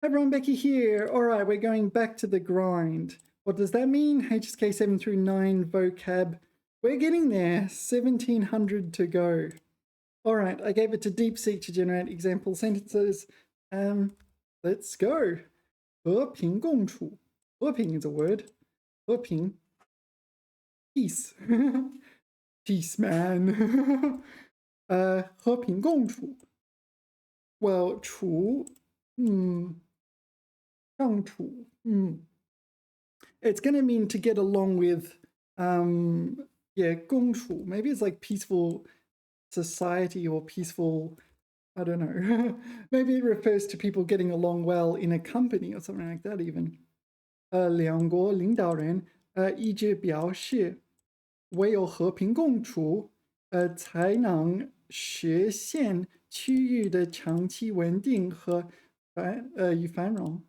Everyone, Becky here. All right, we're going back to the grind. What does that mean? HSK 7 through 9 vocab. We're getting there. 1700 to go. All right, I gave it to DeepSeek to generate example sentences. Let's go. 和平共处. 和平 is a word. 和平. Peace. Peace, man. 和平共处. Well, 处, it's going to mean to get along with, 共处. Maybe it's like peaceful society or peaceful, I don't know. Maybe it refers to people getting along well in a company or something like that even. 两国领导人一致表示，唯有和平共处，才能实现区域的长期稳定和繁荣。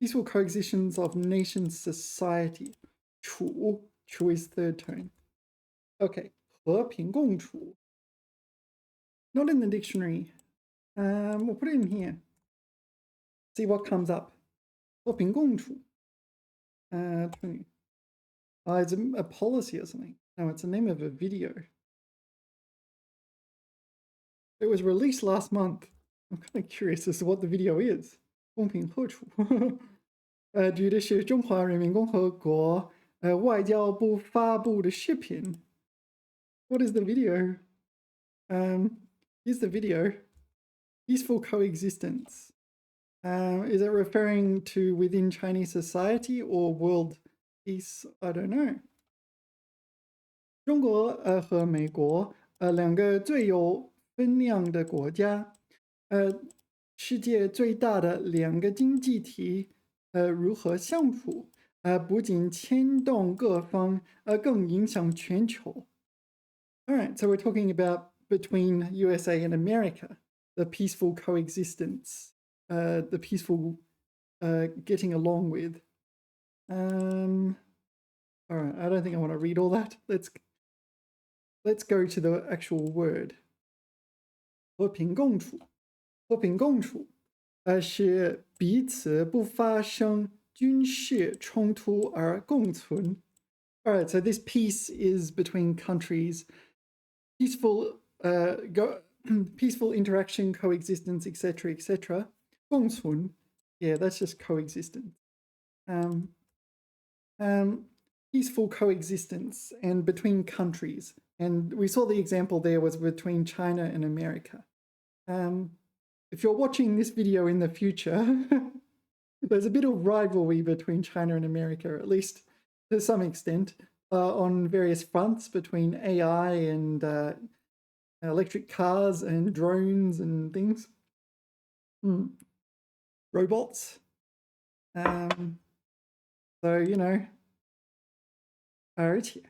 Peaceful coexistence of nation society. 处 is third tone. Okay, 和平共处. Not in the dictionary. We'll put it in here. See what comes up. 和平共处. It's a policy or something. No, it's the name of a video. It was released last month. I'm kind of curious as to what the video is. 公平和处。举的是中华人民共和国外交部发布的视频。What is the video? Here's the video. Peaceful coexistence. Is it referring to within Chinese society or world peace? I don't know. 中国和美国两个最有分量的国家，世界最大的两个经济体，如何相处？不仅牵动各方，更影响全球。All right, so we're talking about between USA and America, the peaceful coexistence, the peaceful getting along with. All right, I don't think I want to read all that. Let's go to the actual word. 和平共处，和平共处，是彼此不发生军事冲突而共存。All right, so this peace is between countries. Peaceful, peaceful interaction, coexistence, etc., etc. 共存, yeah, that's just coexistence. Peaceful coexistence and between countries. And we saw the example there was between China and America. If you're watching this video in the future, there's a bit of rivalry between China and America, at least to some extent, on various fronts between AI and electric cars and drones and things. Robots. So, you know, 而且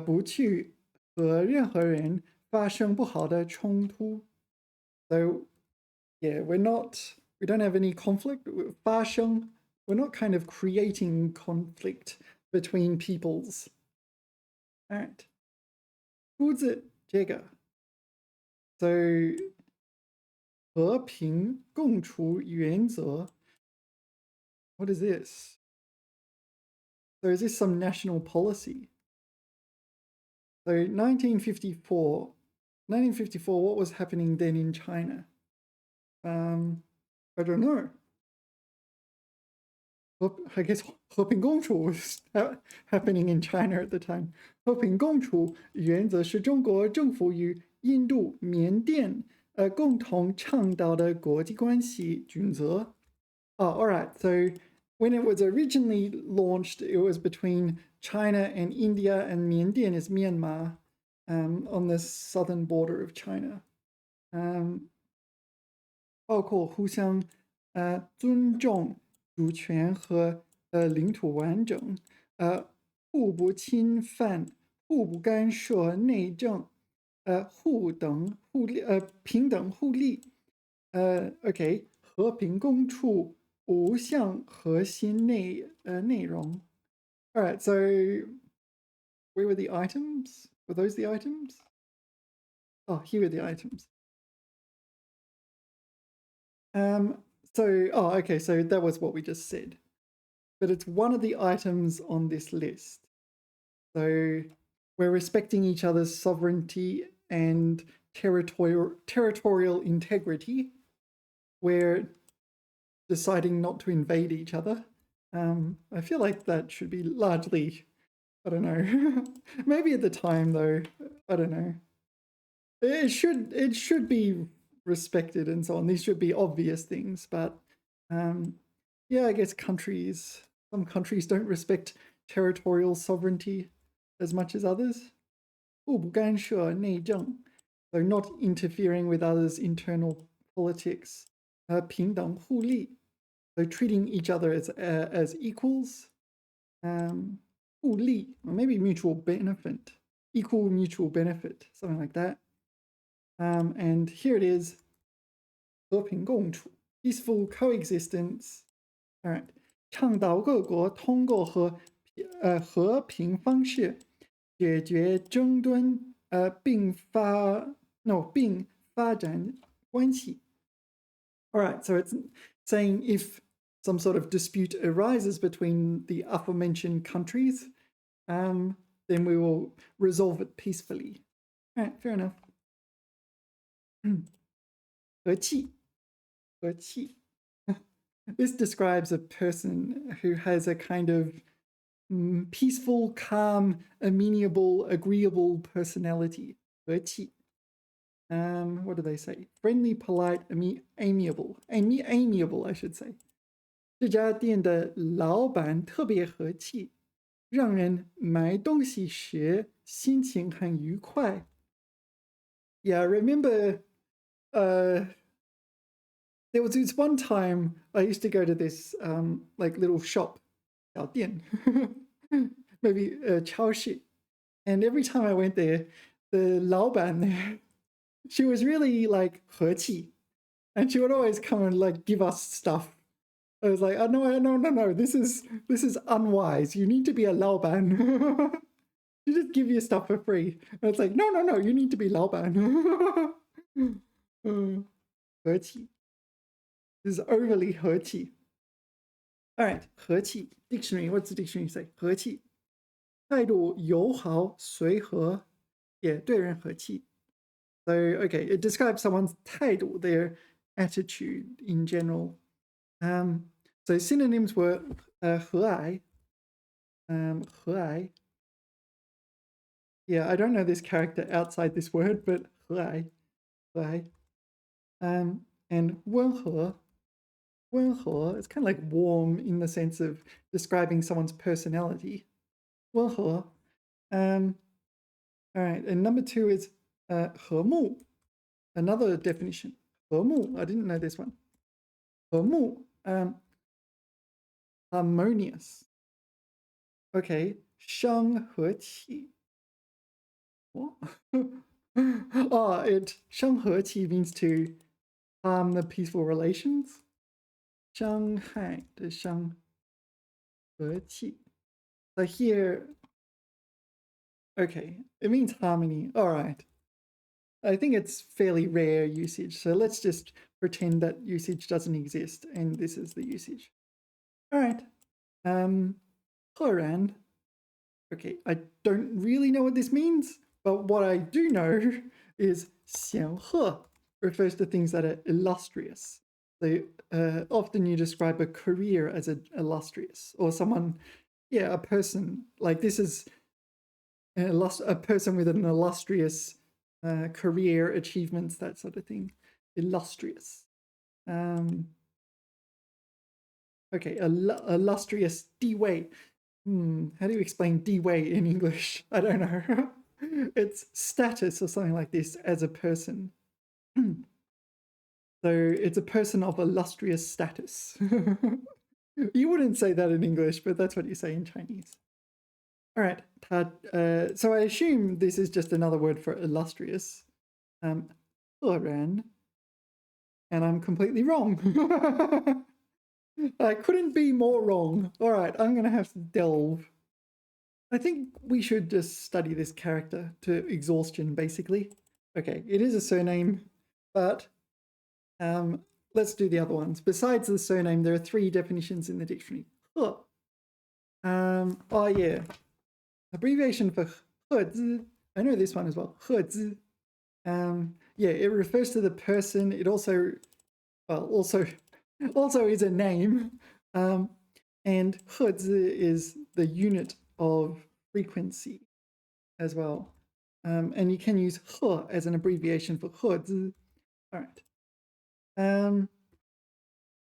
不去和任何人发生不好的冲突。So, yeah, we don't have any conflict. 发生, we're not kind of creating conflict between peoples. All right. 出自这个. So, 和平共处原则. What is this? So is this some national policy? So 1954, what was happening then in China? I don't know. I guess 和平共处 was happening in China at the time. 和平共处原则是中国政府与印度、缅甸共同倡导的国际关系准则. Oh, all right. So when it was originally launched, it was between China and India, and Miandian is Myanmar, on the southern border of China. 包括互相尊重主权和领土完整，互不侵犯，互不干涉内政，平等互利。OK， 和平共处。五项核心内容. All right, so where were the items? Were those the items? Oh, here are the items. Okay, so that was what we just said. But it's one of the items on this list. So we're respecting each other's sovereignty and territorial integrity. We're deciding not to invade each other. I feel like that should be largely, I don't know, maybe at the time though, I don't know. It should be respected and so on. These should be obvious things, but yeah, I guess some countries don't respect territorial sovereignty as much as others. 互不干涉内政, so not interfering with others' internal politics. 平等互利, so treating each other as equals. 互利, or maybe mutual benefit, equal mutual benefit, something like that. And here it is, 和平共处, peaceful coexistence. All right, 倡导各国通过和平方式解决争端，并发展关系. All right, so it's saying if some sort of dispute arises between the aforementioned countries, then we will resolve it peacefully. All right, fair enough. 和气. This describes a person who has a kind of peaceful, calm, amenable, agreeable personality. 和气. What do they say? Friendly, polite, amiable. Amiable, I should say. 这家店的老板特别和气，让人买东西时心情很愉快. Yeah, I remember there was this one time I used to go to this like little shop, 小店, maybe 超市, and every time I went there, the 老板 there, she was really like 和气, and she would always come and like give us stuff. I was like, oh, no, this is unwise. You need to be a 老板. You just give you stuff for free. And it's like, no, you need to be 老板. 和气. This is overly 和气. All right, 和气. Dictionary, what's the dictionary say? 和气. 态度友好随和, yeah, 对人和气. So, okay, it describes someone's 态度, their attitude in general. So synonyms were 和蔼. 和蔼. Yeah, I don't know this character outside this word, but 和蔼. 和蔼. And 温和. 温和, it's kind of like warm in the sense of describing someone's personality. 温和. All right, and number 2 is 和睦. Another definition. 和睦, I didn't know this one. 和睦, harmonious. Okay, 伤和气. What? Shang He Qi means to harm the peaceful relations. Shanghai to Shang He Qi. So here, okay, it means harmony. All right. I think it's fairly rare usage. So let's just pretend that usage doesn't exist and this is the usage. All right. 赫然. Okay, I don't really know what this means, but what I do know is 显赫 refers to things that are illustrious. So often you describe a career as illustrious, or someone, yeah, a person. Like this is a person with an illustrious career, achievements, that sort of thing. Illustrious. Okay, illustrious 地位. How do you explain 地位 in English? I don't know. It's status or something like this as a person. So it's a person of illustrious status. You wouldn't say that in English, but that's what you say in Chinese. All right. So I assume this is just another word for illustrious. 赫然. And I'm completely wrong. I couldn't be more wrong. All right, I'm going to have to delve. I think we should just study this character to exhaustion, basically. Okay, it is a surname, but let's do the other ones. Besides the surname, there are 3 definitions in the dictionary. He. Oh yeah, abbreviation for 赫兹. I know this one as well. 赫兹. Yeah, it refers to the person. It also, well, also is a name. And 赫兹 is the unit of frequency as well. And you can use 赫 as an abbreviation for 赫兹. All right.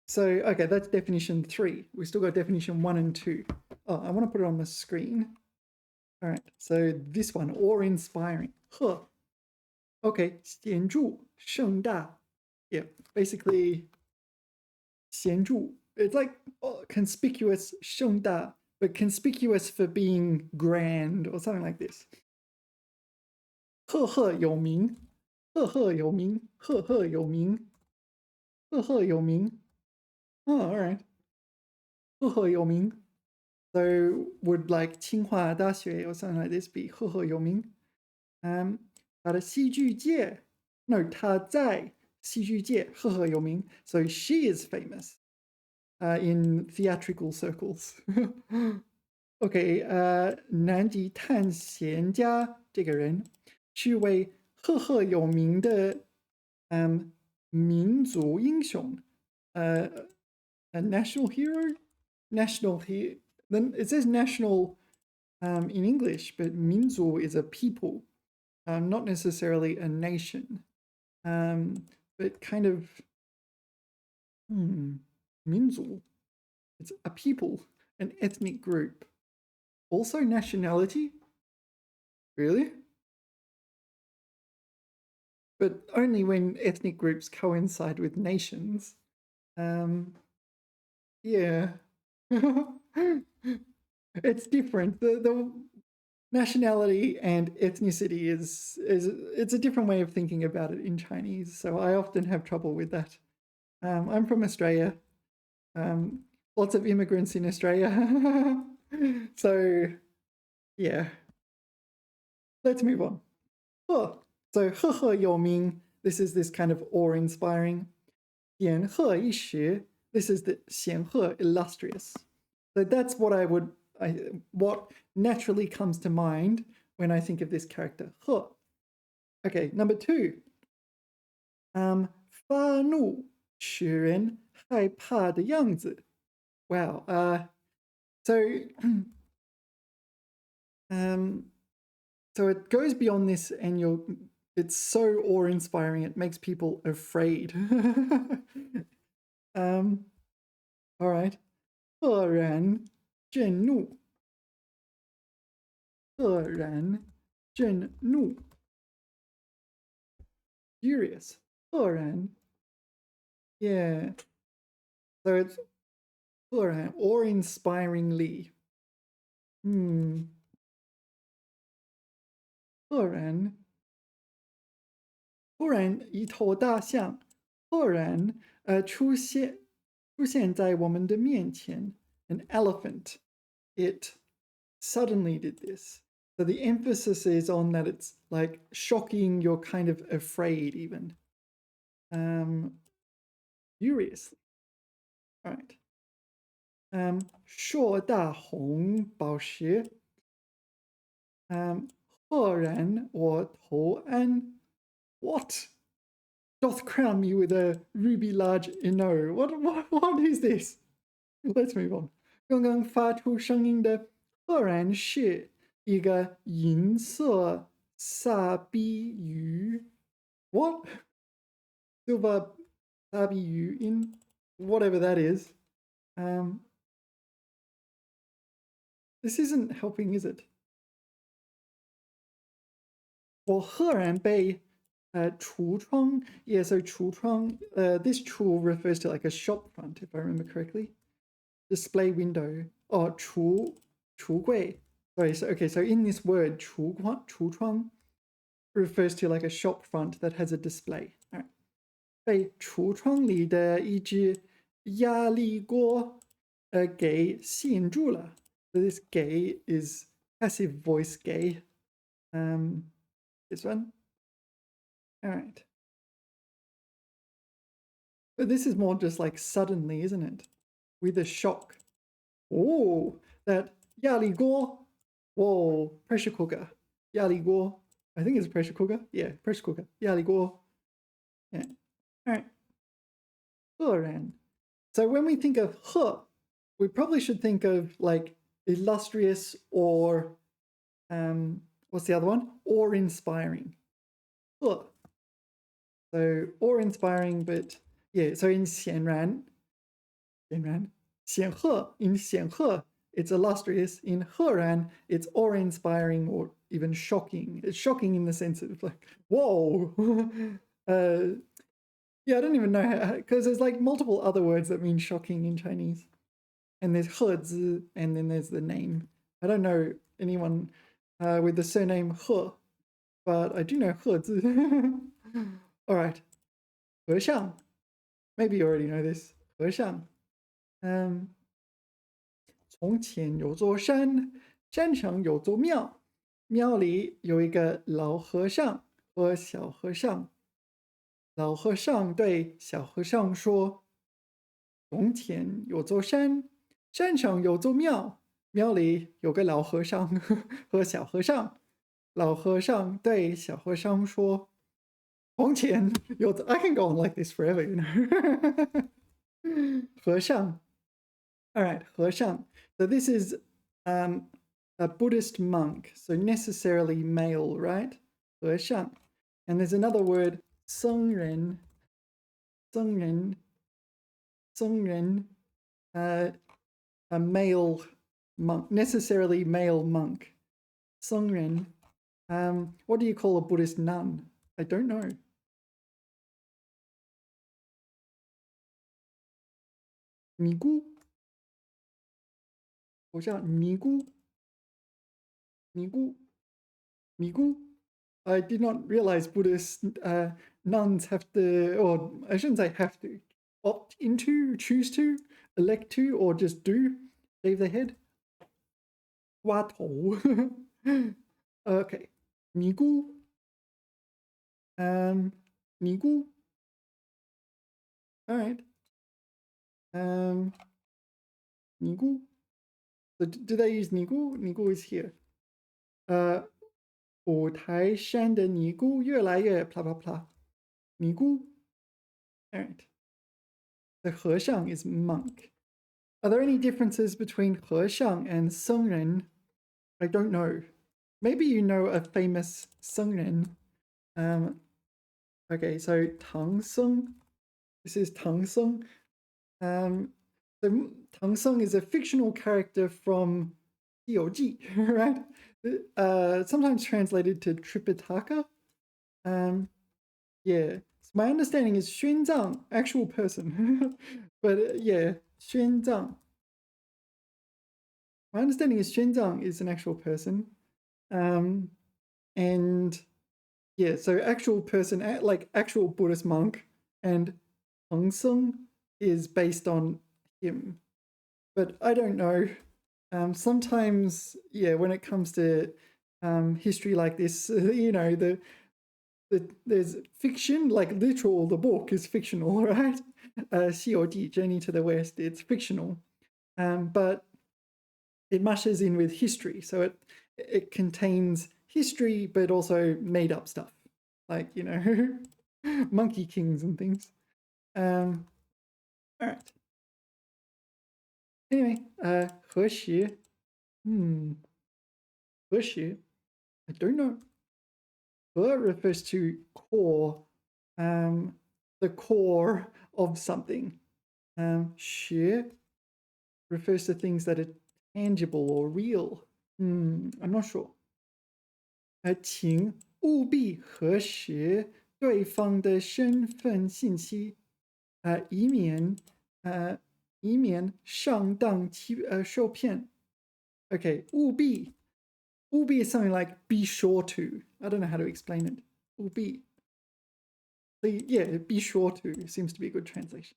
So, okay, that's definition 3. We still got definition 1 and 2. Oh, I want to put it on the screen. All right, so this one, awe-inspiring. 赫. Okay, 显著, 盛大. Yeah, basically, 显著. It's like conspicuous, 盛大, but conspicuous for being grand or something like this. 赫赫有名, 赫赫有名, 赫赫有名, 赫赫有名. Oh, all right. 赫赫有名. So would like 清华大学 or something like this be 赫赫有名? 他的戏剧界 no 他在戏剧界赫赫有名 so she is famous in theatrical circles. Okay, 南极探险家这个人是位赫赫有名的民族英雄 a national hero? Then it says national in English, but 民族 is a people, not necessarily a nation, but kind of 民族. It's a people, an ethnic group. Also nationality? Really? But only when ethnic groups coincide with nations. Yeah. It's different. The nationality and ethnicity is it's a different way of thinking about it in Chinese. So I often have trouble with that. I'm from Australia. Lots of immigrants in Australia. So yeah. Let's move on. Oh, so 赫赫有名. This is this kind of awe-inspiring. 显赫一时. This is the 显赫 illustrious. So that's what what naturally comes to mind when I think of this character. 赫. Okay, number 2. 发怒使人害怕的样子. Wow. So so it goes beyond this, and it's so awe-inspiring. It makes people afraid. All right. 赫然震怒. 赫然震怒. Furious. 赫然. Yeah. So it's 赫然, awe-inspiringly. 赫然突然一头大象赫然出现在我们的面前. An elephant. It suddenly did this. So the emphasis is on that it's like shocking, you're kind of afraid even. Furiously. All right. 硕大红宝石. 赫然我投安. What? Doth crown me with a ruby large eno. What is this? Let's move on. 刚刚发出声音的赫然是一个银色沙比鱼. What? Silver sabi yu in whatever that is. This isn't helping, is it? Well, 赫然被橱窗. Yeah, so 橱窗, this 橱 refers to like a shop front, if I remember correctly. Display window. Oh, 橱柜. Sorry, so in this word, 橱窗 refers to like a shop front that has a display. All right. 被橱窗里的一只压力锅给吸引住了. So this 给 is passive voice 给. This one. All right. But this is more just like suddenly, isn't it? With a shock. Oh, that 压力锅. Whoa, pressure cooker. 压力锅. I think it's pressure cooker. Yeah, pressure cooker. 压力锅. Yeah. All right. 赫然. So when we think of 赫, we probably should think of like illustrious or what's the other one? Awe-inspiring. 赫. So awe-inspiring, but yeah. So in 显赫, in 显赫, it's illustrious. In 赫然, it's awe-inspiring or even shocking. It's shocking in the sense of like, whoa. Yeah, I don't even know how, because there's like multiple other words that mean shocking in Chinese. And there's 赫字, and then there's the name. I don't know anyone with the surname 赫, but I do know 赫字. All right. 和尚. Maybe you already know this. 和尚. 从前有座山，山上有座庙，庙里有一个老和尚和小和尚。老和尚对小和尚说：从前有座山，山上有座庙，庙里有个老和尚和小和尚。老和尚对小和尚说：从前有座 I can go on like this forever, you know. 和尚. All right, 和尚. So this is a Buddhist monk, so necessarily male, right? 和尚. And there's another word, 僧人. 僧人. 僧人. A male monk, necessarily male monk. 僧人. What do you call a Buddhist nun? I don't know. 尼姑. 好像尼姑. 尼姑. 尼姑. I did not realize Buddhist nuns have to, or I shouldn't say have to, opt into, choose to, elect to, or just do shave their head. 挖头. Okay. 尼姑. 尼姑. All right. 尼姑. So do they use 尼姑? 尼姑 is here. 五台山的尼姑越来越 blah blah blah. 尼姑. All right. The 和尚 is monk. Are there any differences between 和尚 and 僧人? I don't know. Maybe you know a famous 僧人. Okay, so 唐僧. This is 唐僧. So 唐僧 is a fictional character from 西游记, right? Sometimes translated to Tripitaka. Yeah. So my understanding is 玄奘, actual person. But yeah, 玄奘. My understanding is 玄奘 is an actual person. And yeah, so actual person, like actual Buddhist monk, and Hong Sung is based on him. But I don't know. Sometimes, yeah, when it comes to history like this, you know, there's fiction, like literal, the book is fictional, right? 西游记, Journey to the West, it's fictional. But it mushes in with history. So it contains history, but also made up stuff. Like, you know, monkey kings and things. All right. Anyway, 何时? 何时? I don't know. 何 refers to core, the core of something. 学 refers to things that are tangible or real. I'm not sure. 请务必核实对方的身份信息，以免上当受骗。Okay, 务必. 务必 is something like be sure to. I don't know how to explain it. 务必. So yeah, be sure to seems to be a good translation.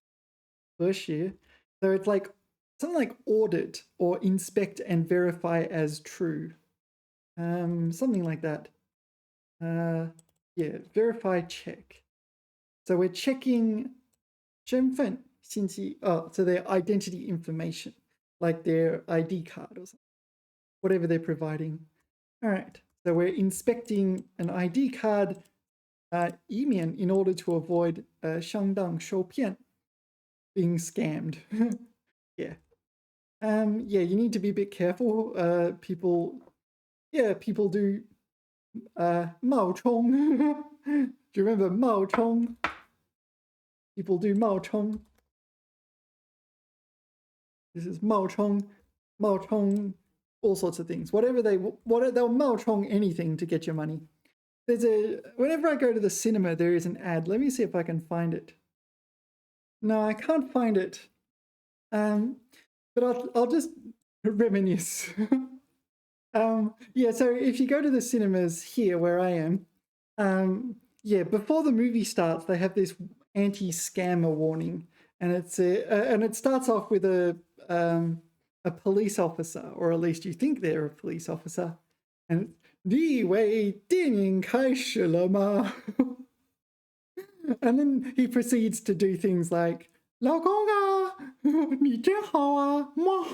核实. So it's like something like audit or inspect and verify as true. Something like that. Yeah, verify, check. So we're checking 身份信息, so their identity information, like their ID card or something, whatever they're providing. All right, so we're inspecting an ID card, 以免 in order to avoid 上当受骗, being scammed. Yeah. Yeah, you need to be a bit careful. People do 冒充. Do you remember 冒充? People do 冒充. This is 冒充, all sorts of things. They'll 冒充 anything to get your money. Whenever I go to the cinema, there is an ad. Let me see if I can find it. No, I can't find it. But I'll just reminisce. Yeah, so if you go to the cinemas here where I am, yeah, before the movie starts, they have this anti-scammer warning, and it starts off with a police officer, or at least you think they're a police officer, and 你以为电影开始了吗? And then he proceeds to do things like 老公啊，你真好啊，么?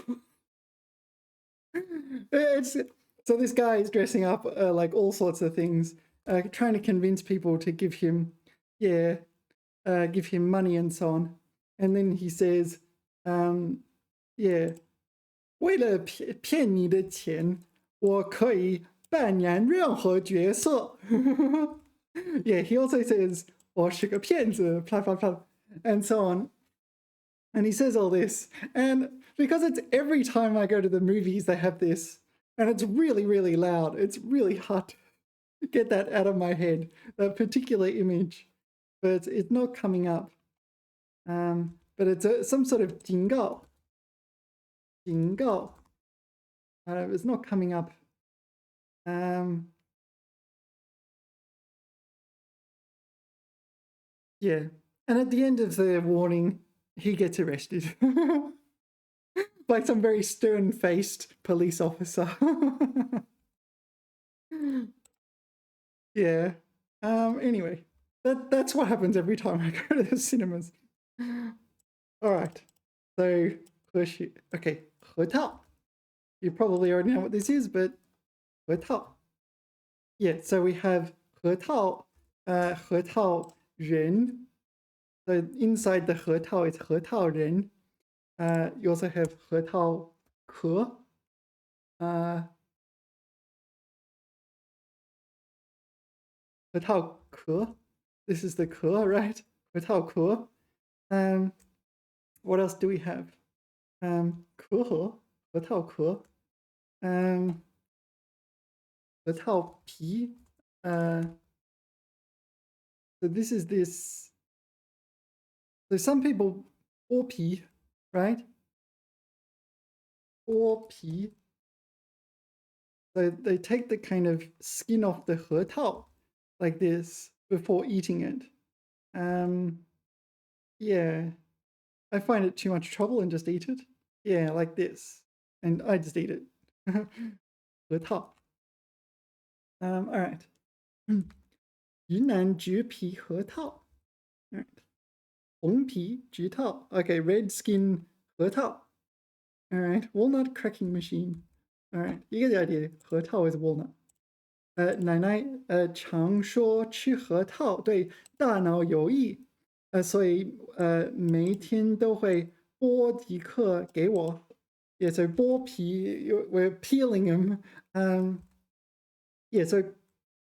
So this guy is dressing up like all sorts of things, trying to convince people to give him money and so on. And then he says, yeah, 为了骗你的钱，我可以扮演任何角色. Yeah, he also says, 我是个骗子, blah, blah, blah, and so on. And he says all this, and because it's every time I go to the movies, they have this, and it's really, really loud. It's really hard to get that out of my head, that particular image, but it's not coming up. But it's some sort of 警告. It's not coming up. Yeah, and at the end of the warning, he gets arrested by some very stern-faced police officer. Yeah. Anyway, that's what happens every time I go to the cinemas. All right. So, okay, 合套. You probably already know what this is, but 合套. Yeah, so we have 合套, 合套人. So inside the 合套is 合套人. You also have 合套壳. 核桃壳. This is the 壳, right? 核桃壳. What else do we have? 壳核, 核桃壳. 核桃皮. So this is this. So some people 剥皮, right? 剥皮. So they take the kind of skin off the 核桃like this before eating it. Yeah, I find it too much trouble and just eat it. Yeah, like this. And I just eat it. 核桃. All right. 云南橘皮核桃. All right. 红皮橘桃. Okay, red skin 核桃. All right, walnut cracking machine. All right, you get the idea. 核桃 is walnut. 奶奶常说吃核桃对大脑有益，所以每天都会剥几颗给我。Yeah, so 剥皮, we're peeling them. Yeah, so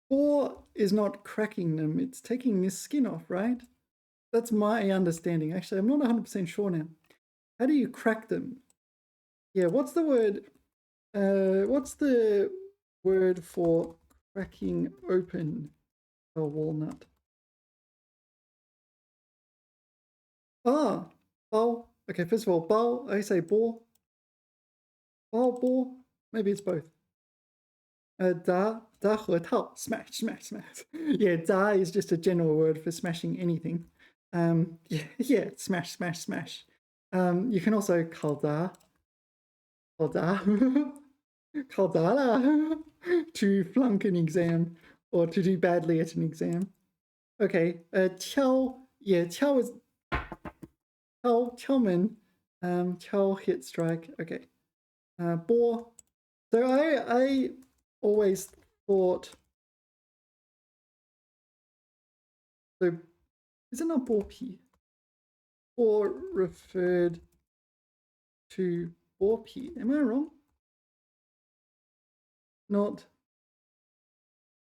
剥 is not cracking them, it's taking this skin off, right? That's my understanding. Actually, I'm not 100% sure now. How do you crack them? Yeah, what's the word for cracking open a walnut? Ah, bao. Okay, first of all, bao, I say bo. Bao, bo. Maybe it's both. Da, he tao. Smash. Yeah, da is just a general word for smashing anything. Yeah, smash. You can also 考砸 to flunk an exam or to do badly at an exam. Okay, 敲, yeah, 敲 is 敲门,敲hit strike. Okay. 波. So I always thought, so is it not 剥皮? Or referred to 剥皮? Am I wrong? Not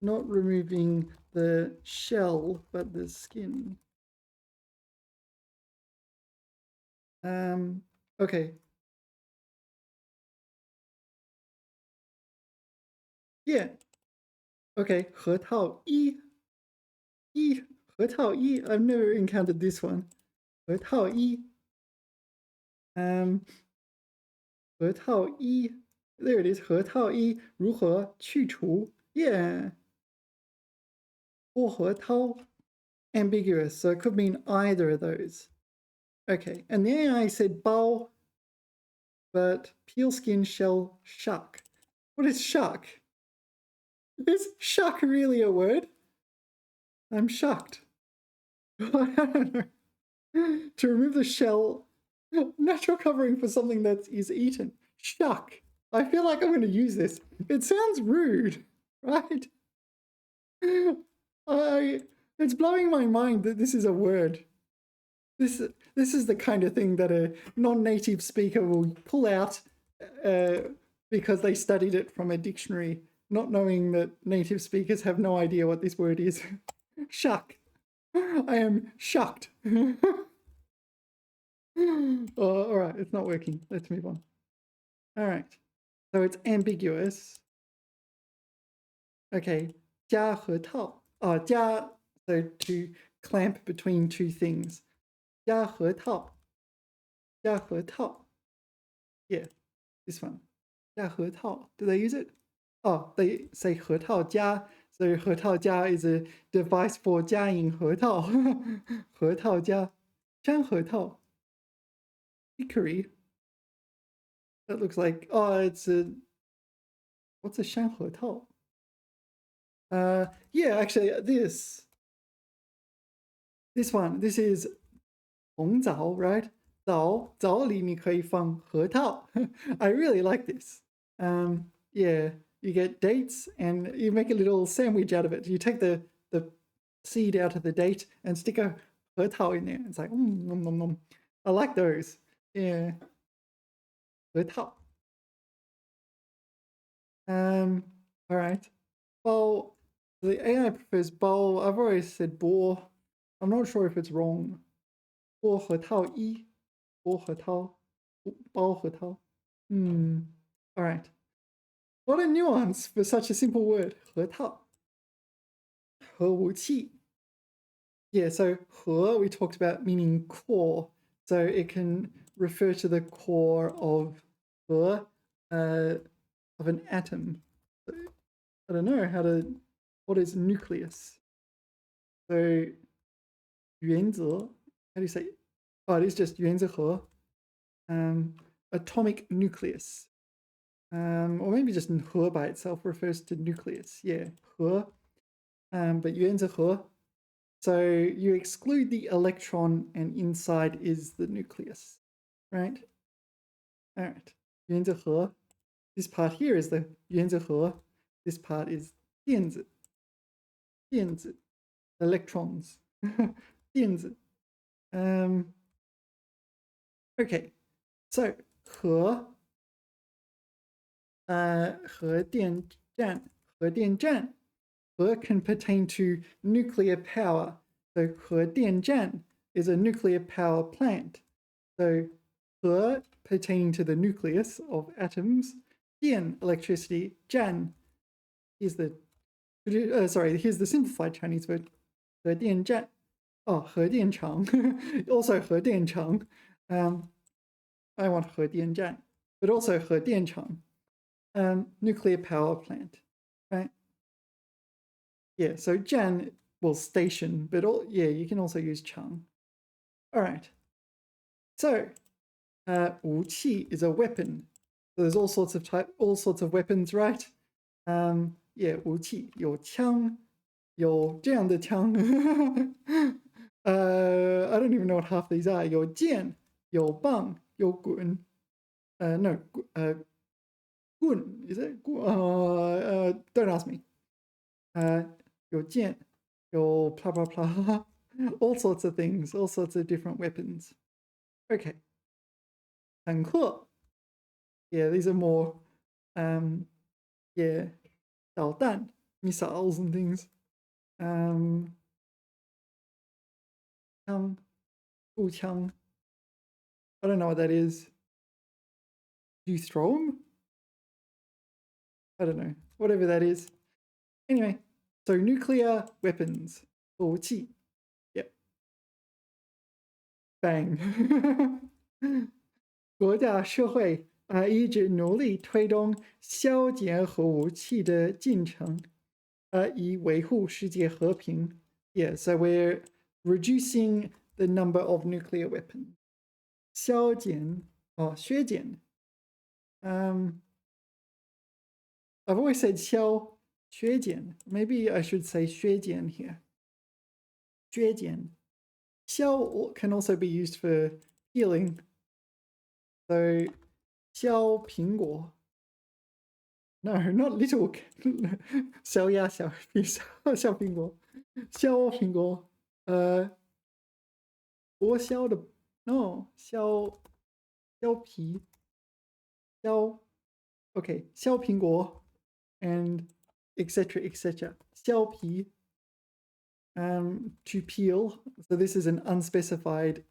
removing the shell, but the skin. Okay. Yeah. Okay. 核桃一.核桃一. I've never encountered this one. 核桃一. 核桃一. There it is. 核桃一如何去除? Yeah. 剥核桃. Ambiguous, so it could mean either of those. Okay, and then I said 包, but peel skin shell shuck. What is shuck? Is shuck really a word? I'm shocked. I don't know. To remove the shell, natural covering for something that is eaten. Shuck. I feel like I'm going to use this. It sounds rude, right? It's blowing my mind that this is a word. This is the kind of thing that a non-native speaker will pull out because they studied it from a dictionary, not knowing that native speakers have no idea what this word is. Shuck. I am shocked. All right, it's not working. Let's move on. All right, so it's ambiguous. Okay, 加和套. So to clamp between two things. 加和套. 加和套. Yeah, this one. 加和套. Do they use it? Oh, they say 核桃夹. So 核桃夹 is a device for 加饮核桃. 核桃夹. 山核桃. Hickory. That looks like, oh, it's a, what's a 山核桃? Yeah, actually, this one, this is 红枣, right? 枣里你可以放核桃. I really like this. Yeah, you get dates and you make a little sandwich out of it. You take the seed out of the date and stick a 核桃 in there. It's like, nom, nom, nom. I like those. Yeah. 核桃. All right. Well, the AI prefers bowl. I've already said bo. I'm not sure if it's wrong. 剥核桃一. 剥核桃. 包核桃. All right. What a nuance for such a simple word. 核桃. 核武器. Yeah, so 核 we talked about meaning core. So it can refer to the core of 核, of an atom. So, I don't know what is nucleus? So 原子, how do you say? Oh, it is just 原子核. Atomic nucleus. Or maybe just 核 by itself refers to nucleus. Yeah, 核. But 原子核. So you exclude the electron and inside is the nucleus, right? All right, 原子核. This part here is the 原子核. This part is 电子. 电子. Electrons. 电子. Okay, so 核电站. 核电站. 核 can pertain to nuclear power. So 核电站 is a nuclear power plant. So 核 pertaining to the nucleus of atoms. 电 electricity. 站 is the here's the simplified Chinese word. 核电站. Oh, 核电厂. Also 核电厂. I want 核电站, but also 核电厂. Nuclear power plant, right? Yeah, so 站 will station, but you can also use 厂. All right. So 武器 is a weapon. So there's all sorts of weapons, right? Yeah, 武器有枪, 有这样的枪. I don't even know what half these are. 有剑,有棒有滚no gun is it don't ask me 有剑有 blah blah blah all sorts of things, all sorts of different weapons. Okay. 坦克 yeah, these are more yeah 导弹 missiles and things. 枪步枪 I don't know what that is. Do you throw them? I don't know. Whatever that is. Anyway, so nuclear weapons. 武器 Yep. Bang. 国家社会一直努力推动削减核武器的进程以维护世界和平 Yeah, so we're reducing the number of nuclear weapons. 削减削减 I've always said 削减 Maybe I should say 削减 here. 削减 削 can also be used for healing. So 削苹果 No, not little 削呀削苹果削苹果剥削的 No 削皮削 Okay 削苹果 and etc etc 削皮to peel so this is an unspecified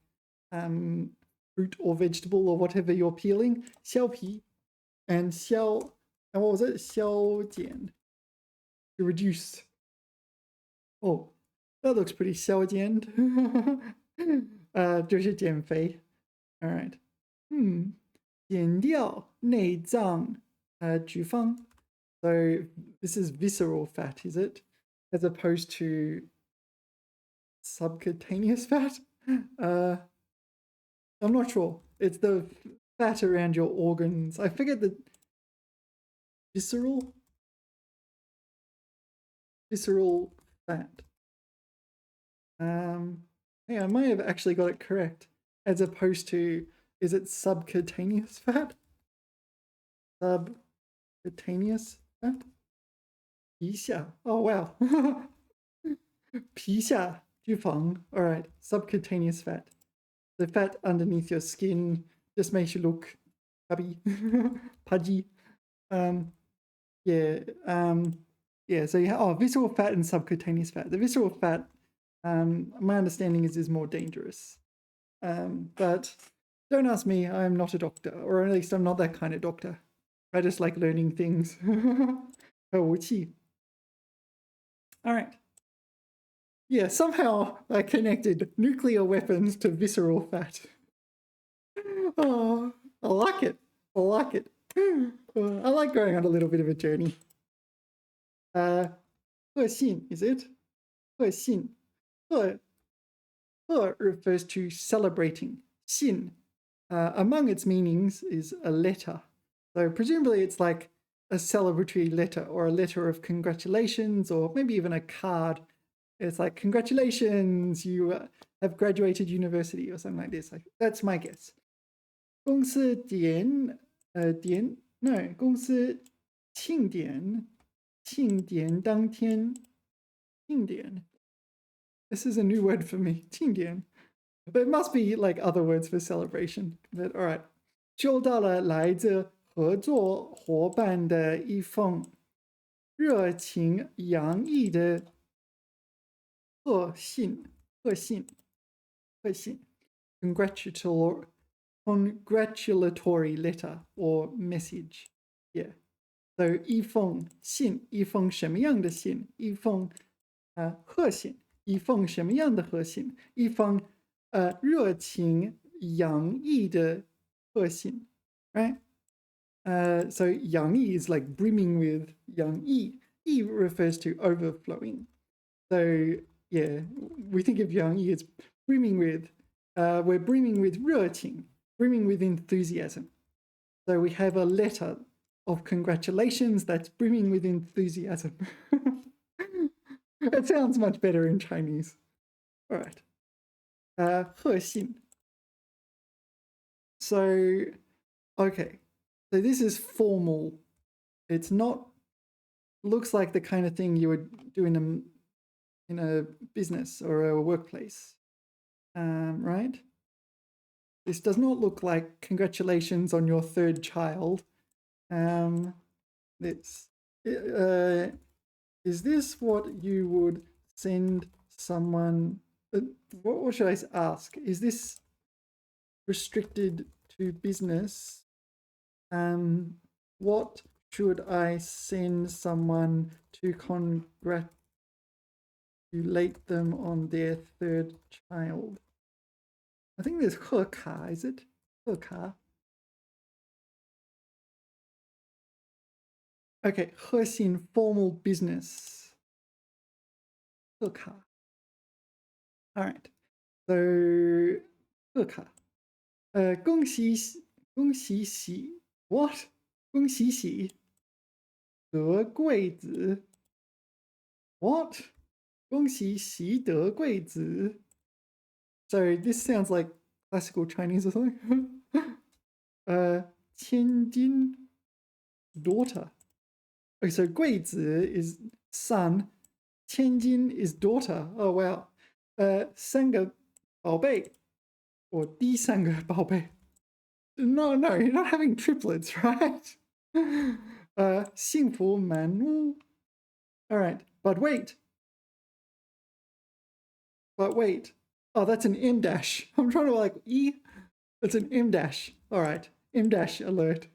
fruit or vegetable or whatever you're peeling 削皮 and 削 and what was it 削减 to reduce Oh that looks pretty 削减就是减肥 all right 减掉内脏脂肪 so this is visceral fat is it as opposed to subcutaneous fat I'm not sure it's the fat around your organs I forget the visceral fat yeah, I might have actually got it correct as opposed to is it subcutaneous fat subcutaneous fat 皮下 oh wow 皮下脂肪 all right subcutaneous fat the fat underneath your skin just makes you look chubby pudgy yeah so you have visceral fat and subcutaneous fat the visceral fat my understanding is more dangerous but don't ask me I'm not a doctor or at least I'm not that kind of doctor I just like learning things 武器 all right yeah somehow I connected nuclear weapons to visceral fat oh I like it I like it I like going on a little bit of a journey 个性 is it 个性 He refers to celebrating. Xin, among its meanings, is a letter. So presumably it's like a celebratory letter or a letter of congratulations or maybe even a card. It's like, congratulations, you have graduated university or something like this. That's my guess. 公司公司庆典当天 This is a new word for me. 庆典 There must be like other words for celebration. But all right. 收到了来自合作伙伴的一封热情洋溢的贺信 congratulatory letter or message. Yeah. So 一封信一封什么样的信一封贺信一封什么样的贺信一封热情洋溢的贺信 right so 洋溢 is like brimming with 洋溢 yi refers to overflowing so yeah we think of 洋溢 as brimming with we're brimming with 热情 brimming with enthusiasm so we have a letter of congratulations that's brimming with enthusiasm It sounds much better in Chinese. All right. 贺信 So, okay. So this is formal. It's not, looks like the kind of thing you would do in a business or a workplace, right? This does not look like congratulations on your third child. Is this what you would send someone? What should I ask? Is this restricted to business? What should I send someone to congratulate them on their third child? I think there's 贺卡, is it? 贺卡. Okay, 贺信 formal business. 贺卡. All right. So 贺卡. 恭喜喜 what? 恭喜喜得贵子 what? 恭喜喜得贵子 So this sounds like classical Chinese or something. 千金 daughter. Okay, so 贵子 is son, 千金 is daughter. Oh wow. 三个宝贝 or 第三个宝贝. No, you're not having triplets, right? 幸福满屋. All right, but wait. Oh, that's an M dash. I'm trying to like E. It's an M dash. All right, M dash alert.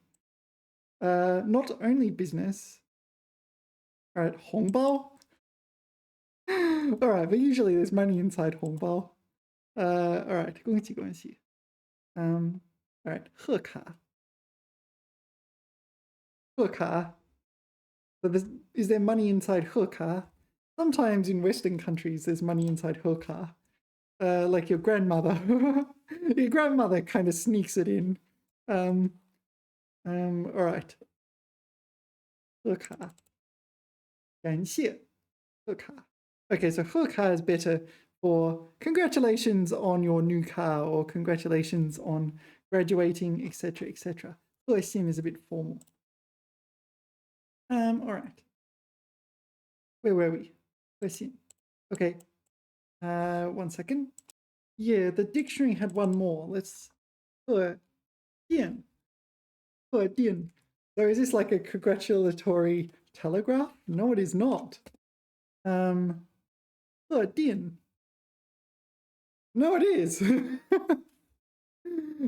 Not only business. All right, 红包. All right, but usually there's money inside 红包. All right, 恭喜恭喜. All right, 贺卡. 贺卡. So is there money inside 贺卡? Sometimes in Western countries there's money inside 贺卡. Like your grandmother. Your grandmother kind of sneaks it in. All right. 贺卡. 感谢. 贺卡. Okay, so 贺卡 is better for congratulations on your new car or congratulations on graduating, etc., etc. 贺信 is a bit formal. All right. Where were we? 贺信. Okay. 1 second. Yeah, the dictionary had one more. Let's 贺电. 贺电. So is this like a congratulatory telegraph? No, it is not. 贺电. No, it is.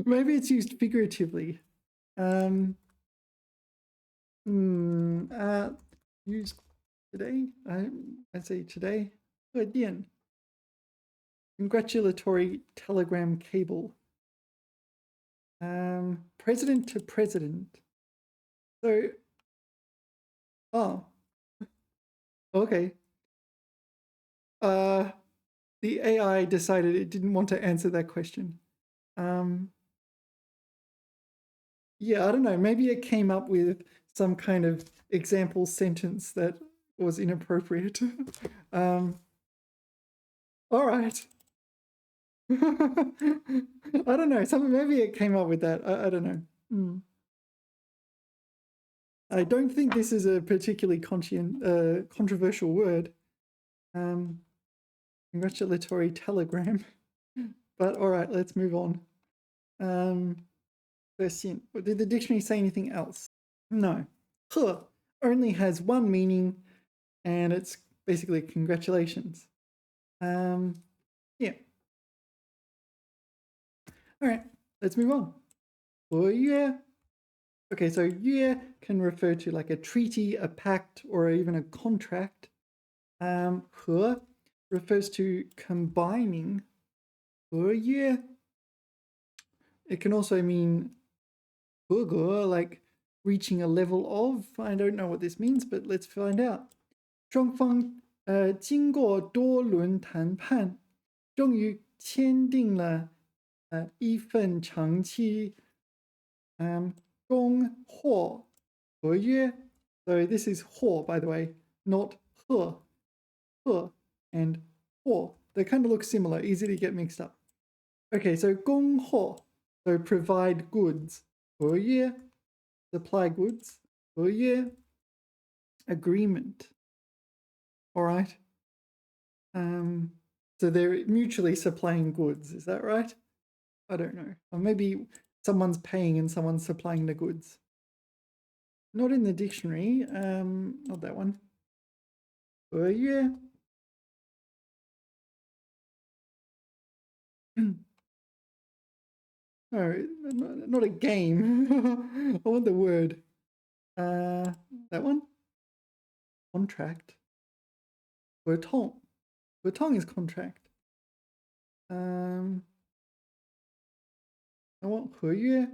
Maybe it's used figuratively. Used today. I say today. 贺电. Congratulatory telegram cable. President to president. So, oh, okay. The AI decided it didn't want to answer that question. Yeah, I don't know. Maybe it came up with some kind of example sentence that was inappropriate. All right. I don't know. Maybe it came up with that. I don't know. I don't think this is a particularly controversial word. Congratulatory telegram. But all right, let's move on. Did the dictionary say anything else? No. 贺 only has one meaning, and it's basically congratulations. Yeah. All right, let's move on. 合约. Okay, so 约 can refer to like a treaty, a pact, or even a contract. 合 refers to combining. 合约. It can also mean 合格, like reaching a level of. I don't know what this means, but let's find out. 双方经过多轮谈判，终于签订了一份长期供货合约. So this is 货, by the way, not 贺. 贺 and 货. They kind of look similar, easy to get mixed up. Okay, so 供货 So provide goods. 合约 supply goods. 合约 agreement. All right. So they're mutually supplying goods. Is that right? I don't know. Or maybe someone's paying and someone's supplying the goods. Not in the dictionary. Not that one. 合约 No, not a game. I want the word. That one? Contract. 合同. 合同 is contract. I want 合约.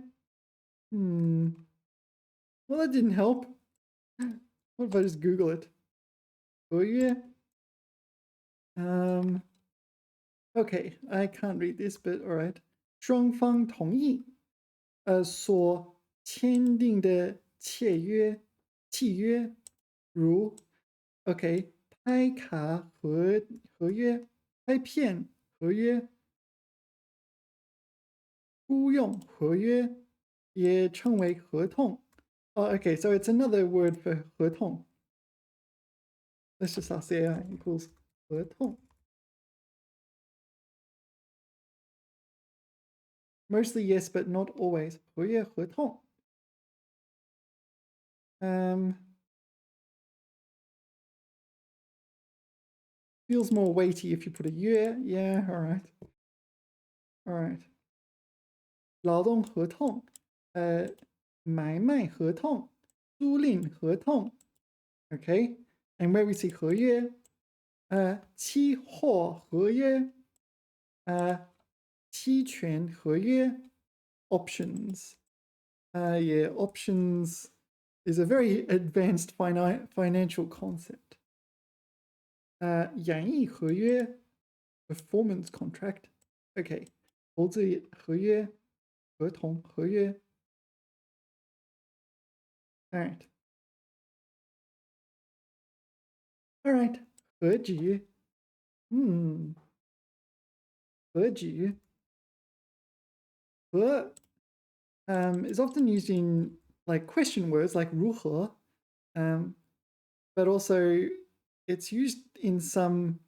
Well, that didn't help. What if I just Google it? 合约. Okay, I can't read this, but all right. 双方同意所签订的契约如 OK 拍卡合约拍片合约雇佣合约也称为合同 okay, so it's another word for 合同 let's just ask the AI equals 合同 Mostly yes, but not always. 合约合同 feels more weighty if you put a year. Yeah, all right. All right. 劳动合同买卖合同租赁合同 Okay. And where we see 合约期货合约期权合约 options yeah, options is a very advanced financial concept 演艺合约 performance contract okay 投资合约合同合约 all right all right 和局和局和is often used in like question words like 如何 but also it's used in some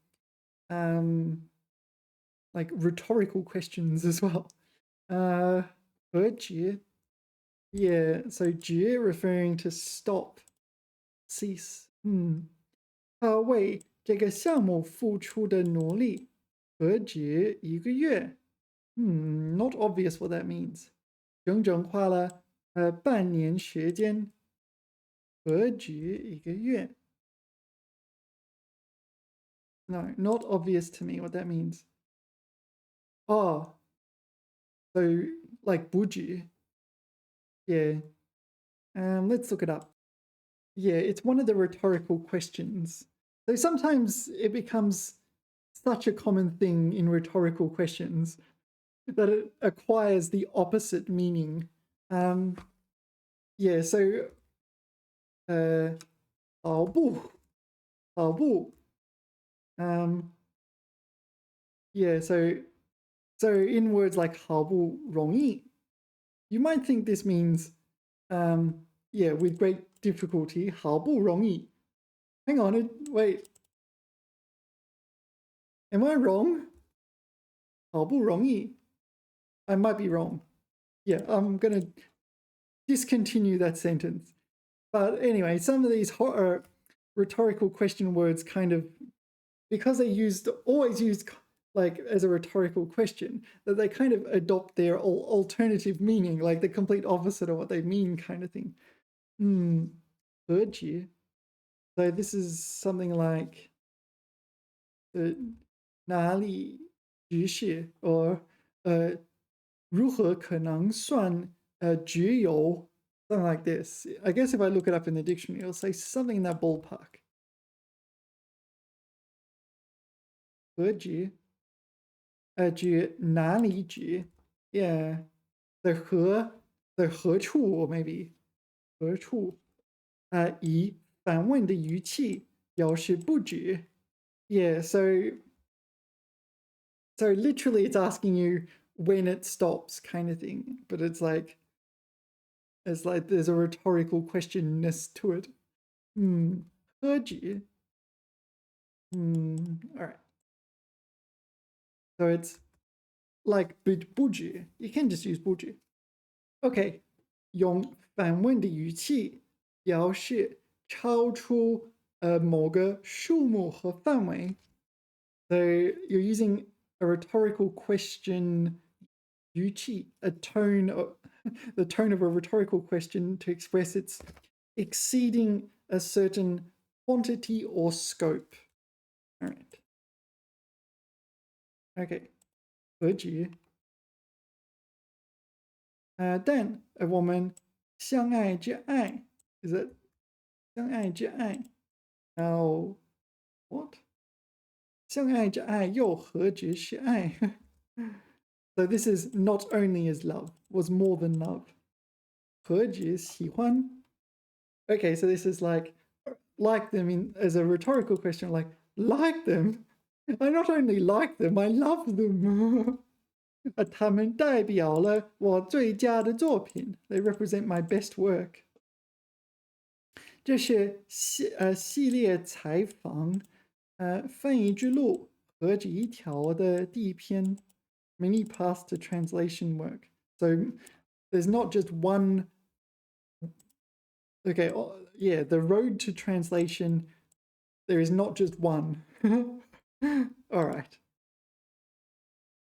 like rhetorical questions as well 和局 yeah so 局 referring to stop cease 为这个项目付出的努力和局1个月 not obvious what that means 整整花了半年时间和局1个月 No, not obvious to me what that means. Oh, so like 不局 Yeah. Let's look it up. Yeah, it's one of the rhetorical questions. So sometimes it becomes such a common thing in rhetorical questions that it acquires the opposite meaning. Yeah, so 好不 yeah, so in words like 好不容易 you might think this means yeah, with great difficulty 好不容易 hang on, wait, am I wrong? 好不容易 I might be wrong. Yeah, I'm gonna discontinue that sentence. But anyway, some of these rhetorical question words kind of, because they're always used like as a rhetorical question, that they kind of adopt their alternative meaning, like the complete opposite of what they mean kind of thing. 和局 So this is something like 哪里局势 or 如何可能算具有 something like this. I guess if I look it up in the dictionary, it'll say something in that ballpark. 和局局哪里局 Yeah. The 何处 or maybe 何处以反问的语气表示不止 Yeah, so literally it's asking you when it stops kind of thing, but it's like there's a rhetorical questionness to it. 何止? All right. So it's like 不止. You can just use 不止. Okay. 用反问的语气表示超出某个数目和范围. So you're using a rhetorical question 语气, the tone of a rhetorical question to express it's exceeding a certain quantity or scope. All right. Okay. 何止? Then a woman 相爱之爱 is it 相爱之爱? Now what? 相爱之爱又何止是爱? So this is not only is love, was more than love. 何止喜欢? Okay, so this is like them as a rhetorical question, like them? I not only like them, I love them. 他们代表了我最佳的作品. They represent my best work. 这是系列采访翻译之路何止一条的第一篇 mini paths to translation work. So there's not just one. Okay, yeah, the road to translation, there is not just one. All right.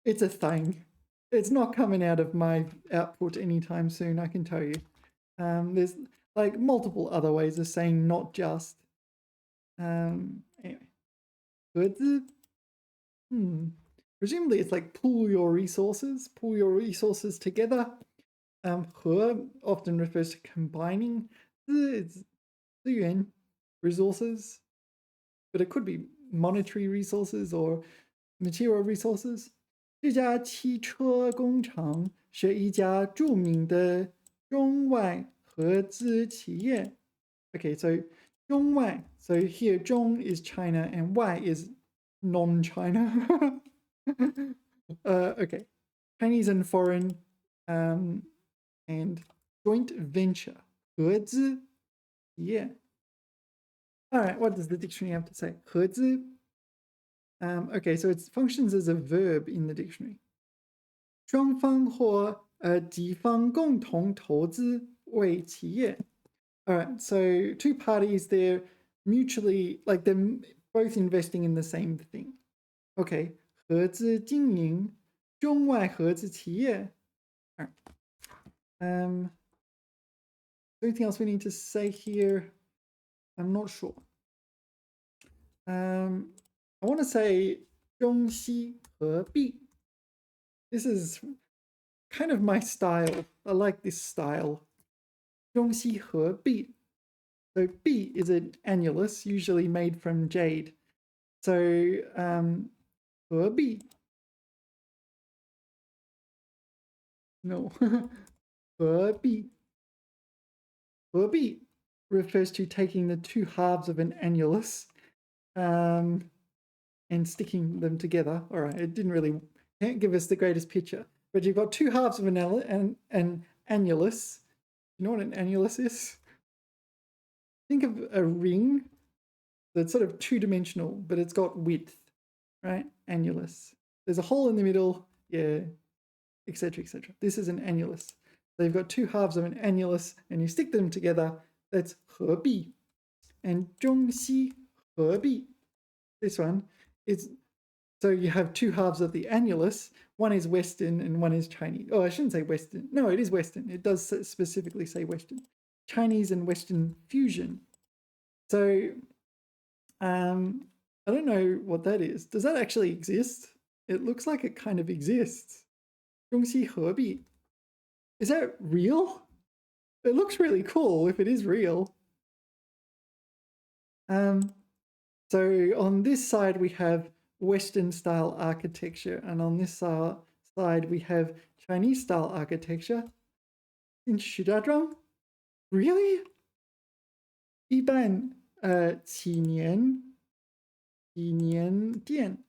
It's a thing. It's not coming out of my output anytime soon, I can tell you. There's like multiple other ways of saying not just. Anyway. 盒子. Presumably it's like pool your resources together. 和 often refers to combining. 资源 resources, but it could be monetary resources or material resources. 这家汽车工厂是一家著名的中外合资企业. Okay, so 中外. So here 中 is China and 外 is non-China. Okay, Chinese and foreign, and joint venture. 合资企业. All right, what does the dictionary have to say? 合资. Okay, so it functions as a verb in the dictionary. 双方或几方共同投资为企业. All right, so two parties, they're mutually, like they're both investing in the same thing. Okay, 合资经营中外合资企業. All right. Anything else we need to say here? I'm not sure. I want to say 中西合璧. This is kind of my style. I like this style. 中西合璧. So 璧 is an annulus, usually made from jade. So 合璧. No. 合璧. 合璧 refers to taking the two halves of an annulus and sticking them together. All right, it can't give us the greatest picture, but you've got two halves of an annulus. You know what an annulus is? Think of a ring that's sort of two-dimensional, but it's got width, right? Annulus. There's a hole in the middle, yeah, etc., etc. This is an annulus. So you've got two halves of an annulus, and you stick them together. That's 合璧. And 中西合璧. This one is, so you have two halves of the annulus. One is Western and one is Chinese. Oh, I shouldn't say Western. No, it is Western. It does specifically say Western. Chinese and Western fusion. So I don't know what that is. Does that actually exist? It looks like it kind of exists. 中西合璧. Is that real? It looks really cool if it is real. So on this side we have Western style architecture, and on this side we have Chinese style architecture. In Shijiazhuang? Really? 一般祈年殿.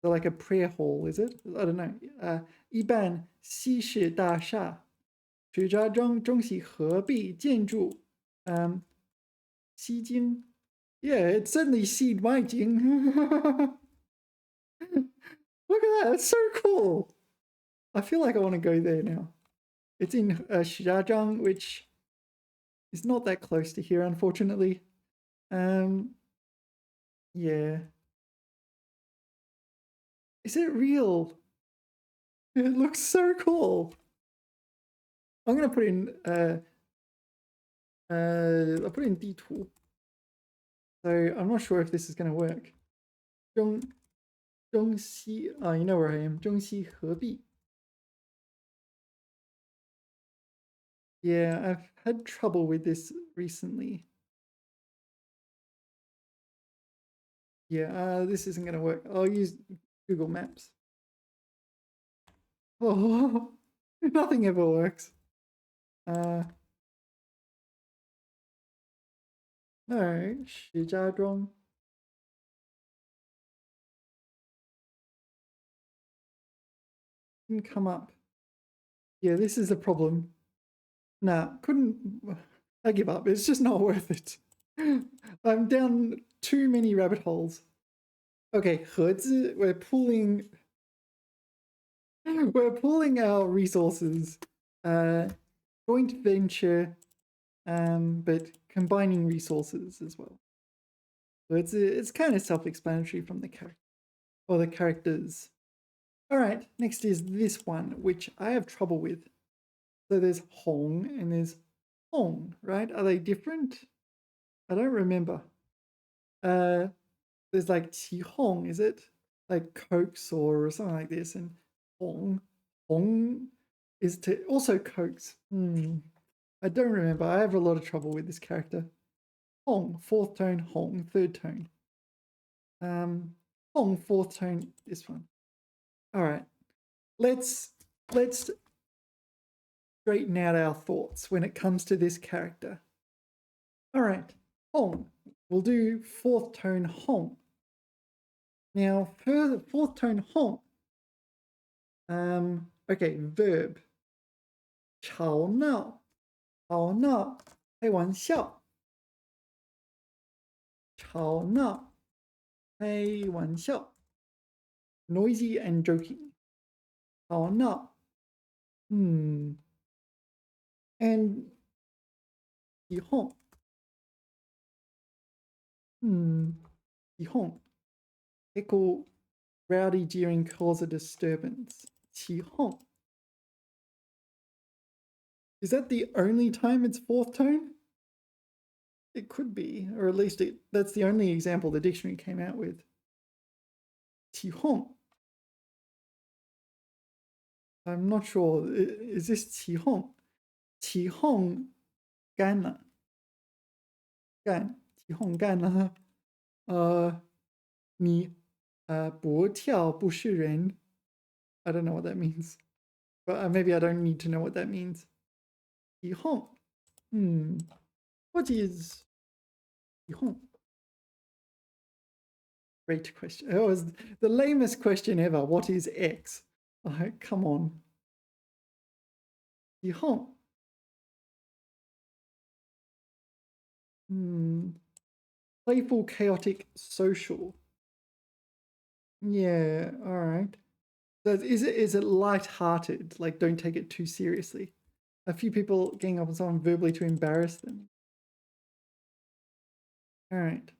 So like a prayer hall, is it? I don't know. 一一般西式大厦，石家庄中西合璧建筑，西京。Yeah, it's certainly seed my jing. Look at that, it's so cool. I feel like I want to go there now. It's in Shijiazhuang, which is not that close to here, unfortunately. Yeah. Is it real? It looks so cool. I'm gonna put in I'll put in 地图. So I'm not sure if this is gonna work. 中西 oh, you know where I am. 中西合璧. Yeah, I've had trouble with this recently. Yeah, this isn't gonna work. I'll use Google Maps. Oh, nothing ever works. No, 石家庄. Didn't come up. Yeah, this is a problem. Nah, couldn't. I give up. It's just not worth it. I'm down too many rabbit holes. Okay, 合资, we're pooling our resources. Joint venture, but combining resources as well. So it's kind of self-explanatory from the character or the characters. All right, next is this one, which I have trouble with. So there's Hong and there's Hong, right? Are they different? I don't remember. There's like Qi Hong, is it? Like Coke or something like this, and Hong. Hong is to also Cokes. I don't remember. I have a lot of trouble with this character. Hong, fourth tone, Hong, third tone. Hong, fourth tone, this one. All right. Let's straighten out our thoughts when it comes to this character. All right. Hong. We'll do fourth tone Hong. Now, for fourth tone Hong, okay, verb. 吵闹,吵闹,开玩笑. 吵闹,开玩笑. Noisy and joking. 吵闹. And 起哄. 起哄. Heckle, rowdy, jeering, cause a disturbance. 起哄. Is that the only time it's fourth tone? It could be, or at least that's the only example the dictionary came out with. 起哄. I'm not sure. Is this 起哄? 起哄干了. 干,起哄干了. 你不跳不是人. I don't know what that means. But maybe I don't need to know what that means. 起哄. What is 起哄? Great question. It was the lamest question ever. What is X? Oh, come on. 起哄. Playful, chaotic, social. Yeah, all right. So is it light-hearted? Like, don't take it too seriously. A few people getting up on someone verbally to embarrass them. All right.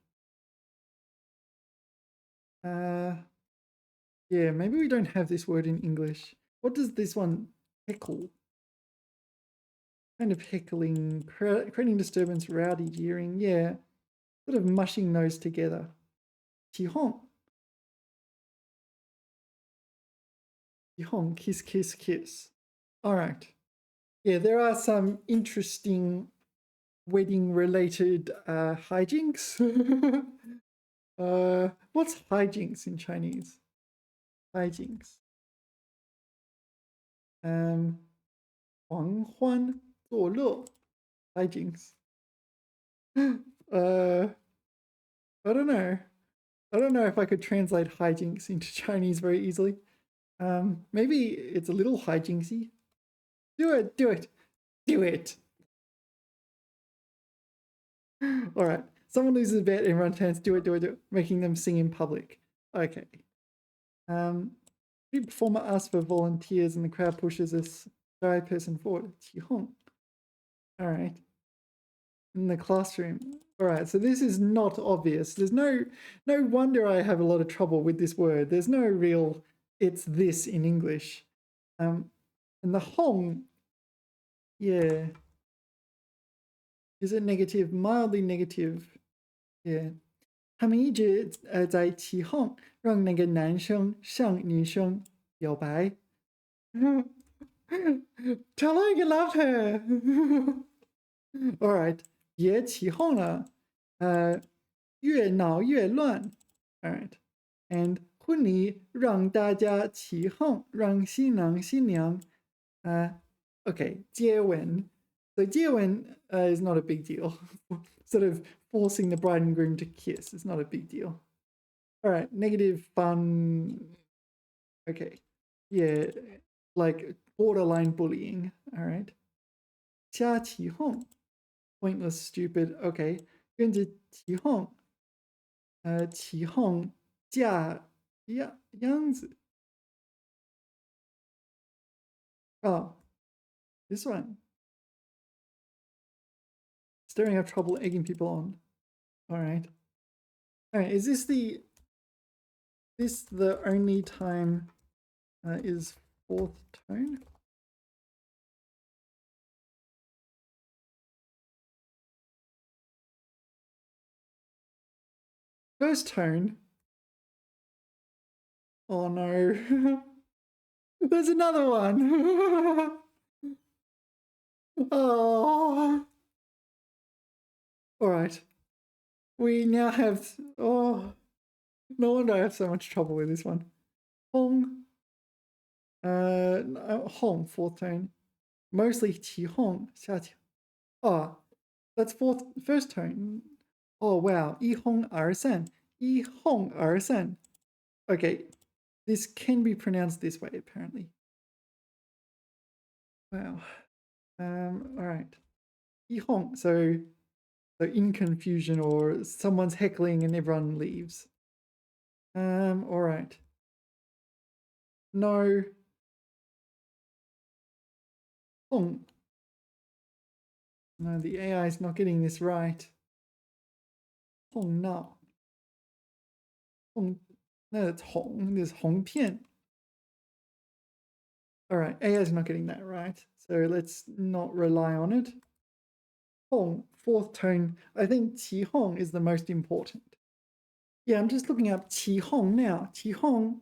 Yeah, maybe we don't have this word in English. What does this one heckle? Kind of heckling, creating disturbance, rowdy, jeering. Yeah, sort of mushing those together. 起哄. 起哄, kiss, kiss, kiss. All right. Yeah, there are some interesting wedding-related hijinks. What's hijinks in Chinese? Hijinks. 狂欢作乐 hijinks. I don't know. I don't know if I could translate hijinks into Chinese very easily. Maybe it's a little hijinksy. Do it, do it, do it. All right. Someone loses a bet, everyone turns, do it, do it, do it, making them sing in public. Okay. The performer asks for volunteers and the crowd pushes a shy person forward. 起哄. All right. In the classroom. All right. So this is not obvious. There's no wonder I have a lot of trouble with this word. There's no real it's this in English. And the hong, yeah. Is it negative? Mildly negative. Yeah. 他们一直在起哄，让那个男生向女生表白。Tell her you love her. All right， 别起哄了，越闹越乱。All right，and 婚礼让大家起哄，让新郎新娘，okay， 接吻。So 接吻is not a big deal. Sort of forcing the bride and groom to kiss is not a big deal. All right, negative fun. Okay, yeah, like borderline bullying. All right. 瞎起哄 pointless, stupid. Okay. 跟着起哄起哄架样子 Oh, this one. Staring have trouble egging people on. All right. All right, is this the only time is fourth tone? First tone? Oh no. There's another one. Oh. All right. We now have, oh, no wonder I have so much trouble with this one. Hong. Hong, fourth tone. Mostly qi hong, xia qi. Oh, that's first tone. Oh, wow. Yi hong er san. Yi hong er san. Okay, this can be pronounced this way, apparently. Wow. All right. Yi hong. So in confusion or someone's heckling and everyone leaves. All right. No. Hong. No, the AI is not getting this right. Hong na. Hong. No, it's Hong. There's Hong Pian. All right, AI is not getting that right. So let's not rely on it. Hong, fourth tone. I think qi hong is the most important. Yeah, I'm just looking up qi hong now. Qi hong.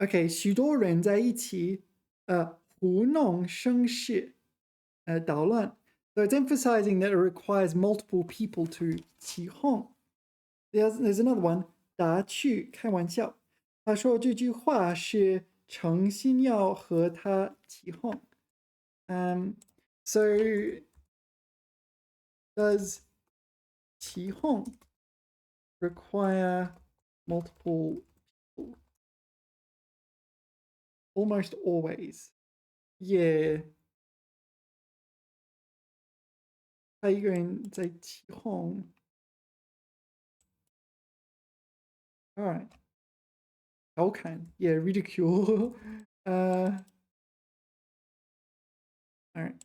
Okay, 许多人在一起胡弄生事捣乱. So it's emphasizing that it requires multiple people to 起哄. There's another one. 打趣开玩笑. 他说这句话是诚心要和他起哄. So does 起哄 require multiple people? Almost always. Yeah. 他一个人在起哄. All right. 调侃, yeah, ridicule. All right.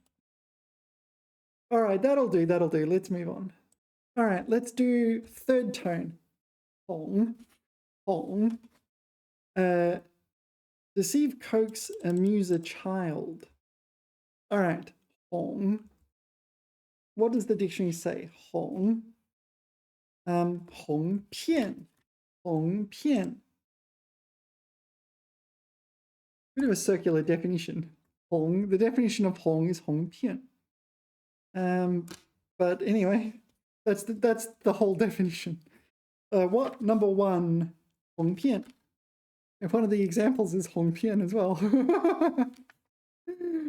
All right, that'll do. Let's move on. All right, let's do third tone. Hong. Hong. Deceive, coax, amuse a child. All right, Hong. What does the dictionary say? Hong. Hong pian. Hong pian. Bit of a circular definition. Hong. The definition of Hong is Hong pian. But anyway, that's the whole definition. What number one? Hong pian. And one of the examples is Hong pian as well.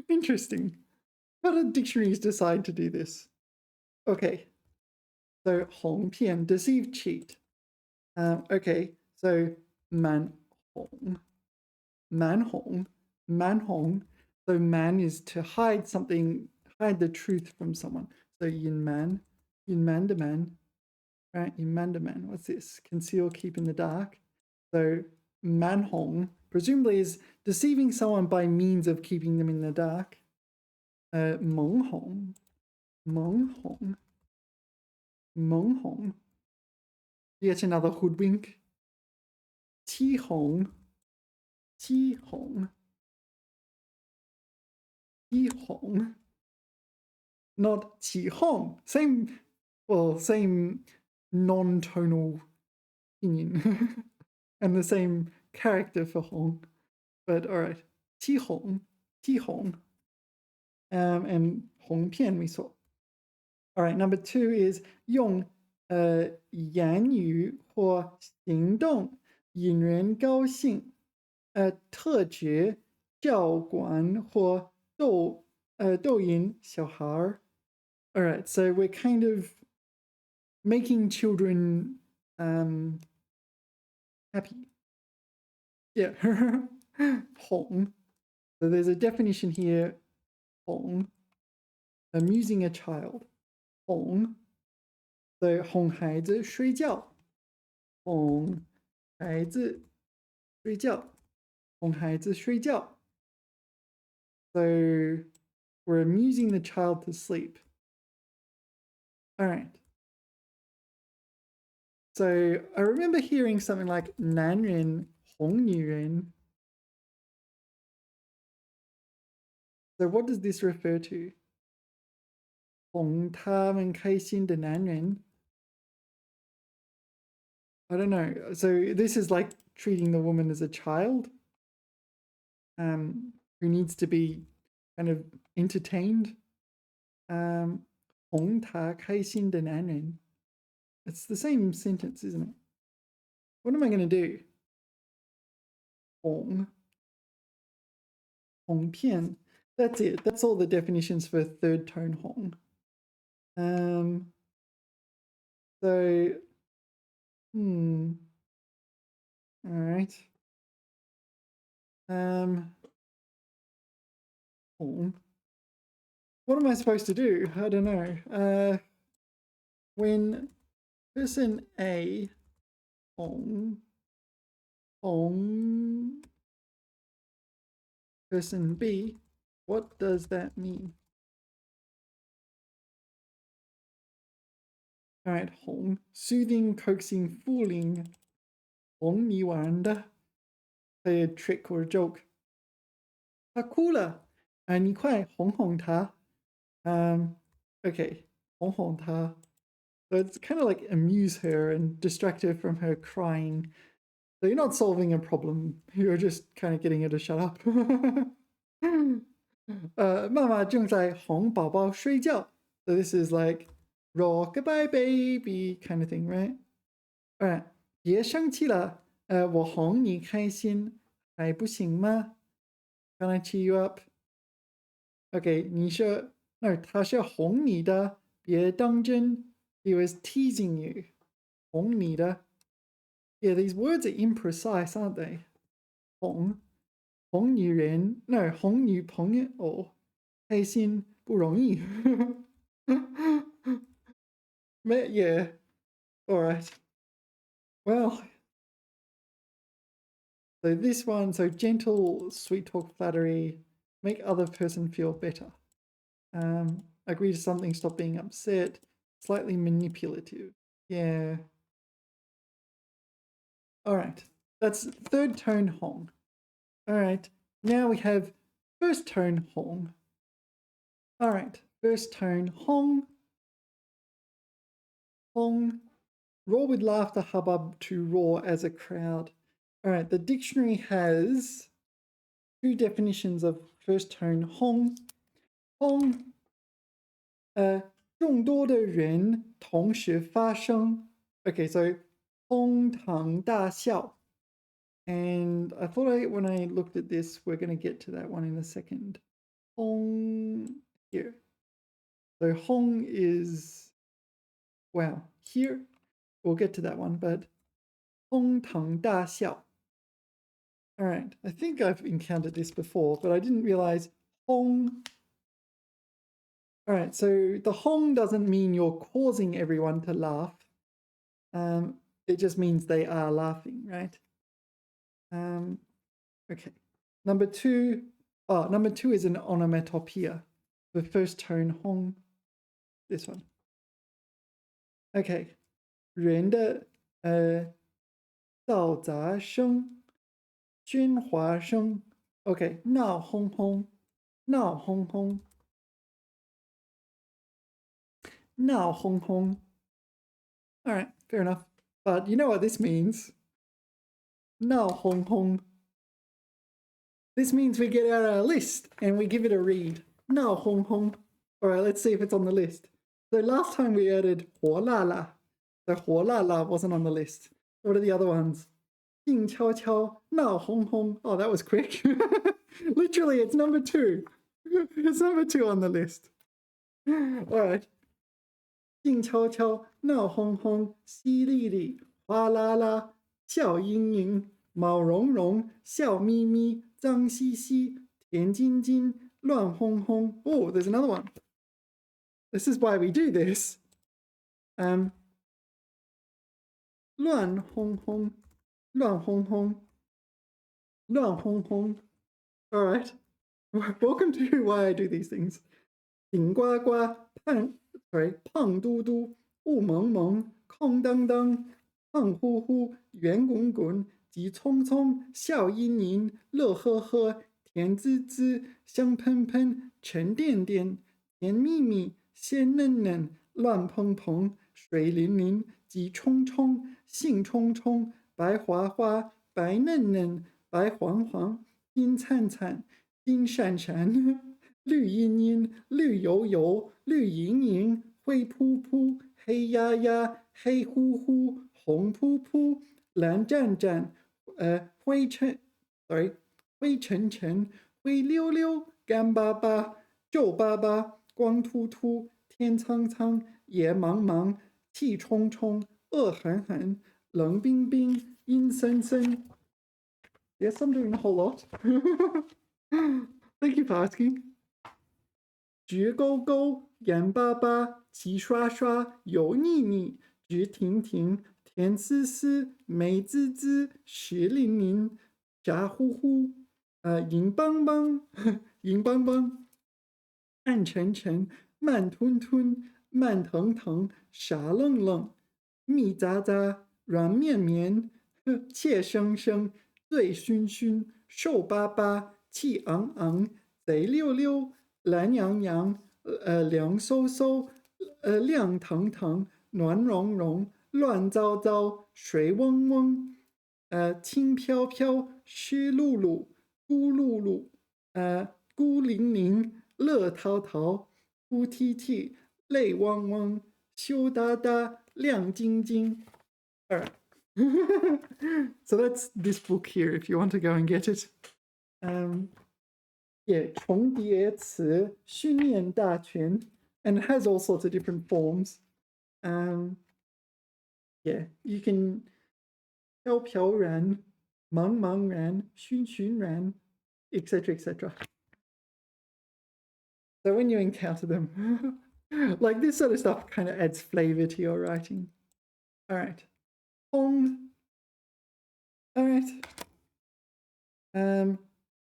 Interesting. How did dictionaries decide to do this? Okay. So Hong pian, deceive, cheat. Okay. So man Hong. manhong, manhong. So man is to hide something, hide the truth from someone. So yin man de man, right? Yin man de man. What's this? Conceal, keep in the dark. So manhong presumably is deceiving someone by means of keeping them in the dark. Menghong, menghong, menghong. Yet another hoodwink. Qihong, qihong, qihong. Not qihong. Same, well, same non-tonal pinyin and the same character for hong. But all right, qihong, qihong. And hong pian we saw. All right, number 2 is 用言语或行动引人高兴，特觉、教管或逗引小孩儿。All right, so we're kind of making children happy. Yeah, hong. So there's a definition here, hong, amusing a child. Hong. So 哄孩子睡觉，哄孩子睡觉，哄孩子睡觉。So we're amusing the child to sleep. All right. So I remember hearing something like 男人哄女人. So what does this refer to? 哄他们开心的男人. I don't know. So this is like treating the woman as a child, who needs to be kind of entertained. 哄他开心的男人. It's the same sentence, isn't it? What am I going to do? 哄片. That's it. That's all the definitions for third tone hong. So, all right. Hong. What am I supposed to do? I don't know. When person A hong person B, what does that mean? All right, hong, soothing, coaxing, fooling. 哄你玩的, say a trick or a joke. 他哭了, 你快哄哄他. Okay, 哄哄他. So it's kind of like amuse her and distract her from her crying. So you're not solving a problem, you're just kind of getting her to shut up. 妈妈正在哄宝宝睡觉. So this is like rock-a-bye baby kind of thing, right? All right. 别生气了，我哄你开心，还不行吗？ Can I cheer you up? Okay, 他是哄你的，别当真。He was teasing you. 哄你的. Yeah, these words are imprecise, aren't they? 哄女人, no, 哄女朋友，开心不容易。Yeah, all right. Well, so this one, so gentle, sweet talk, flattery, make other person feel better. Agree to something, stop being upset, slightly manipulative. Yeah. All right, that's third tone hong. All right, now we have first tone hong. All right, first tone hong. Hong. Roar with laughter, hubbub, to roar as a crowd. All right, the dictionary has 2 definitions of first tone hong. Hong, 众多的人同时发声. Okay, so 哄堂大笑. And I thought when I looked at this, we're going to get to that one in a second. Hong here. So hong is, wow, here. We'll get to that one, but 哄堂大笑. All right, I think I've encountered this before, but I didn't realize hong. All right, so the hong doesn't mean you're causing everyone to laugh. It just means they are laughing, right? Okay. Number two is an onomatopoeia. The first tone hong, this one. Okay. 人的嘈杂声、喧哗声。Okay, 闹哄哄，闹哄哄，闹哄哄. All right, fair enough. But you know what this means? 闹哄哄. This means we get out our list and we give it a read. 闹哄哄. All right, let's see if it's on the list. So last time we added 火辣辣. So 火辣辣 wasn't on the list. What are the other ones? 静悄悄, 闹哄哄. Oh, that was quick. Literally, it's number 2. It's number 2 on the list. All right. 静悄悄，闹哄哄，淅沥沥，哗啦啦，笑盈盈，毛茸茸，笑眯眯，脏兮兮，甜津津，乱哄哄. Oh, there's another one. This is why we do this. 乱哄哄，乱哄哄，乱哄哄. All right. Welcome to why I do these things. 顶呱呱，胖嘟嘟，雾蒙蒙，空荡荡，胖乎乎，圆滚滚，急匆匆，笑盈盈，乐呵呵，甜滋滋，香喷喷，沉甸甸，甜蜜蜜，鲜嫩嫩，乱蓬蓬，水灵灵，急冲冲，兴冲冲，白花花，白嫩嫩，白黄黄，金灿灿，金闪闪。绿茵茵，绿油油，绿莹莹，灰扑扑，黑压压，黑乎乎，红扑扑，蓝湛湛，灰沉沉，灰溜溜，干巴巴，皱巴巴，光秃秃，天苍苍，野茫茫，气冲冲，恶狠狠，冷冰冰，阴森森. Yes, I'm doing a whole lot. Thank you for asking. 直勾勾，眼巴巴，齐刷刷，油腻腻，直挺挺，甜丝丝，美滋滋，湿淋淋，傻乎乎，硬邦邦，硬邦邦，暗沉沉，慢吞吞，慢腾腾，傻愣愣，密匝匝，软绵绵，怯生生，醉醺醺，瘦巴巴，气昂昂，贼溜溜。蓝洋洋，凉飕飕，亮腾腾，暖融融，乱糟糟，水嗡嗡，轻飘飘，湿漉漉，咕噜噜，孤零零，乐淘淘，哭啼啼，泪汪汪，羞答答，亮晶晶. All right. So that's this book here if you want to go and get it. Yeah, 重叠词训练大全, and it has all sorts of different forms. Yeah, you can 飘飘然, 茫茫然, 熏熏然, etc., etc. So when you encounter them, like this sort of stuff kind of adds flavor to your writing. All right. Hong. All right.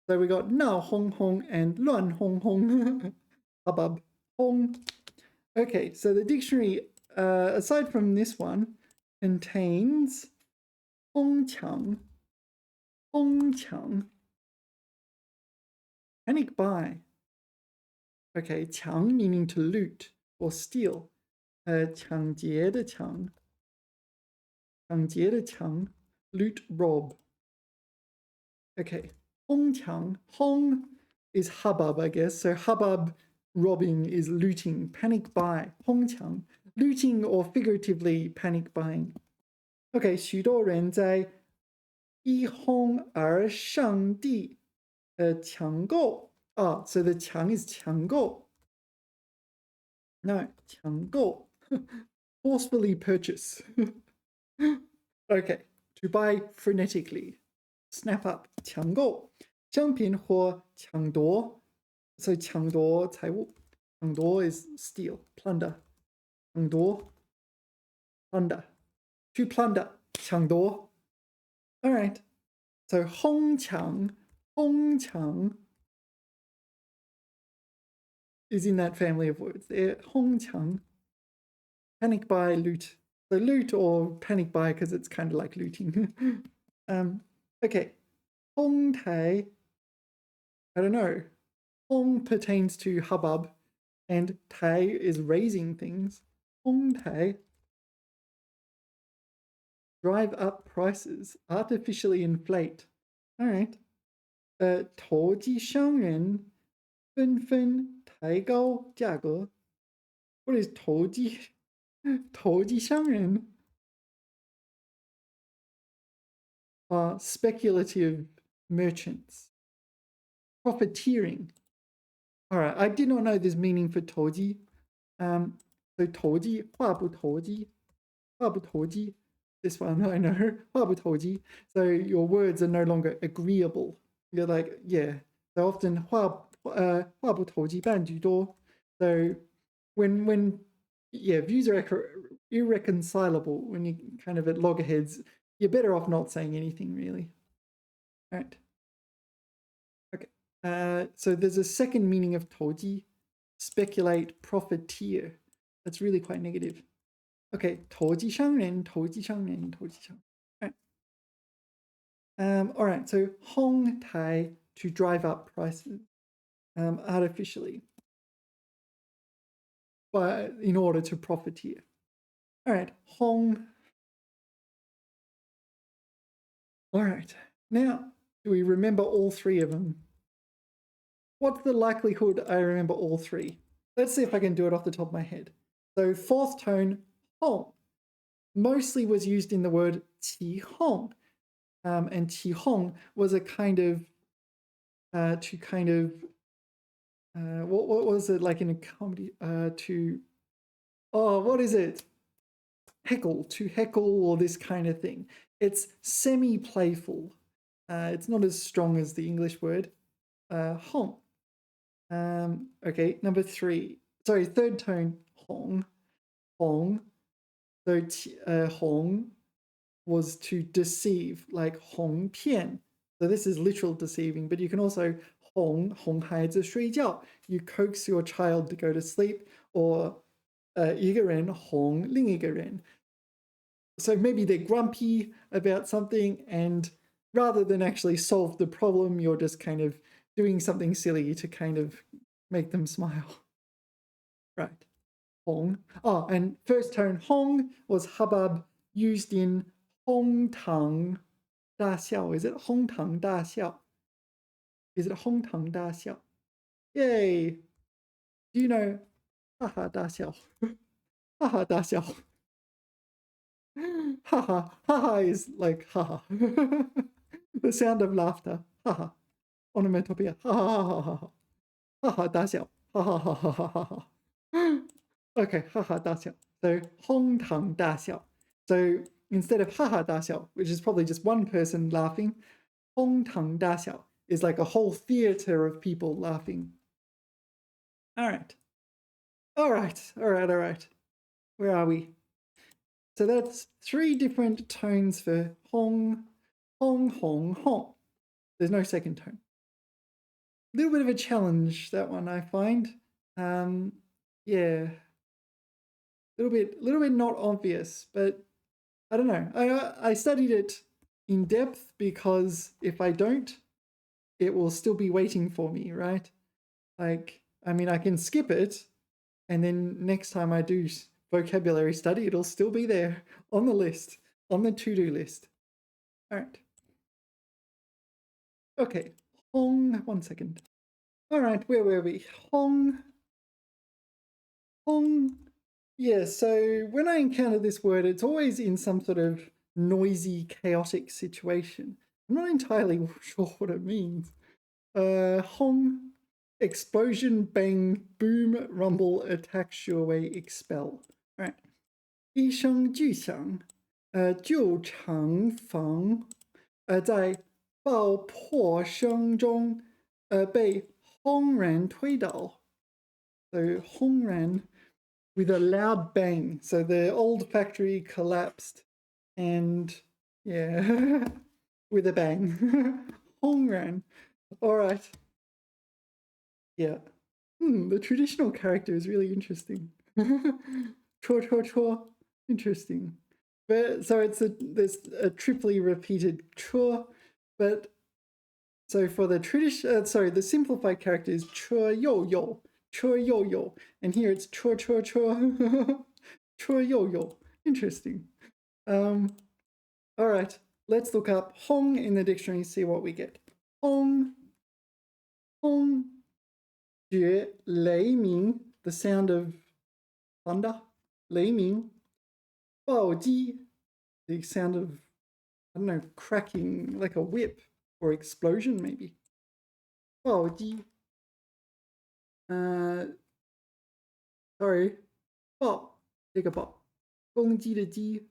So we got 闹哄哄 and 乱哄哄. Hubbub. Hong. Okay, so the dictionary, aside from this one, contains 哄抢, 哄抢, panic buy. Okay, 抢 meaning to loot or steal. 抢劫的抢, 抢劫的抢, loot, rob. Okay. Hong Qiang. Hong is hubbub, I guess. So hubbub, robbing is looting. Panic buy. Hong Qiang. Looting or figuratively panic buying. Okay, 许多人在一哄而上地抢购. So the 抢 is 抢购. No, 抢购. Forcefully purchase. Okay, to buy frenetically. snap up 抢购商品或抢夺 so 抢夺财物抢夺 is steal plunder 抢夺 plunder to plunder 抢夺 all right so 哄抢 is in that family of words there 哄抢 panic buy loot so loot or panic buy because it's kind of like looting okay 哄台 I don't know 哄 pertains to hubbub and 台 is raising things 哄台 drive up prices artificially inflate all right 投机商人纷纷抬高价格 what is 投机商人 speculative merchants profiteering all right I did not know this meaning for 投机 so 投机话不投机 this one I know 话不投机 so your words are no longer agreeable you're like yeah so often 话不投机半句多 so when yeah views are irreconcilable when you kind of at loggerheads you're better off not saying anything really all right okay so there's a second meaning of 投机 speculate profiteer that's really quite negative okay 投机商人 all right so 哄抬 to drive up prices artificially but in order to profiteer all right 哄 all right now do we remember all three of them what's the likelihood I remember all three let's see if I can do it off the top of my head so fourth tone 哄 mostly was used in the word 起哄 and 起哄 was a kind of to kind of what was it like in a comedy to what is it to heckle or this kind of thing it's semi-playful it's not as strong as the English word hong okay number three sorry third tone hong so hong was to deceive like hong pian so this is literal deceiving but you can also hong 孩子睡觉 you coax your child to go to sleep or 一个人哄另一个人 so maybe they're grumpy about something and rather than actually solve the problem you're just kind of doing something silly to kind of make them smile right hong and first tone hong was hubbub used in 哄堂大笑 is it 哄堂大笑 is it 哄堂大笑 yay do you know 哈哈大笑哈哈大笑haha haha is like haha the sound of laughter haha onomatopoeia haha haha 大笑 haha okay haha 大笑 so 哄堂大笑 so instead of haha 大笑 which is probably just one person laughing 哄堂大笑 is like a whole theater of people laughing all right where are we so that's three different tones for hong. There's no second tone. A little bit of a challenge, that one, I find. Yeah. A little bit not obvious, but I don't know. I studied it in depth because if I don't, it will still be waiting for me, right? Like, I mean, I can skip it, and then next time I do vocabulary study, it'll still be there on the list, on the to-do list. All right. Okay, hong, 1 second. All right, where were we? Hong. Yeah, so when I encounter this word, it's always in some sort of noisy, chaotic situation. I'm not entirely sure what it means. Hong, explosion, bang, boom, rumble, attack, sure way, expel. All right. 一声巨响，旧厂房，在爆破声中被轰然推倒. So 轰然 with a loud bang. So the old factory collapsed and yeah, with a bang. 轰然. All right. Yeah. The traditional character is really interesting. Chor chor chor. Interesting. But so there's a triply repeated chor, but so for the the simplified character is chor yo yo, and here it's chor chor chor, chor yo yo. Interesting. All right, let's look up hong in the dictionary, see what we get. Hong, hong, 觉雷鸣, the sound of thunder, 雷鸣. 暴击, the sound of, I don't know, cracking like a whip or explosion maybe. 暴击. Sorry. 暴, 这个暴. 攻击的击.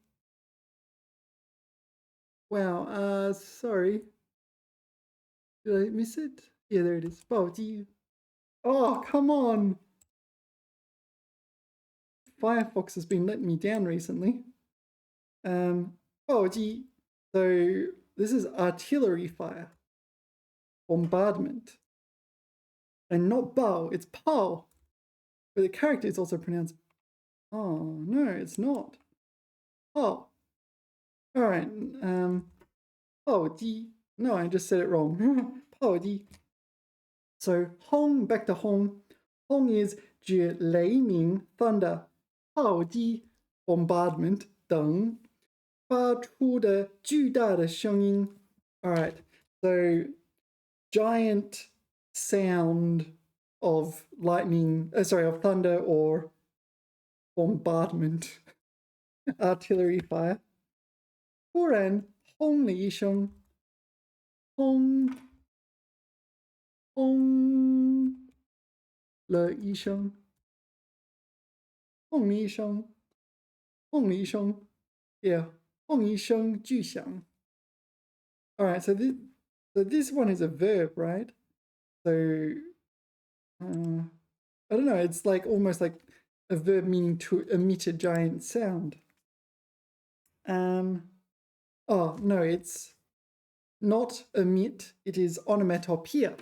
Wow, sorry. Did I miss it? Yeah, there it is. 暴击. Oh, come on. Firefox has been letting me down recently. 暴击. So this is artillery fire. Bombardment. And not bao, it's pao. But the character is also pronounced. Oh, no, it's not. Oh. All right. Pao ji. No, I just said it wrong. Pao ji. So hong, back to hong. Hong is 指雷鸣 thunder, 炮击 bombardment 等发出的巨大的声音. All right. So giant sound of lightning, of thunder or bombardment, artillery fire. 突然轰了一声，轰了一声，轰了一声，轰了一声 ，yeah, 轰一声巨响. All right, so this one is a verb, right? So I don't know, it's like almost like a verb meaning to emit a giant sound. Oh, no, it's not emit, it is onomatopoeia.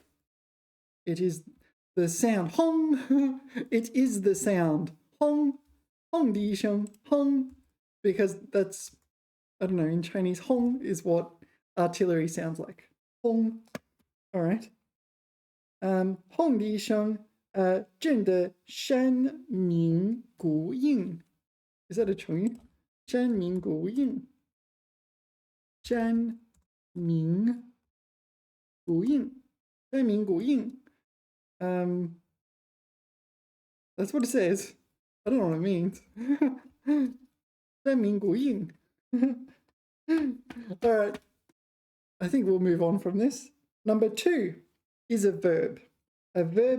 It is the sound, hong, it is the sound, hong, hong di sheng, hong, because that's, I don't know, in Chinese, hong is what artillery sounds like, hong. All right. 轰的一声，震得山鸣谷应。Is that a 成语？山鸣谷应。山鸣谷应。山鸣谷应。That's what it says. I don't know what it means. 山鸣谷应。All right. I think we'll move on from this. Number 2 is a verb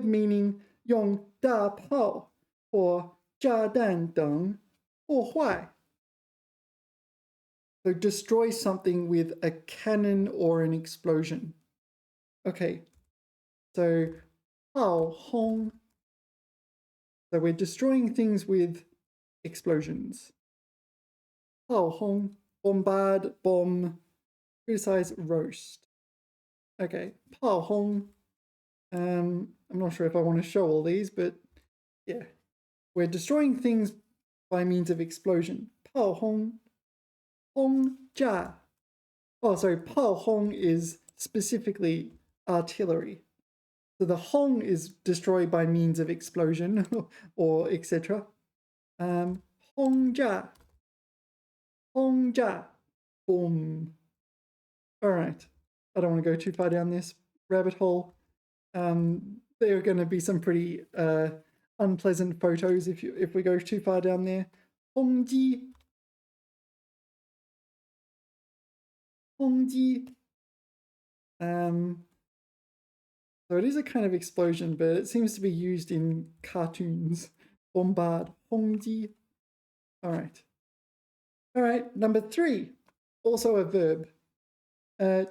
meaning 用大炮或炸弹等破坏. So destroy something with a cannon or an explosion. Okay, so 炮轰. So we're destroying things with explosions. 炮轰, bombard, bomb, criticize, roast. Okay, 炮轰. I'm not sure if I want to show all these, but yeah. We're destroying things by means of explosion. 炮轰, 轰炸. Oh, sorry, 炮轰 is specifically artillery. So the hong is destroyed by means of explosion or etc. 轰炸, 轰炸, boom. All right. I don't want to go too far down this rabbit hole. There are going to be some pretty unpleasant photos if we go too far down there. 轰击, 轰击. So it is a kind of explosion, but it seems to be used in cartoons. Bombard, 轰击. All right. All right, number 3, also a verb.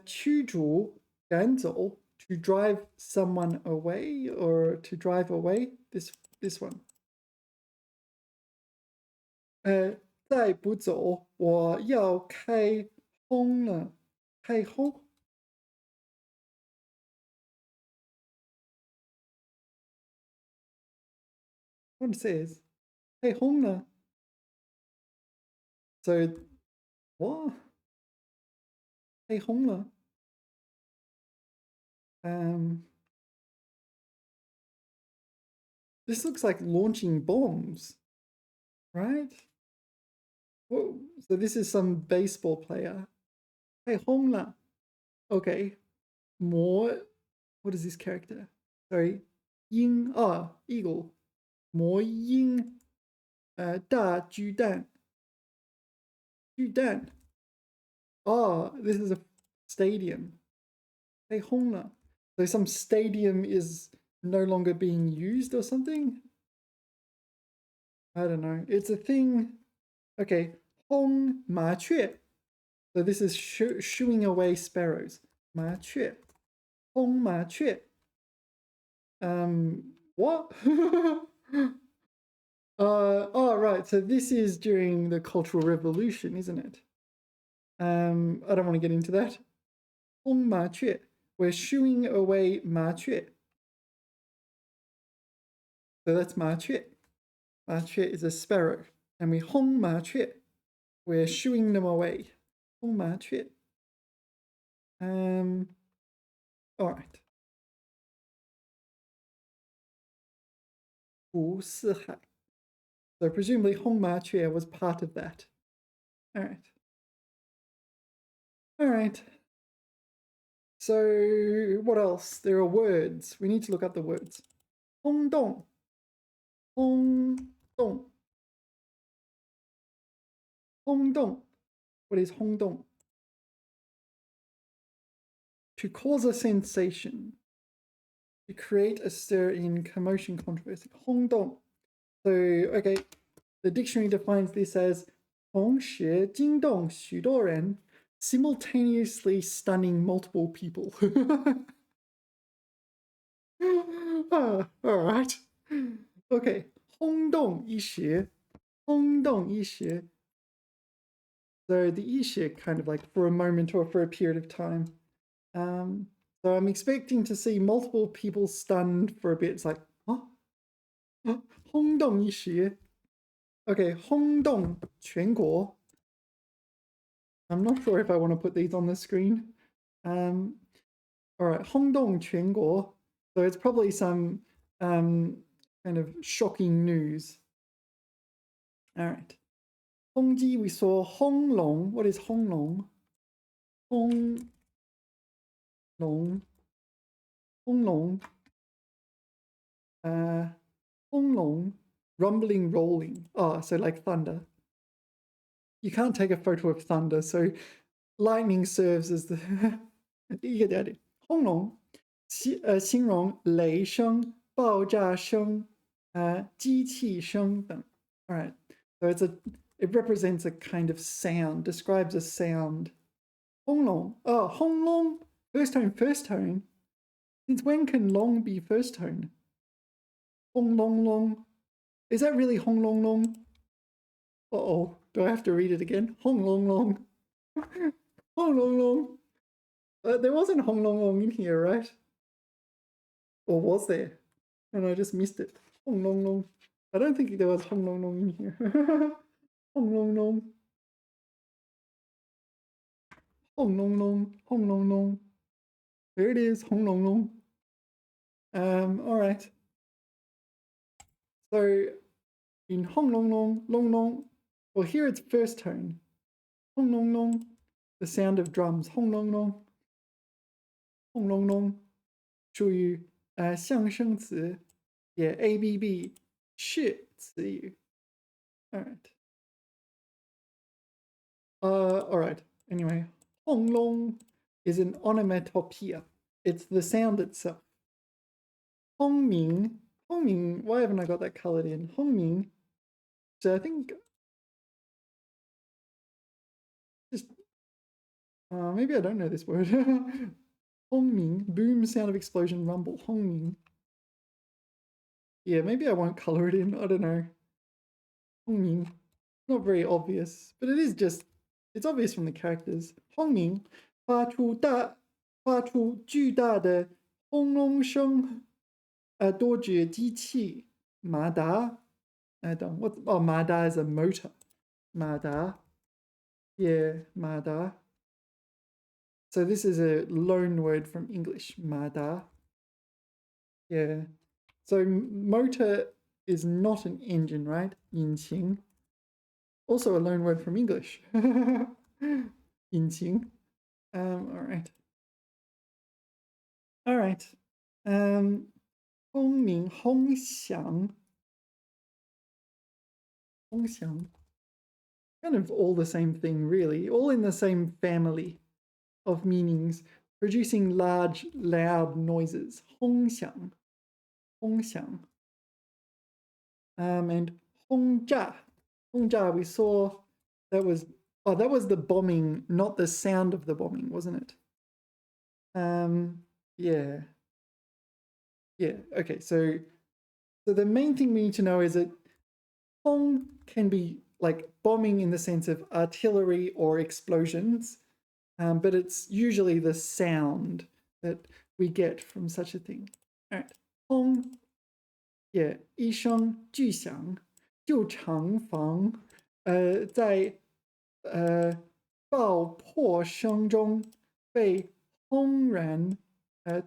驱逐赶走 to drive someone away or to drive away. This one. 再不走，我要开轰了。开轰 What it says? 开轰了。So what? 开轰了。This looks like launching bombs, right? Whoa. So this is some baseball player. 开轰了. Okay. More. What is this character? Sorry. 鹰 eagle. 魔鹰大巨蛋. 巨蛋. Oh, this is a stadium. 开轰了. So some stadium is no longer being used or something? I don't know. It's a thing. Okay. 轰麻雀. So this is shooing away sparrows. 麻雀. 轰麻雀. What? Oh, right. So this is during the Cultural Revolution, isn't it? I don't want to get into that. 轰麻雀. We're shooing away 麻雀. So that's 麻雀. 麻雀 is a sparrow. And we 轰麻雀. We're shooing them away. 轰麻雀. All right. 五四海. So presumably 轰麻雀 was part of that. All right. All right. So what else? There are words. We need to look up the words. 轰动. 轰动. 轰动. What is 轰动? To cause a sensation. To create a stir in commotion, controversy. 轰动. So, okay, the dictionary defines this as 同时惊动许多人, simultaneously stunning multiple people. All right. Okay. 轰动一时. 轰动一时. So the 一时 kind of like for a moment or for a period of time. So I'm expecting to see multiple people stunned for a bit. It's like, huh? 轰动一时. Okay, 轰动全国. I'm not sure if I want to put these on the screen. All right, 轰动全国. So it's probably some kind of shocking news. All right. 轰击, we saw 轰隆. What is 轰隆? 轰隆. 轰隆. 轰隆. Rumbling, rolling. Oh, so like thunder. You can't take a photo of thunder, so lightning serves as the 第一个点。轰隆，形容雷声、爆炸声、机器声等。All right, so it represents a kind of sound, describes a sound. 轰隆, oh, 轰隆, first tone, first tone. Since when can long be first tone? 轰隆隆. Is that really 轰隆隆? Uh-oh, do I have to read it again? 轰隆隆. 轰隆隆. There wasn't 轰隆隆in here, right? Or was there? And I just missed it. 轰隆隆. I don't think there was 轰隆隆 in here. 轰隆隆. 轰隆隆, 轰隆隆. There it is, 轰隆隆. All right. So in 轰隆隆, long long, well here it's first tone. 轰隆隆, the sound of drums. 轰隆隆. 轰隆隆. 属于象声词，也 ABB 是词语。All right. All right. Anyway, 轰隆 is an onomatopoeia. It's the sound itself. 轰鸣, why haven't I got that colored in? 轰鸣. So I think just Maybe I don't know this word. Hongming, boom, sound of explosion, rumble. Hongming. Yeah, maybe I won't color it in. I don't know. Hongming. Not very obvious, but it is just, it's obvious from the characters. Hongming, 发出巨大的轰隆声，多节机器，马达。I don't, what, oh, Mada is a motor. Mada. Yeah, Mada. So this is a loan word from English. Mada. Yeah. So motor is not an engine, right? 引擎. Also a loan word from English. 引擎. All right. All right. 轰鸣轰响 Hongxiang. Kind of all the same thing, really. All in the same family of meanings, producing large, loud noises. Hongxiang. Hongxiang. And Hongjia. Hongjia, we saw that was, oh, that was the bombing, not the sound of the bombing, wasn't it? Yeah. Yeah, okay, so the main thing we need to know is that Hong can be like bombing in the sense of artillery or explosions, but it's usually the sound that we get from such a thing. All right, Hong, yeah, 一声巨响，就厂房在爆破声中被轰然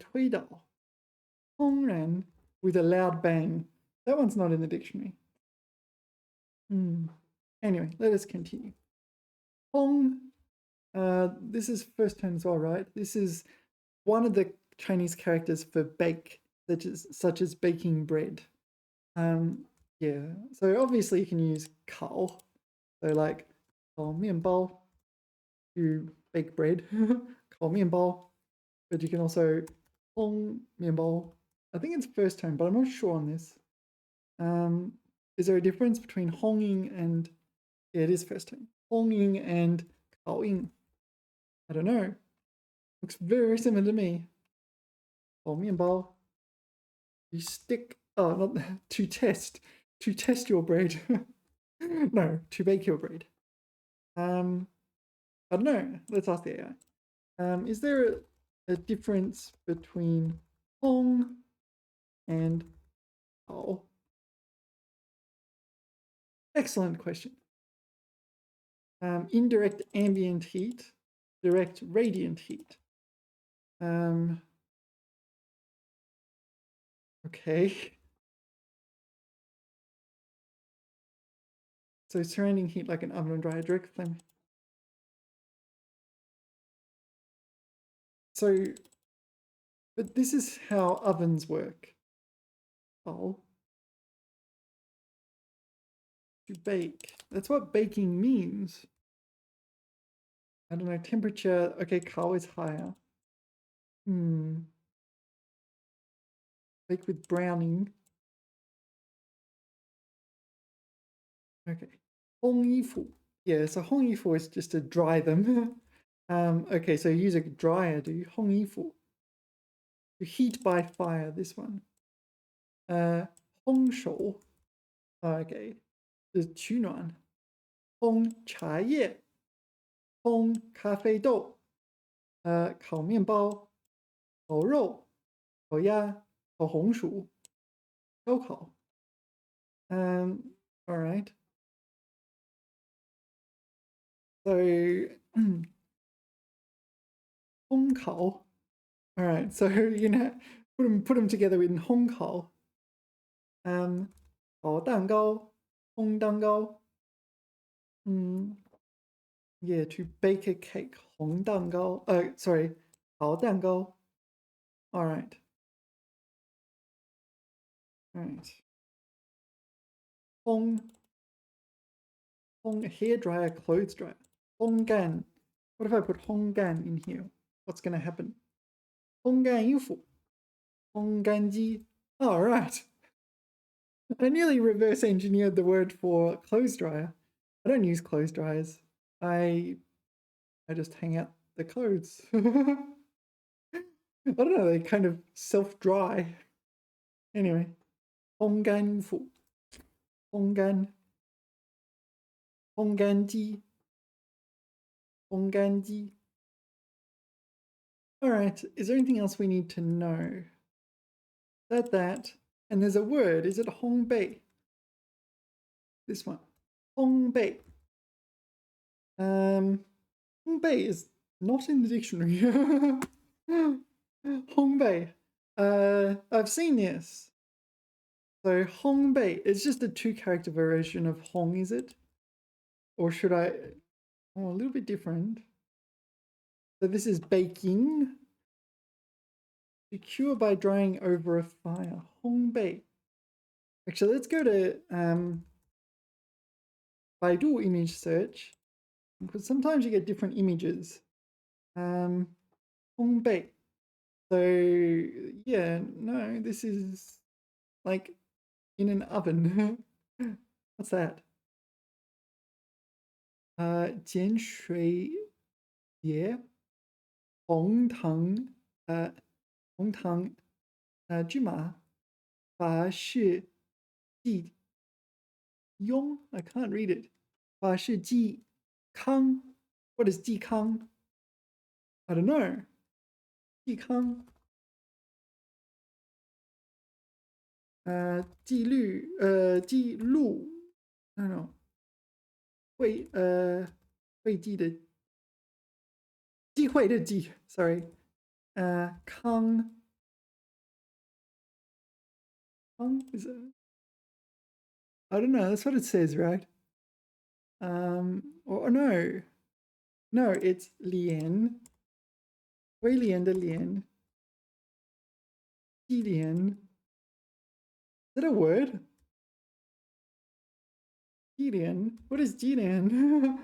推倒。轰然 with a loud bang. That one's not in the dictionary. Anyway, let us continue. Hong, this is first tone as well, right? This is one of the Chinese characters for bake, such as baking bread. Yeah, so obviously you can use 烤, so like 烤面包 to bake bread, 烤面包, but you can also 烘面包. I think it's first tone, but I'm not sure on this. Is there a difference between honging and, yeah, it is first tone, honging and 烤ing? I don't know. Looks very similar to me. 烤面包. You stick, oh, not to test your bread. No, to bake your bread. I don't know. Let's ask the AI. Is there a difference between hong and oh? Excellent question. Indirect ambient heat, direct radiant heat. Okay. So surrounding heat like an oven or dryer, direct flame. So, but this is how ovens work. Oh. To bake. That's what baking means. I don't know, temperature, okay, Kao is higher. Bake with browning. Okay. 烘衣服. Yeah, so 烘衣服 is just to dry them. Okay, so use a dryer, do you? 烘衣服. To heat by fire, this one. 烘手. Okay. 是取暖. 烘茶叶. 烘咖啡豆. 烤面包. 烤肉. 烤鸭. 烤红薯. 烧烤. All right. So, 烘烤. All right. So you know, put them together in 烘烤. 烤蛋糕. 烘蛋糕. Yeah, to bake a cake. 烘蛋糕. Sorry. 烤蛋糕. All right. All right. 烘 hair dryer, clothes dryer. 烘干. What if I put 烘干 in here? What's going to happen? 烘干衣服. 烘干机. All right. I nearly reverse engineered the word for clothes dryer. I don't use clothes dryers. I just hang out the clothes. I don't know, they kind of self-dry. Anyway, 烘干服, 烘干, 烘干机, 烘干机. All right, is there anything else we need to know? That, and there's a word. Is it Hong Bei? This one, Hong Bei. Hong Bei is not in the dictionary. Hong Bei. I've seen this. So Hong Bei, it's just a 2-character version of Hong, is it? Or should I? Oh, a little bit different. So this is baking. To cure by drying over a fire. Hong Bei. Actually, let's go to Baidu image search, because sometimes you get different images. Hong Bei. So yeah, no, this is like in an oven. What's that? 碱水碟红糖红糖芝麻法式剂 Yong? I can't read it. 法式剂康 What is 剂康? I don't know. 剂康记录 I don't know. 会记的机会的机 Sorry. 康 is it? I don't know. That's what it says, right? Or no. No, it's lian. 威廉的廉 Jilian. Is that a word? Jilian? What is Jilian?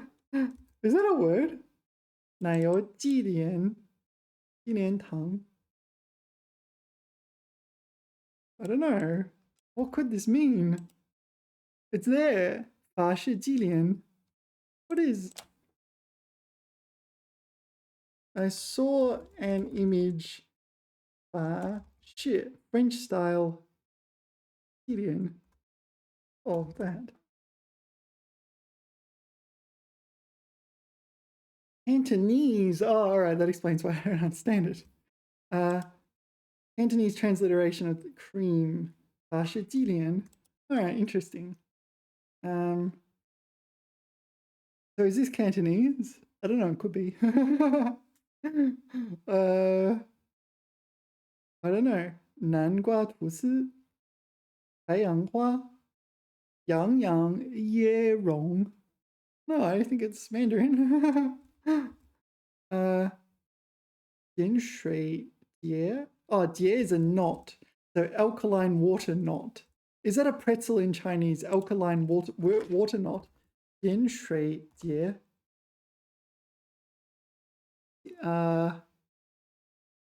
Is that a word? 奶油忌廉 Jilian Tang. I don't know. What could this mean? It's there. 法式忌廉 What is... I saw an image. French style Jilian. Of that. Cantonese. Oh, all right. That explains why I don't understand it. Cantonese transliteration of the cream. 法式忌廉 All right, interesting. So is this Cantonese? I don't know. It could be. I don't know. 南瓜吐司太阳花洋洋椰蓉 No, I think it's Mandarin. 碱水节 Oh, 节 is a knot. So alkaline water knot. Is that a pretzel in Chinese? Alkaline water knot. 碱水节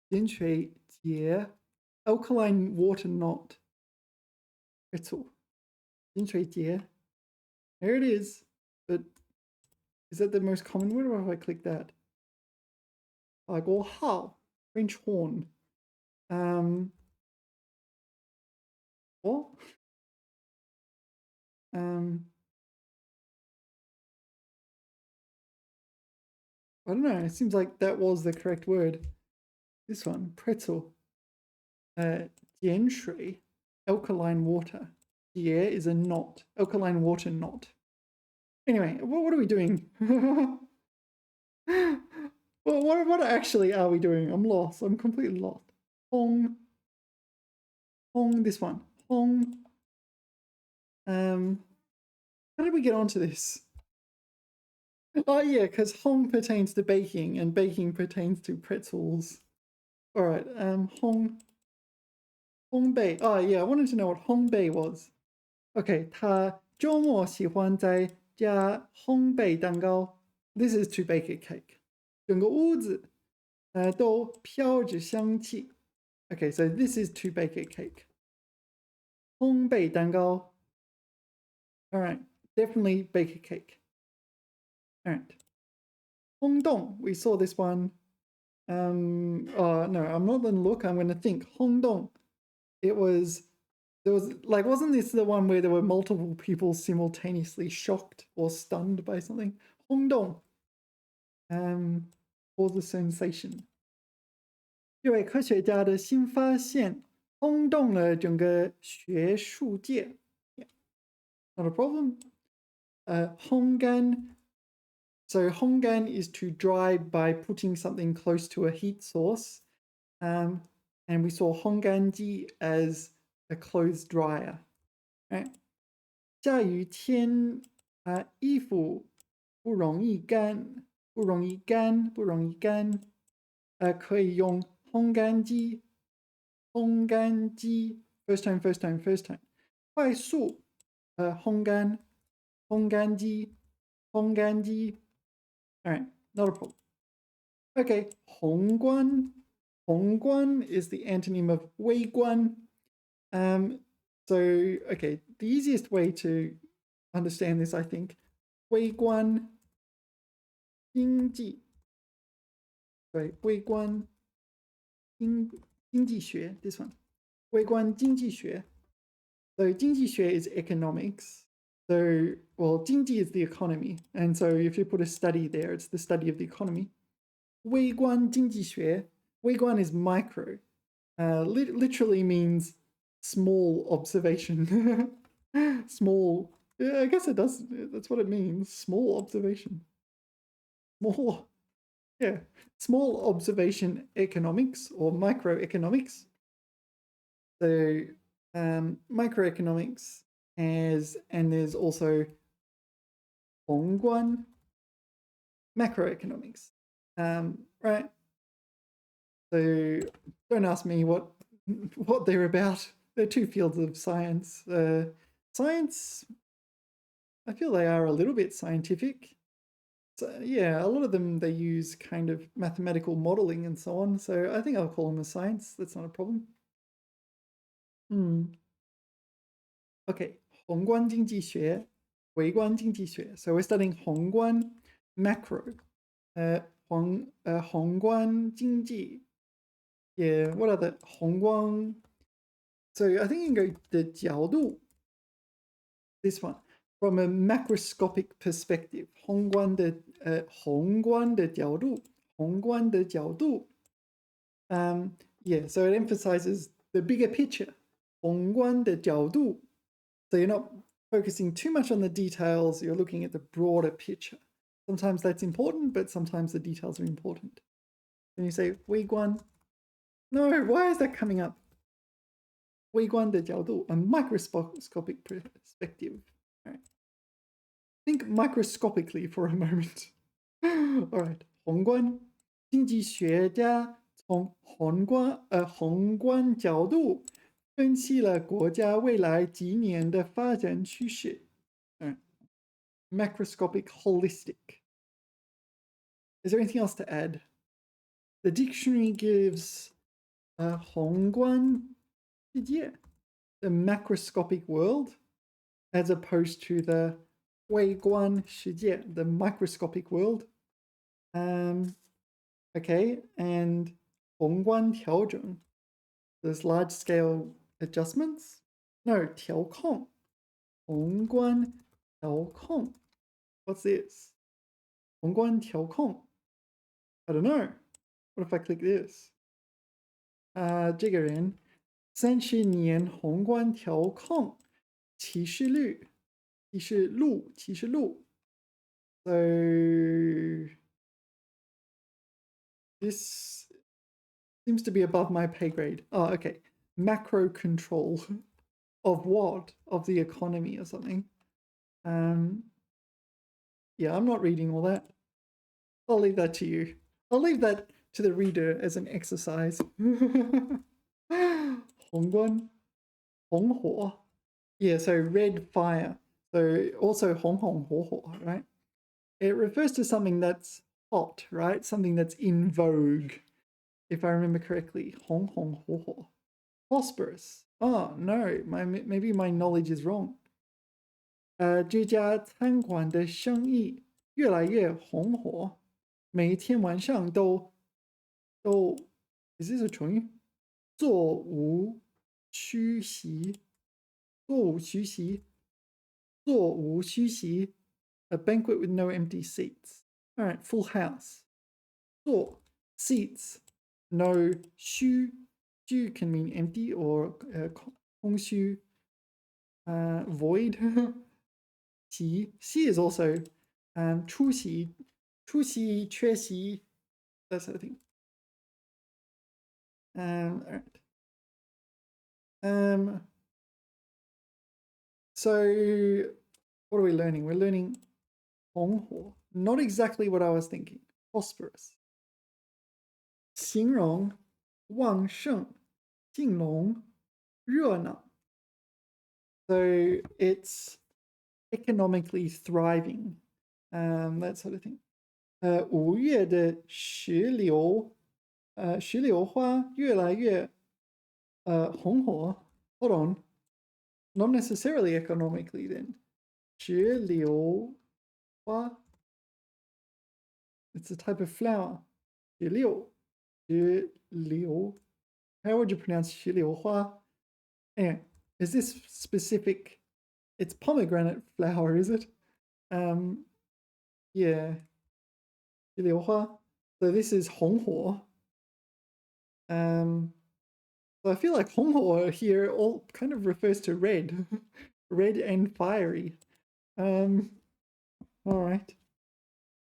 碱水节 alkaline water knot. Pretzel. 碱水节 There it is. But is that the most common word, or if I click that? I go hao, French horn. What? I don't know. It seems like that was the correct word. This one, pretzel. 碱水 alkaline water. Jie is a knot, alkaline water knot. Anyway, what are we doing? Well, what actually are we doing? I'm lost. I'm completely lost. Hong, this one. Hong. How did we get onto this? Oh yeah, because Hong pertains to baking, and baking pertains to pretzels. All right. Hong Bei. Oh yeah, I wanted to know what Hong Bei was. Okay, 他周末喜欢在家烘焙蛋糕 This is to bake a cake. 整个屋子都飘着香气 Okay, so this is to bake a cake. 烘焙蛋糕 All right, definitely bake a cake. All right. Hongdong. We saw this one. Oh no, I'm not gonna look. I'm gonna think. Hongdong. There was like, wasn't this the one where there were multiple people simultaneously shocked or stunned by something? Hongdong. Cause a sensation. 这位科学家的新发现轰动了整个学术界。Yeah, not a problem. Honggan. So honggan is to dry by putting something close to a heat source. And we saw hongganji as a clothes dryer. Right? 下雨天衣服不容易干，不容易干，不容易干。可以用烘干机，烘干机。First time, first time, first time. 快速烘干，烘干机，烘干机。All right, not a problem. Okay, 宏观。宏观 is the antonym of 微观. So, okay, the easiest way to understand this, I think, 微观经济. Sorry, 微观经济学, this one. 微观经济学. So, 经济学 is economics. So, well, 经济 is the economy. And so, if you put a study there, it's the study of the economy. 微观经济学. 微观 is micro. Literally means small observation. Small. Yeah, I guess it does. That's what it means. Small observation. Small. Yeah. Small observation economics or microeconomics. So microeconomics and there's also 宏观 macroeconomics. Right. So don't ask me what they're about. They're two fields of science. Science, I feel they are a little bit scientific. So, yeah, a lot of them, they use kind of mathematical modeling and so on. So I think I'll call them a science. That's not a problem. Okay, 宏观经济学, 微观经济学. So we're studying 宏观 macro. 宏观经济. Yeah, what are the 宏观? So I think you can go the 角度. This one. From a macroscopic perspective. 宏观的角度. 宏观的角度. Yeah, so it emphasizes the bigger picture. 宏观的角度. So you're not focusing too much on the details, you're looking at the broader picture. Sometimes that's important, but sometimes the details are important. When you say 微观, no, why is that coming up? 微观的角度, a microscopic perspective. All right. Think microscopically for a moment. All right. 宏观经济学家从宏观角度分析了国家未来几年的发展趋势。Macroscopic, holistic. Is there anything else to add? The dictionary gives 宏观世界, the macroscopic world, as opposed to the 微观世界, the microscopic world. Okay, and 宏观调整, there's large-scale adjustments? No, 调控. 宏观调控. What's this? 宏观调控. I don't know. What if I click this? 这个人30年宏观调控启示录. So this seems to be above my pay grade. Oh, okay. Macro control of what? Of the economy or something. Yeah, I'm not reading all that. I'll leave that to you. I'll leave that to the reader as an exercise. 宏观, 红火. Yeah, so red fire. So also 红红火火, right? It refers to something that's hot, right? Something that's in vogue, if I remember correctly. 红红火火. Prosperous. Oh, no, maybe my knowledge is wrong. 这家餐馆的生意越来越红火.每天晚上都 is this a 成语？座无虚席，座无虚席，座无虚席。A banquet with no empty seats. All right, full house. 座 seats, no 虚 虚 can mean empty or 空虚 void. 席 is also 出席缺席 that sort of thing. All right. So what are we learning? We're learning 红火. Not exactly what I was thinking. Prosperous. 形容旺盛兴隆热闹 So it's economically thriving, that sort of thing. 5月的石榴花越来越红火 Hold on. Not necessarily economically then. 石榴花 It's a type of flower. 石榴 How would you pronounce 石榴花? Anyway, is this specific? It's pomegranate flower, is it? Yeah. 石榴花 So this is 红火 So I feel like 红火 here all kind of refers to red. Red and fiery. All right.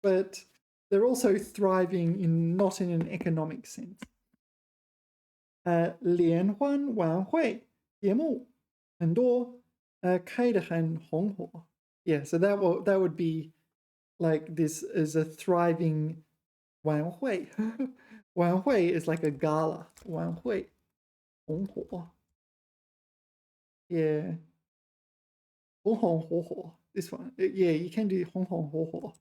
But they're also thriving not in an economic sense. 联欢晚会节目很多开得很红火 Yeah, so that would be like this is a thriving 晚会晚会 is like a gala 晚会红火 Yeah 红红火火 This one Yeah, you can do 红红火火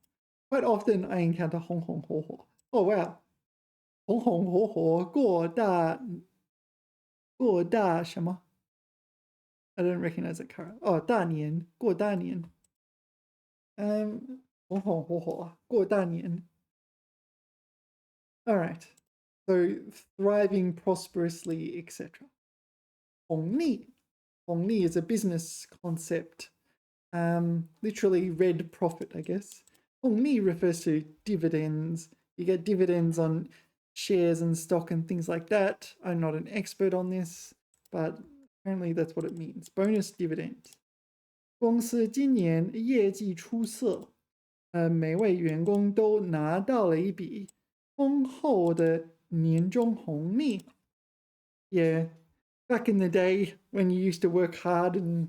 Quite often I encounter 红红火火 Oh wow 红红火火过大什么 I don't recognize that car. Oh, 大年过大年 红红火火过大年 All right. So thriving prosperously, etc. 红利 is a business concept. Literally red profit, I guess. 红利 refers to dividends. You get dividends on shares and stock and things like that. I'm not an expert on this, but apparently that's what it means. Bonus dividend. 公司今年业绩出色，每位员工都拿到了一笔丰厚的年终红利。Yeah, back in the day when you used to work hard and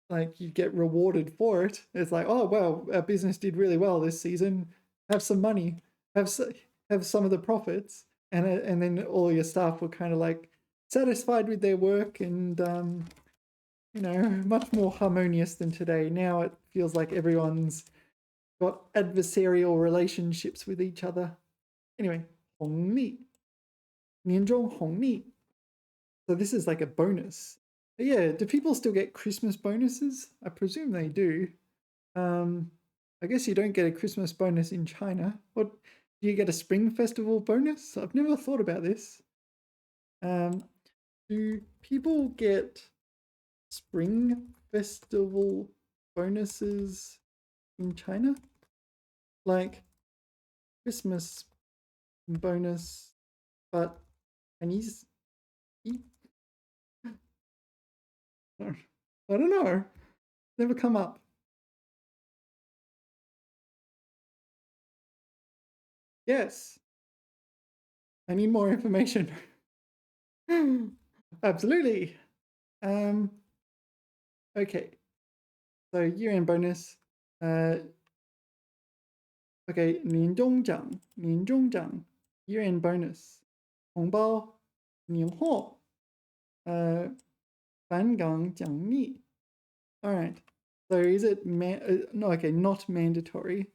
like you get rewarded for it, it's like, oh well, our business did really well this season. Have some money, have some of the profits, and then all your staff were kind of like satisfied with their work and much more harmonious than today. Now it feels like everyone's got adversarial relationships with each other. Anyway, 红利年终红利 So this is like a bonus. But yeah, do people still get Christmas bonuses? I presume they do. I guess you don't get a Christmas bonus in China. What do you get a Spring Festival bonus? I've never thought about this. Do people get Spring Festival bonuses in China? Like Christmas bonus, but Chinese? I don't know. Never come up. Yes. I need more information. Absolutely. Okay. So year-end bonus. Okay, 年终奖 year-end bonus. 红包年货返岗奖励 All right. So is it no? Okay, not mandatory.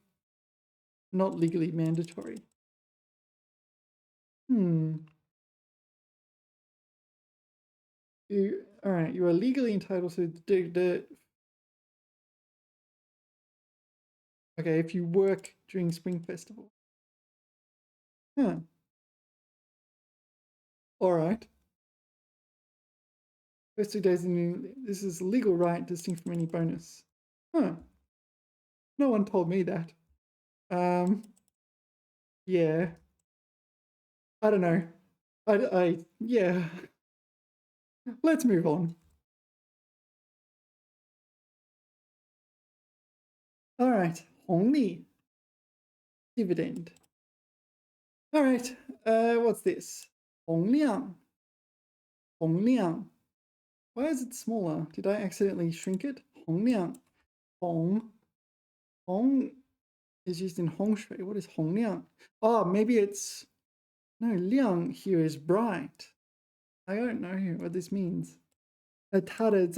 Not legally mandatory. All right. You are legally entitled to the. Okay, if you work during Spring Festival. Huh. All right. First 2 days this is legal right distinct from any bonus. Huh. No one told me that. Yeah. I don't know. Yeah. Let's move on. All right. 红利 dividend. All right. What's this? 洪亮 洪亮. Why is it smaller? Did I accidentally shrink it? 洪亮 Hong Hong is used in Hongshui. What is 洪亮? Oh, maybe it's no, 亮 here is bright. I don't know what this means. 它的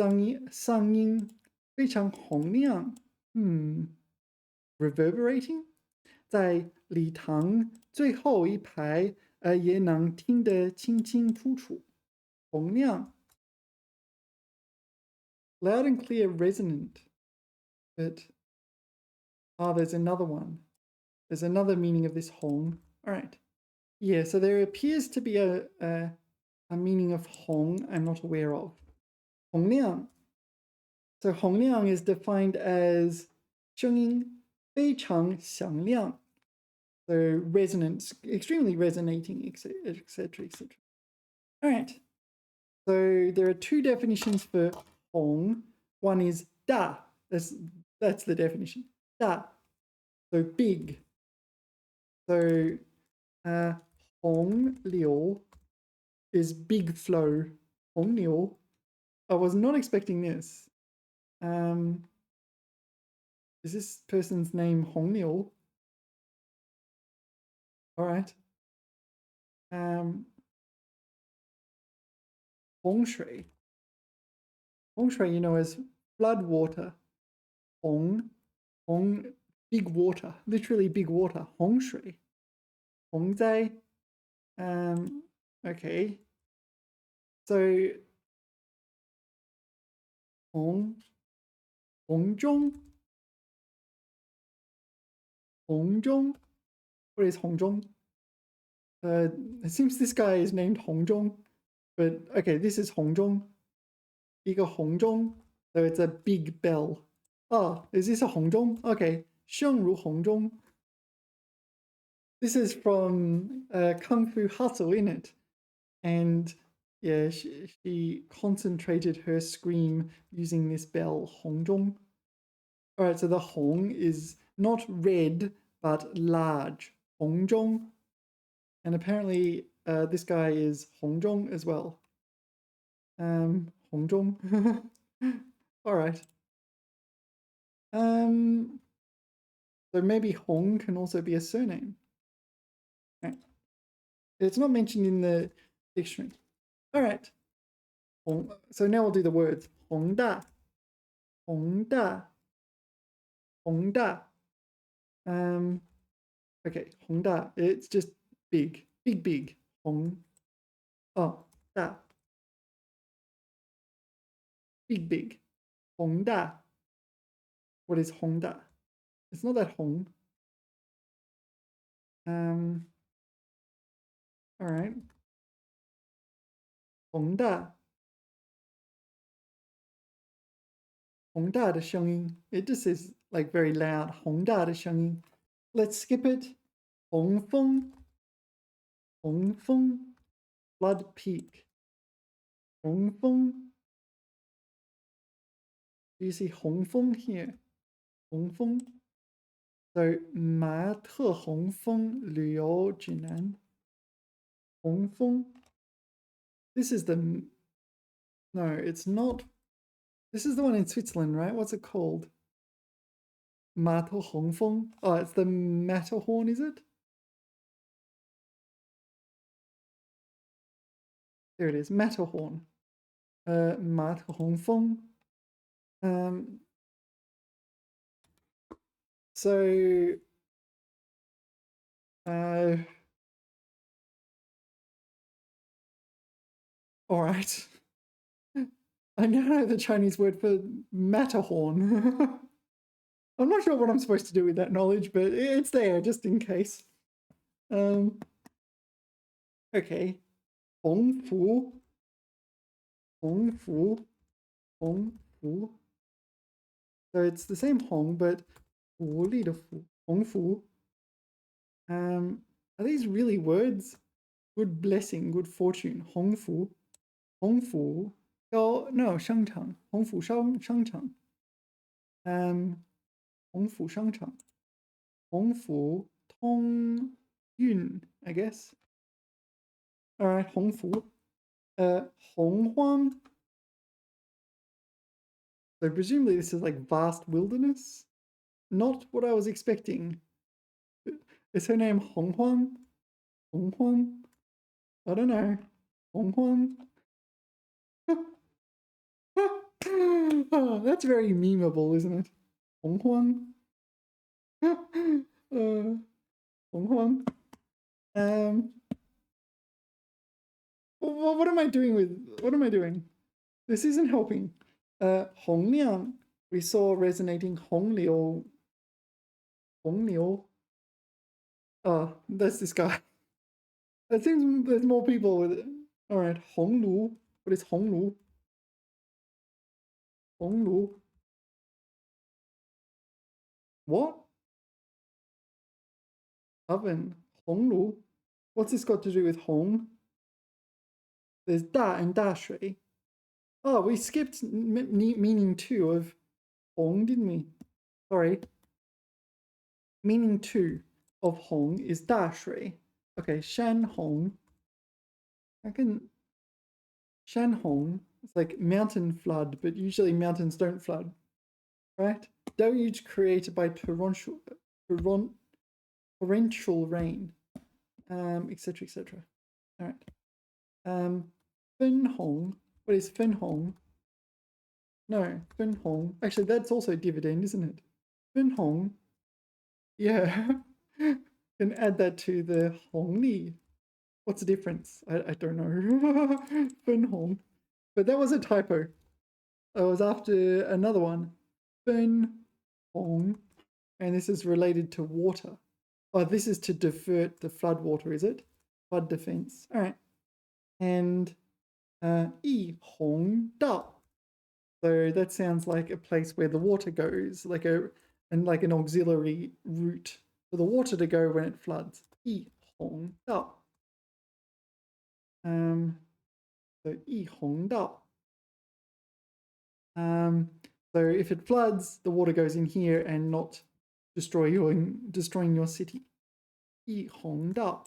上音非常洪亮。Reverberating 在礼堂最后一排，也能听得清清楚楚。洪亮 loud and clear, resonant. But there's another one. There's another meaning of this hong. All right. Yeah, so there appears to be a meaning of hong I'm not aware of. 洪亮 So 洪亮 is defined as 声音非常响亮. So resonance, extremely resonating, etc., etc. All right. So there are 2 definitions for hong. One is da. That's the definition. Da. So big. So hong liu is big flow. Hong liu. I was not expecting this. Is this person's name Hong Liu? All right. Hong Shui. Hong Shui, you know, as flood water. Hong, big water, literally big water. Hong Shui. Hong Zai. Okay. So Hong Zhong. Hong Zhong. What is Hong Zhong? It seems this guy is named Hong Zhong, but okay, this is Hong Zhong. 一个红钟, so it's a big bell. Oh, is this a 红钟? Okay, 声如红钟. This is from Kung Fu Hustle, isn't it? And yeah, she concentrated her scream using this bell, 红钟. All right, so the hong is not red, but large, 红钟. And apparently this guy is 红钟as well. 红钟. All right. So maybe Hong can also be a surname. Right. It's not mentioned in the dictionary. All right. Hong. So now we'll do the words. 宏大, 宏大, 宏大. Okay, 宏大. It's just big, big. 宏. Oh, 大. Big. 宏大. What is 宏大? It's not that hong. All right. 宏大. 宏大的声音. It just is like very loud. 宏大的声音. Let's skip it. 洪峰. 洪峰. Flood peak. 洪峰. Do you see 洪峰 here? 洪峰. So 马特洪峰旅游指南. 洪峰. This is the... No, it's not... This is the one in Switzerland, right? What's it called? Matterhorn. Oh, it's the Matterhorn, is it? There it is, Matterhorn. Matterhorn. So all right. I now know the Chinese word for Matterhorn. I'm not sure what I'm supposed to do with that knowledge, but it's there just in case. Okay. 鸿福,鸿福,鸿福. So it's the same Hong, but 福利的福,鸿福. Are these really words? Good blessing, good fortune. 鸿福,鸿福. Oh no, 商场,鸿福商场. 鸿福商场. 鸿福通运, I guess. All right, 鸿福. 洪荒. So presumably this is like vast wilderness. Not what I was expecting. Is her name Hong Huang? Hong Huang? I don't know. Hong Huang? Oh, that's very memeable, isn't it? Hong Huang? Hong Huang? What am I doing with... What am I doing? This isn't helping. Hong Liang. We saw resonating Hong Liu. Hong Liu. Oh, that's this guy. It seems there's more people with it. All right, Hong Lu. What is Hong Lu? Hong Lu. What? Oven. Hong Lu. What's this got to do with Hong? There's Da and Da Shui. Oh, we skipped meaning two of Hong, didn't we? Sorry. Meaning two of Hong is Da Shui. Okay, Shan Hong. I can... Shan Hong. It's like mountain flood, but usually mountains don't flood. Right? Deluge created by torrential rain, etc., etc. All right. Fen Hong. What is Fen Hong? No, Fen Hong. Actually, that's also dividend, isn't it? Fen Hong. Yeah. Can add that to the Hong Li. What's the difference? I don't know. Fen Hong. But that was a typo. I was after another one. Fen Hong. And this is related to water. Oh, this is to divert the flood water, is it? Flood defense. All right. And Yi Hong Dao. So that sounds like a place where the water goes, like an auxiliary route for the water to go when it floods. Yi Hong Dao. So Yi Hong Dao. So if it floods, the water goes in here and not destroying your city. Yi Hong Dao.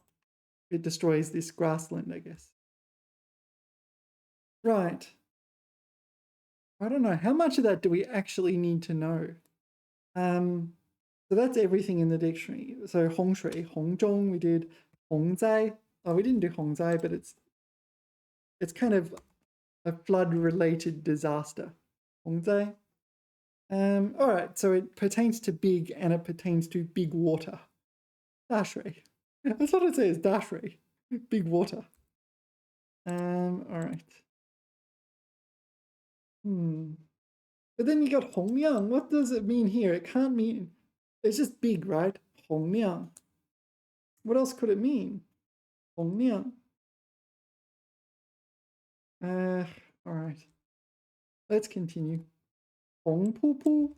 It destroys this grassland, I guess. Right. I don't know. How much of that do we actually need to know? So that's everything in the dictionary. So Hong Shui, Hong Zhong, we did Hong Zai. Oh, we didn't do Hong Zai, but it's kind of a flood-related disaster. Hong Zai. All right, so it pertains to big and it pertains to big water. Dashrei. That's what it says, Dashrei. Big water. All right. But then you got Hongliang. What does it mean here? It can't mean... It's just big, right? Hongliang. What else could it mean? Hongliang. All right. Let's continue. Hong Pu Pu.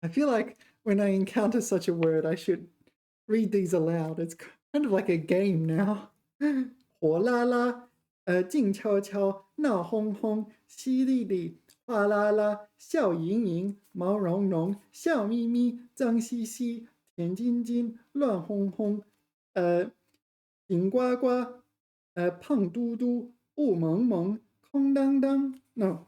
I feel like when I encounter such a word, I should read these aloud. It's kind of like a game now. 火辣辣, 静悄悄, 闹哄哄, 淅沥沥, 哗啦啦, 笑盈盈, 毛茸茸, 笑眯眯, 脏兮兮, 甜津津, 乱哄哄, 顶呱呱, 胖嘟嘟, 雾蒙蒙, 空荡荡, no,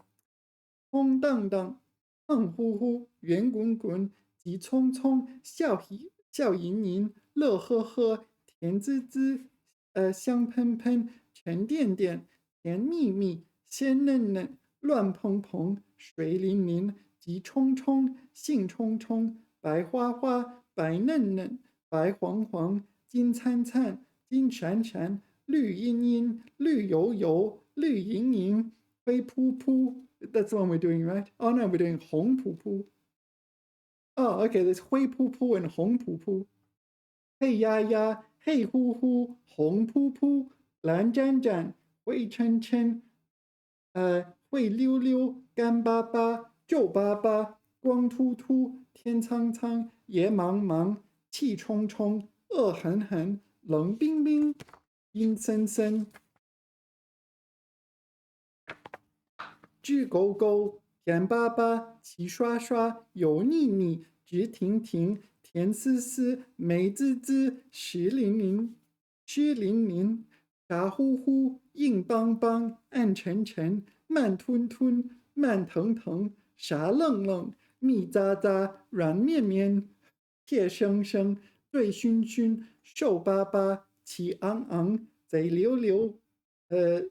空荡荡, 胖乎乎, 圆滚滚, 急匆匆, 笑盈盈, 乐呵呵, 甜滋滋, 香喷喷, 沉甸甸, 甜蜜蜜, 鲜嫩嫩, 乱蓬蓬, 水灵灵, 急冲冲, 兴冲冲, 白花花, 白嫩嫩, 白黄黄, 金灿灿, 金闪闪, 绿茵茵, 绿油油, 绿莹莹, 灰扑扑. That's the one we're doing, right? Oh no, we're doing 红扑扑. Oh, okay, there's 灰扑扑 and 红扑扑. Hey ya ya, 黑乎乎，红扑扑，蓝湛湛，灰沉沉，灰溜溜，干巴巴，皱巴巴，光秃秃，天苍苍，野茫茫，气冲冲，恶狠狠，冷冰冰，阴森森。直勾勾，甜巴巴，齐刷刷，油腻腻，直挺挺，甜丝丝，美滋滋，湿淋淋，湿淋淋，傻乎乎，硬邦邦，暗沉沉，慢吞吞，慢腾腾，傻愣愣，密匝匝，软绵绵，铁生生，醉醺醺，瘦巴巴，气昂昂，贼溜溜，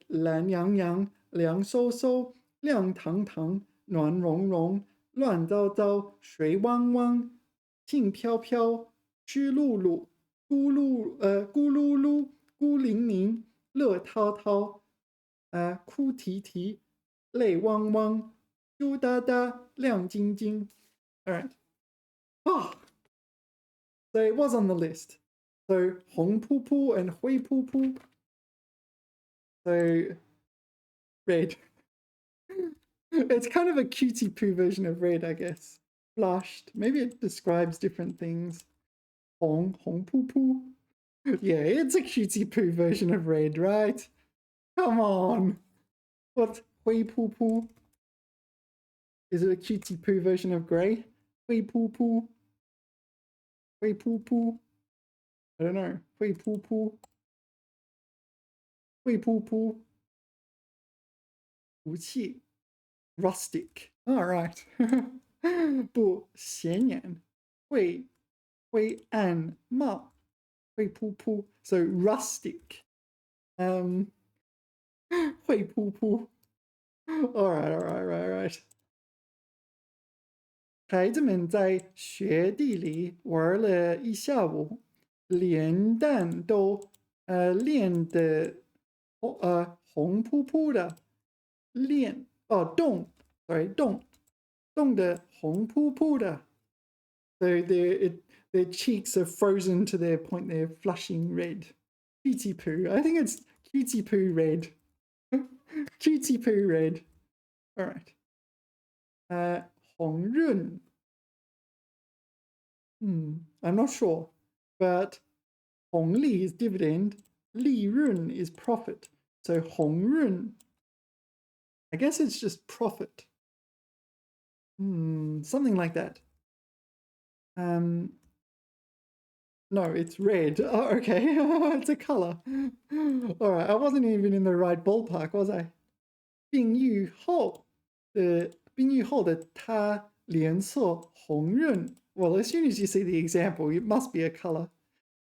懒洋洋，凉飕飕，亮堂堂，暖融融，乱糟糟，水汪汪，静飘飘，湿漉漉，咕噜噜，孤零零，乐滔滔，哭啼啼，泪汪汪，羞答答，亮晶晶。All right. Oh, so it was on the list. So 红扑扑 and 灰扑扑. So red. It's kind of a cutie poo version of red, I guess. Flushed. Maybe it describes different things. Hong poo poo. Yeah, it's a cutie poo version of red, right? Come on. What? Hui poo poo? Is it a cutie poo version of grey? Hui poo poo. Hui poo poo. I don't know. Hui poo poo. Hui poo poo. 武器 rustic. All right. 不显眼，灰暗冒，灰扑扑。So rustic. 灰扑扑。All right. 孩子们在雪地里玩了一下午，连蛋都练得红扑扑的，冻得红扑扑的。So their cheeks are frozen to their point. They're flushing red. Cutie poo. I think it's cutie poo red. Cutie poo red. All right. 红润. I'm not sure, but 红利 is dividend, 利润 is profit. So 红润, I guess it's just profit. Something like that. No, it's red. Oh, okay. It's a color. All right. I wasn't even in the right ballpark, was I? 病愈后的他脸色红润. Well, as soon as you see the example, it must be a color.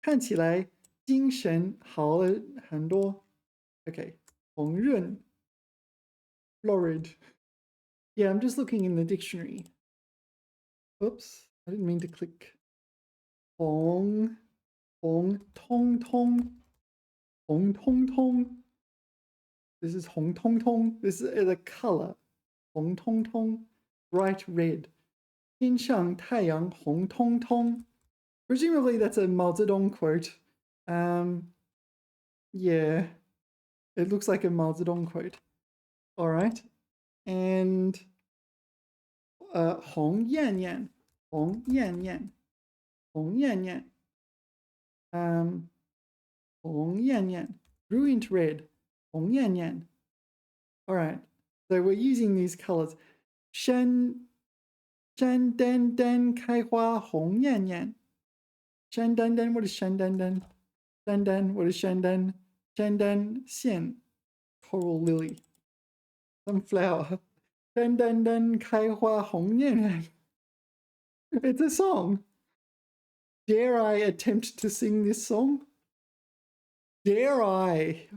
看起来精神好了很多. Okay. 红润. Florid. Yeah, I'm just looking in the dictionary. Oops. I didn't mean to click. 红通通. This is 红通通. This is a color. 红通通. Bright red. 天上太阳红彤彤. Presumably that's a Mao Zedong quote. Yeah, it looks like a Mao Zedong quote. All right. And 红艳艳. Brilliant red. 红艳艳. All right. So we're using these colors. 山丹丹开花红艳艳. 山丹丹, what is 山丹丹? 山丹, what is 山丹? 山丹线, coral lily. Some flower. 山丹丹开花红艳艳. It's a song. Dare I attempt to sing this song? Dare I?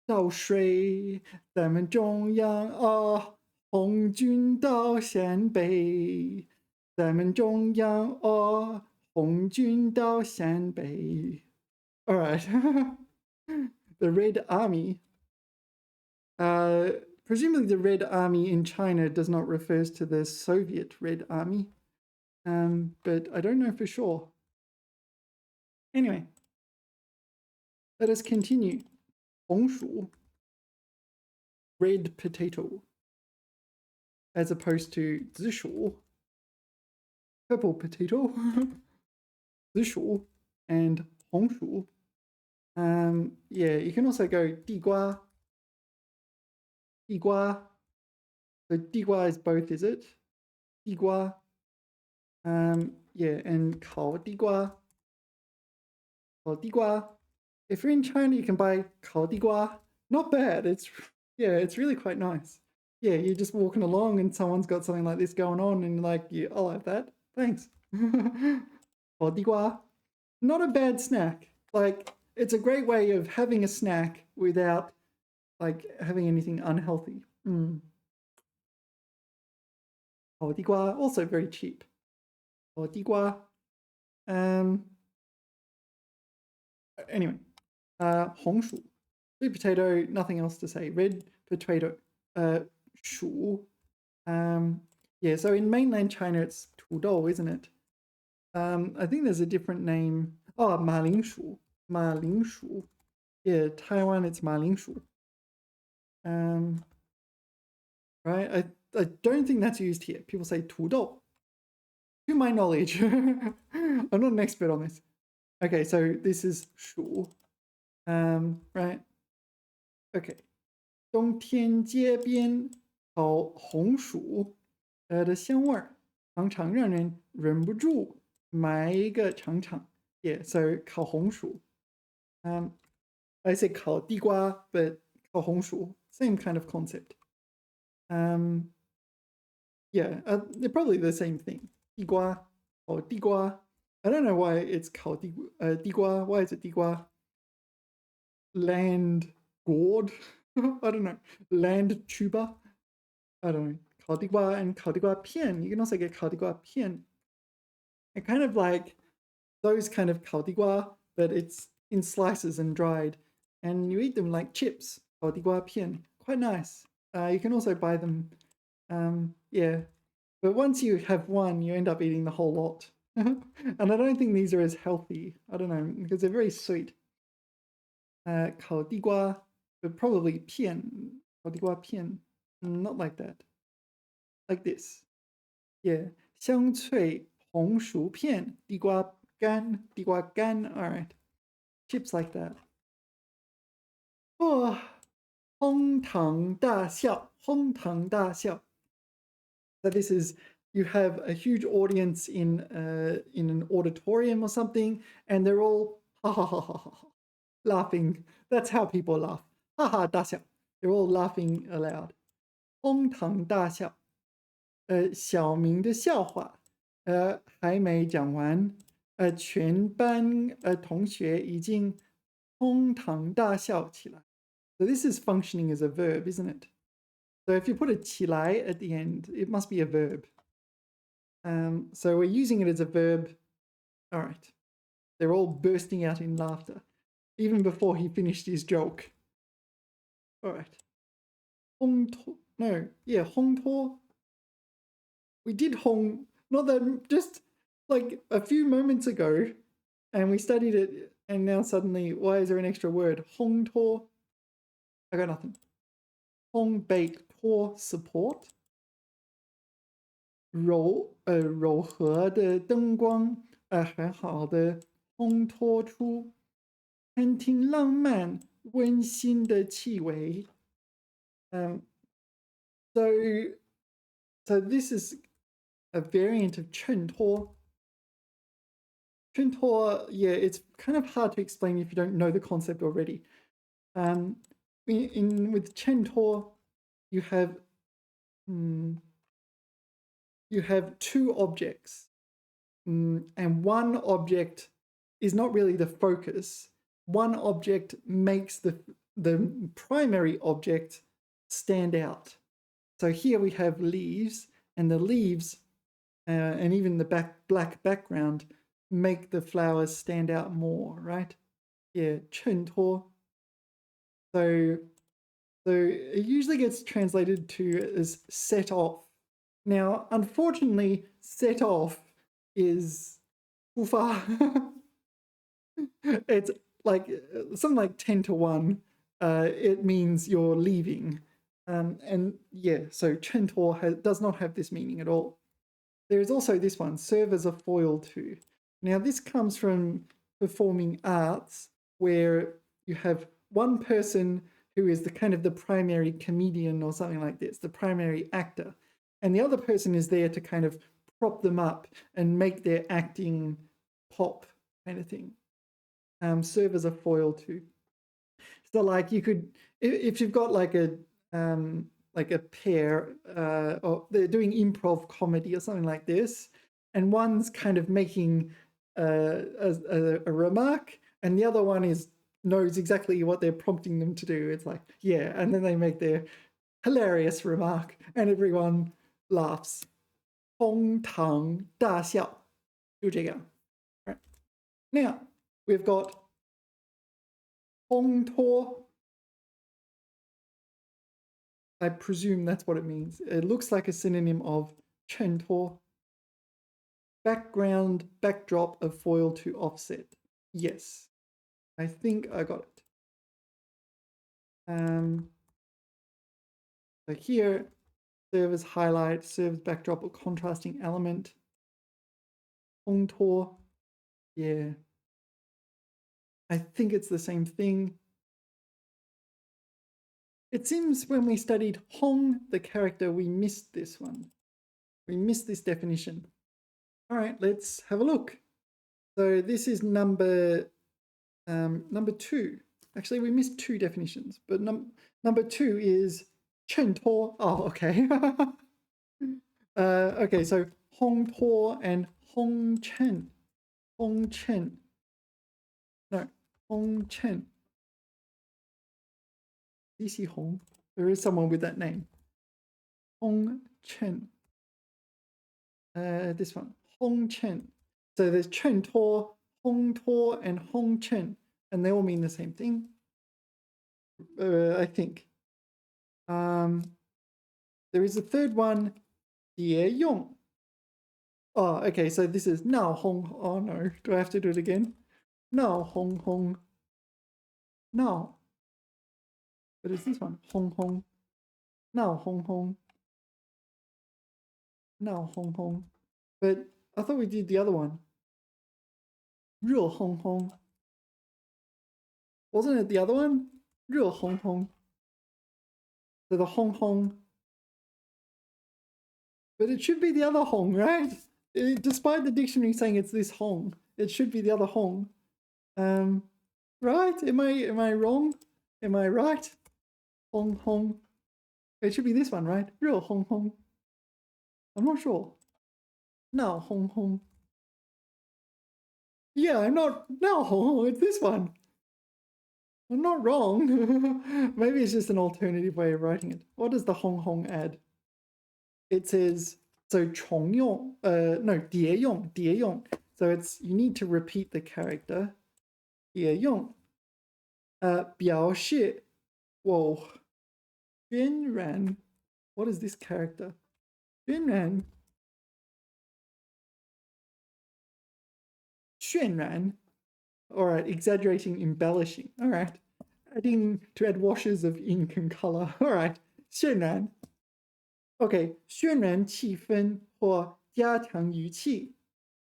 到水咱们中央啊，红军到陕北，咱们中央啊，红军到陕北。All right. The Red Army. Presumably the Red Army in China does not refer to the Soviet Red Army. But I don't know for sure. Anyway, let us continue. 红薯, red potato, as opposed to 紫薯, purple potato, 紫薯 and 红薯. Yeah, you can also go 地瓜, 地瓜. So 地瓜 is both, is it? 地瓜. Yeah, and 烤地瓜. 烤地瓜. If you're in China, you can buy 烤地瓜. Not bad. It's really quite nice. Yeah, you're just walking along and someone's got something like this going on and like, yeah, I'll have that. Thanks. 烤地瓜. Not a bad snack. Like, it's a great way of having a snack without like having anything unhealthy. 烤地瓜, also very cheap. 烤地瓜. Anyway, 红薯, sweet potato, nothing else to say. Red potato, 薯. Yeah, so in mainland China it's 土豆, isn't it? I think there's a different name. Oh, 马铃薯, 马铃薯. Yeah, Taiwan it's 马铃薯. Right? I don't think that's used here. People say 土豆. To my knowledge. I'm not an expert on this. Okay, so this is 薯. Right? Okay. 冬天街边烤红薯的香味儿常常让人忍不住买一个尝尝. Yeah, so 烤红薯. I say 烤地瓜, but 烤红薯, same kind of concept. Yeah, they're probably the same thing. 地瓜 or 地瓜. I don't know why it's 烤地瓜. Why is it 地瓜? Land gourd? I don't know. Land tuber? I don't know. 烤地瓜 and 烤地瓜片. You can also get 烤地瓜片. They're kind of like those kind of 烤地瓜, but it's in slices and dried. And you eat them like chips. 烤地瓜片. Quite nice. You can also buy them. Yeah. But once you have one, you end up eating the whole lot. And I don't think these are as healthy. I don't know, because they're very sweet. 烤地瓜, but probably 片. 烤地瓜片. Not like that. Like this. Yeah. 香脆红薯片, 地瓜干, 地瓜干. All right. Chips like that. Oh, 哄堂大笑, 哄堂大笑. So this is, you have a huge audience in an auditorium or something, and they're all ha ha ha ha ha, laughing. That's how people laugh. Ha ha 大笑. They're all laughing aloud. 哄堂大笑. 小明的笑话还没讲完，全班同学已经哄堂大笑起来. So this is functioning as a verb, isn't it? So if you put a 起来 at the end, it must be a verb. So we're using it as a verb. All right. They're all bursting out in laughter, even before he finished his joke. All right. 烘托, no, yeah, 烘托. We did hong, not that, just like a few moments ago, and we studied it, and now suddenly, why is there an extra word? 烘托. I got nothing. 烘焙托 support. 柔和的灯光，很好的烘托出餐厅浪漫温馨的气味。So this is a variant of 衬托. 衬托, yeah, it's kind of hard to explain if you don't know the concept already. With 衬托, you have two objects, and one object is not really the focus. One object makes the primary object stand out. So here we have leaves, and the leaves and even the black background make the flowers stand out more, right? Yeah, 衬托. So it usually gets translated to as set off. Now, unfortunately, set off is 出发. It's like something like 10 to 1. It means you're leaving. And yeah, so 全托 does not have this meaning at all. There is also this one, serve as a foil to. Now, this comes from performing arts, where you have one person who is the kind of the primary comedian or something like this, the primary actor, and the other person is there to kind of prop them up and make their acting pop, kind of thing. Serve as a foil to. So, like, you could, if you've got like a pair, or they're doing improv comedy or something like this, and one's kind of making a remark, and the other one knows exactly what they're prompting them to do. It's like, yeah, and then they make their hilarious remark, and everyone laughs. 哄堂大笑，就这样。Right. Now we've got 烘托. I presume that's what it means. It looks like a synonym of 衬托. Background, backdrop of foil to offset. Yes, I think I got it. So here, serve as highlight, serve as backdrop or contrasting element. 烘托, yeah. I think it's the same thing. It seems when we studied Hong, the character, we missed this one. We missed this definition. All right, let's have a look. So this is number 2. Actually, we missed 2 definitions, but number 2 is 衬托. Oh, okay. Okay, so 烘托 and 烘衬. 烘衬. No, 烘衬. DC Hong. There is someone with that name. Hong Chen. This one. Hong Chen. So there's Chen To, Hong To, and Hong Chen. And they all mean the same thing. I think. There is a third one. Ye Yong. Oh, okay. So this is Now Hong. Oh no. Do I have to do it again? Now Hong Hong. Now. But it's this one. Hong Hong. Now Hong Hong. Now Hong Hong. But I thought we did the other one. 热烘烘. Wasn't it the other one? 热烘烘. So the Hong Hong. But it should be the other Hong, right? Despite the dictionary saying it's this Hong, it should be the other Hong. Right? Am I wrong? Am I right? Hong Hong. It should be this one, right? 热烘烘. I'm not sure. Now Hong Hong. Yeah, I'm not. Now Hong Hong. It's this one. I'm not wrong. Maybe it's just an alternative way of writing it. What does the Hong Hong add? It says, so 重用, no, 叠用. So it's, you need to repeat the character. 叠用. 表示, whoa. 渲染. What is this character? 渲染. 渲染. All right, exaggerating, embellishing. All right, to add washes of ink and color. All right, 渲染. Okay, 渲染气氛或加强语气.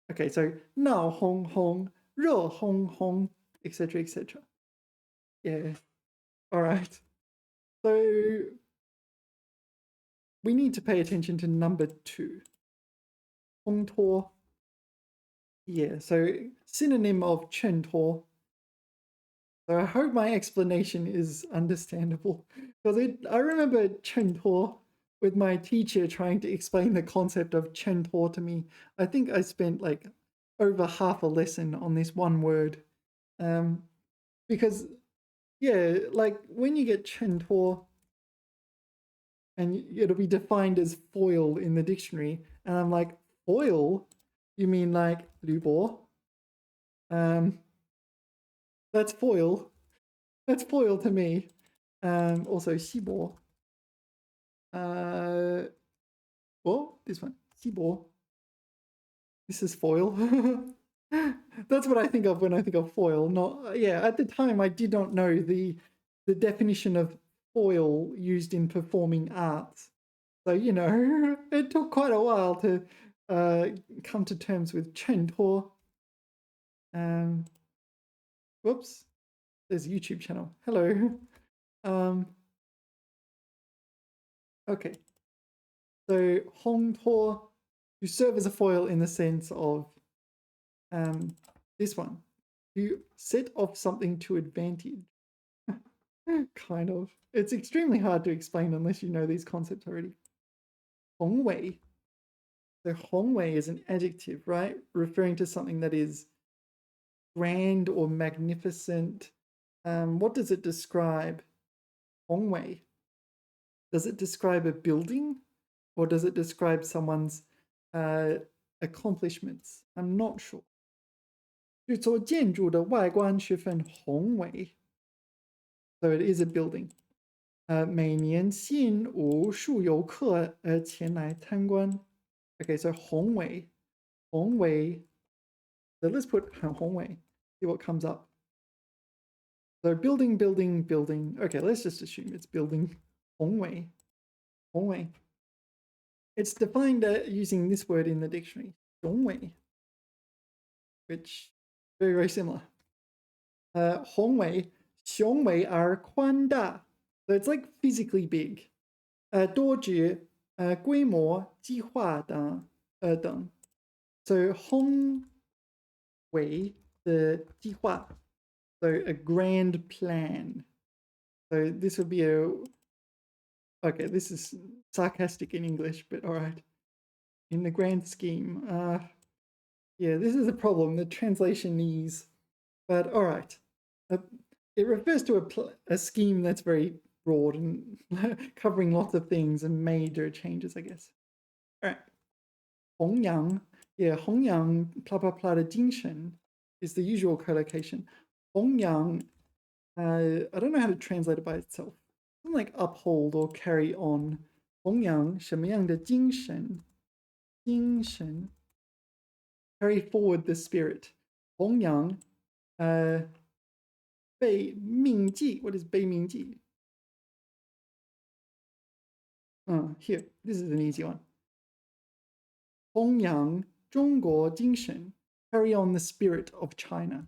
Okay, so 闹哄哄, 热烘烘, etc., etc. Yeah. All right. So we need to pay attention to number 2. 烘托. Yeah, so synonym of 衬托. So I hope my explanation is understandable, because I remember 衬托with my teacher trying to explain the concept of 衬托to me. I think I spent like over half a lesson on this one word, because yeah, like when you get 衬托, and it'll be defined as foil in the dictionary, and I'm like, foil? You mean like 铝箔? That's foil. That's foil to me. Also 锡箔. Well, this one. 锡箔. This is foil. That's what I think of when I think of foil. Not yeah. At the time, I did not know the definition of foil used in performing arts. So you know, it took quite a while to uh, come to terms with chen tuo. Um, whoops, there's a YouTube channel. Hello. Um, okay, so hong tuo, you serve as a foil in the sense of this one. You set off something to advantage. Kind of. It's extremely hard to explain unless you know these concepts already. Hongwei. So hongwei is an adjective, right? Referring to something that is grand or magnificent. What does it describe? Hongwei. Does it describe a building or does it describe someone's accomplishments? I'm not sure. 这座建筑的外观十分宏伟. So it is a building. 每年吸引无数游客前来参观. Okay, so 宏伟, 宏伟. So let's put 很宏伟, see what comes up. So building, building, building. Okay, let's just assume it's building. 宏伟, 宏伟. It's defined using this word in the dictionary, 雄伟, which very, very similar. 宏伟, 雄伟而宽大. So it's like physically big. 多指规模、计划等等. So 宏伟的计划. So a grand plan. So this would be a okay, this is sarcastic in English, but all right. In the grand scheme, yeah, this is a problem, the translationese. But all right, it refers to a scheme that's very broad and covering lots of things and major changes, I guess. All right, 弘扬, yeah, 弘扬 blah blah blah 的精神 is the usual collocation. 弘扬, I don't know how to translate it by itself. Something like uphold or carry on. 弘扬什么样的精神? 精神 carry forward the spirit. 弘扬被铭记. What is 被铭记? Here, this is an easy one. 弘扬中国精神 carry on the spirit of China.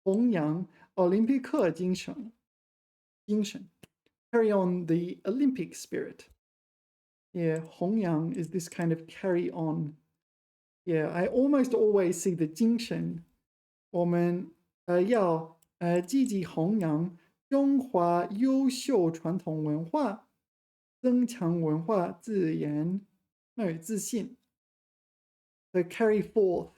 弘扬奥林匹克精神 carry on the Olympic spirit. Yeah, 弘扬 is this kind of carry on. Yeah, I almost always see the 精神. 我们要积极弘扬中华优秀传统文化，增强文化自信. So carry forth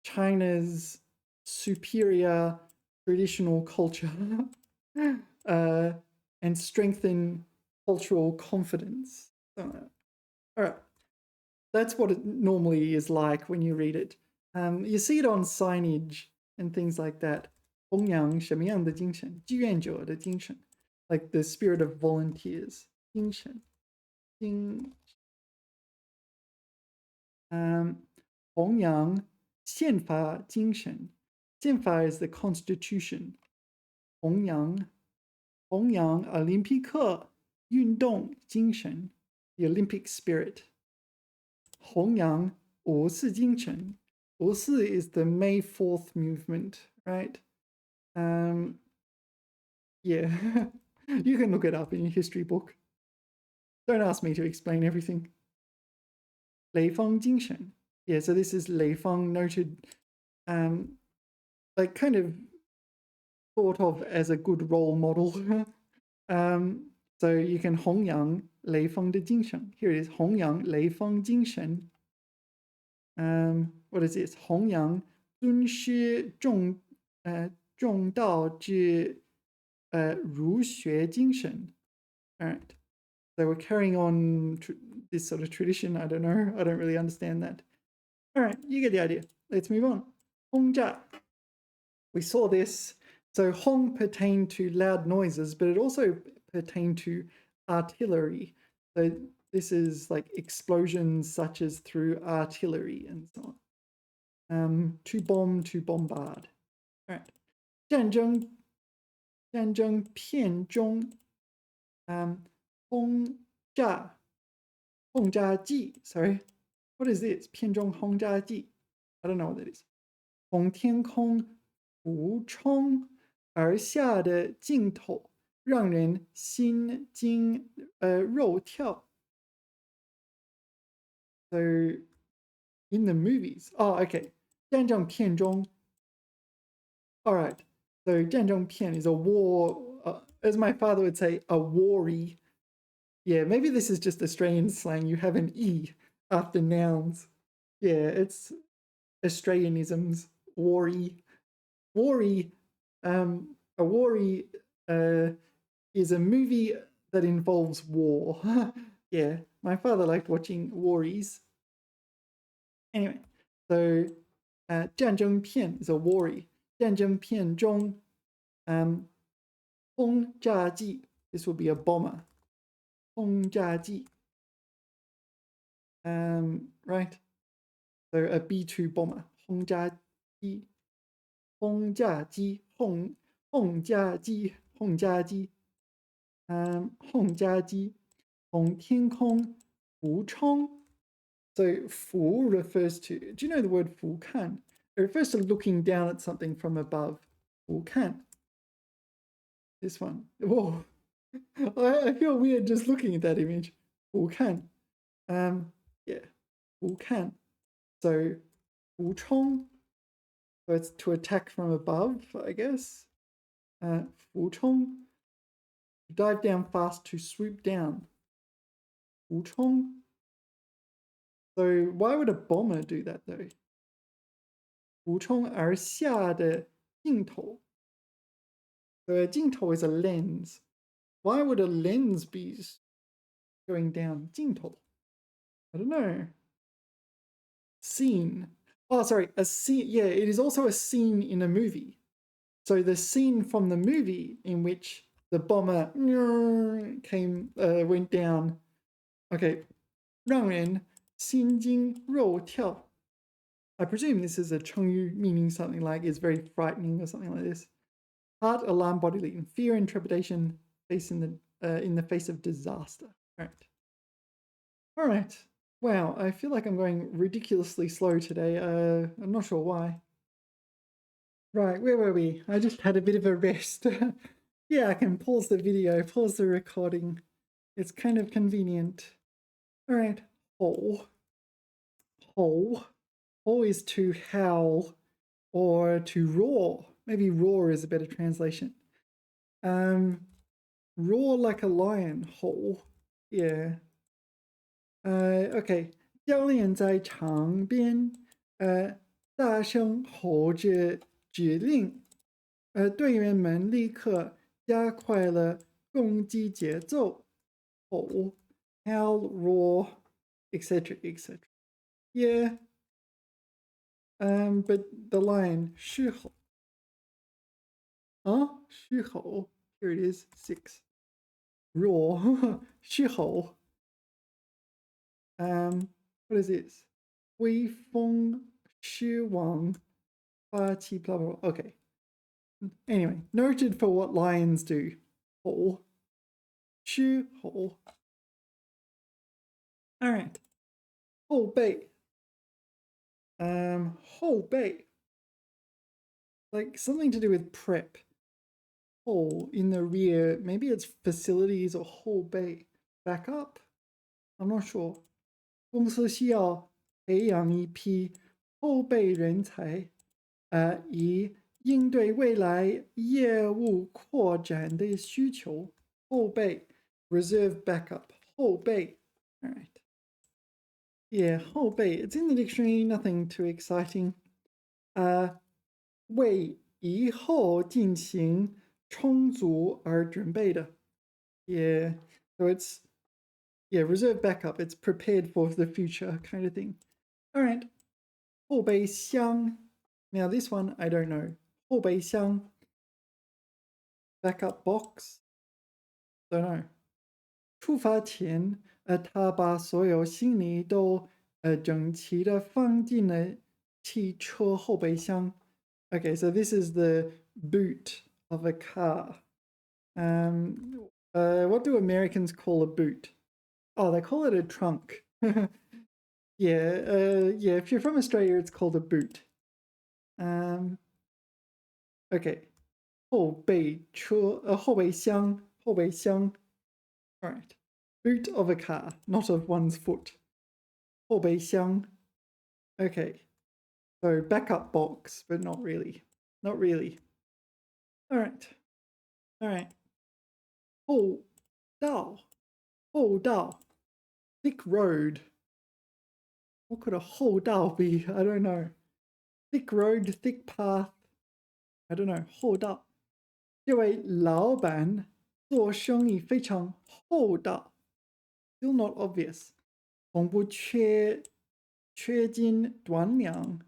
China's superior traditional culture and strengthen cultural confidence. All right. That's what it normally is like when you read it. You see it on signage and things like that. 弘扬什么样的精神？志愿者的精神 like the spirit of volunteers. 精神 弘扬宪法精神 宪法 is the constitution. 弘扬奥林匹克运动精神 the Olympic spirit. 弘扬五四精神 五四 is the May 4th movement, right? Yeah, you can look it up in your history book. Don't ask me to explain everything. 雷锋精神. Yeah, so this is Lei Feng, noted, like kind of thought of as a good role model. So you can 弘扬雷锋的精神. Here it is, 弘扬雷锋精神. What is this? 弘扬尊师重道之儒学精神. All right. So we're carrying on this sort of tradition. I don't know. I don't really understand that. All right, you get the idea. Let's move on. 轰炸. We saw this. So hong pertained to loud noises, but it also pertained to artillery. So this is like explosions such as through artillery and so To bomb, to bombard. All right. 战争片中 轰炸机 sorry, what is this? 片中轰炸机 I don't know what that is. 从天空俯冲而下的镜头让人心惊肉跳 So in the movies, oh okay, 战争片中 alright, so 战争片 is a war, as my father would say, a warry. Yeah, maybe this is just Australian slang. You have an E after nouns. Yeah, it's Australianisms. Worry. Worry. A worry is a movie that involves war. Yeah, my father liked watching worries. Anyway, so 战争片 is a worry. 战争片中轰炸机 this will be a bomber. 轰炸机 right? So a B-2 bomber. 轰炸机轰炸机轰炸机轰炸机轰炸机从天空俯冲 So 俯 refers to, do you know the word 俯瞰? It refers to looking down at something from above. 俯瞰. This one. Whoa. I feel weird just looking at that image. 俯瞰. Yeah. 俯瞰. So 俯冲. So it's to attack from above, I guess. 俯冲. Dive down fast, to swoop down. 俯冲. So why would a bomber do that though? 俯冲而下的镜头. So a 镜头 is a lens. Why would a lens be going down? 镜头. I don't know. Scene. Oh, sorry, a scene. Yeah, it is also a scene in a movie. So the scene from the movie in which the bomber went down. Okay, 让人心惊肉跳. I presume this is a 成语 meaning something like it's very frightening or something like this. Heart, alarm, bodily, and fear and trepidation in the face of disaster. All right. Wow, I feel like I'm going ridiculously slow today. I'm not sure why. Right, where were we? I just had a bit of a rest. Yeah, I can pause the video, pause the recording. It's kind of convenient. All right. Ho. Ho. Ho is to howl or to roar. Maybe roar is a better translation. Roar like a lion. Ho. Yeah. Okay. 教练在场边大声吼着指令，队员们立刻加快了攻击节奏。吼 howl, roar, etc., etc. Yeah. But the lion 狮吼 狮吼 here it is 6 roar 狮吼 what is this 微风狮王发起 blah blah blah. Okay, anyway, noted for what lions do. 吼狮吼 all right. 后背 后背 like something to do with prep. Hole in the rear, maybe it's facilities or 后背 back up. I'm not sure. 公司需要培养一批后备人才，以应对未来业务扩展的需求。后备 reserve backup 后备 all right. Yeah, 后备 it's in the dictionary, nothing too exciting. 为以后进行充足而准备的 yeah, so it's reserve backup, it's prepared for the future kind of thing. All right. 后备箱 now this one I don't know. 后备箱 backup box don't know. 出发前他把所有行李都整齐的放进了汽车后备箱. Okay, so this is the boot of a car. What do Americans call a boot? Oh, they call it a trunk. Yeah, if you're from Australia, it's called a boot. Okay. 后备车, 后备箱, 后备箱. All right. Boot of a car, not of one's foot. 后备箱. Okay. So backup box, but not really. Not really. All right. All right. 后道. 后道. Thick road. What could a 后道 be? I don't know. Thick road, thick path. I don't know. 后道. 这位老板做生意非常厚道。Still not obvious. 从不缺斤短两。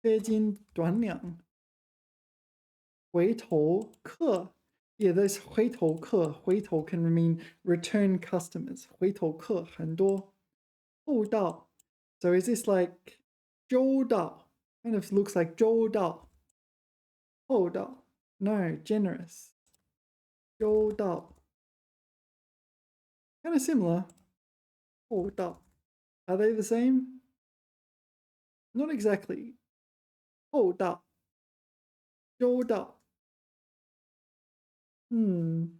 缺斤短两。回头客。Yeah, this 回头客，回头 can mean return customers. 回头客很多。厚道。So is this like 周到? Kind of looks like 周到。厚道. No, generous. 周到. Kind of similar. 厚道. Are they the same? Not exactly. 厚道。周到. Don't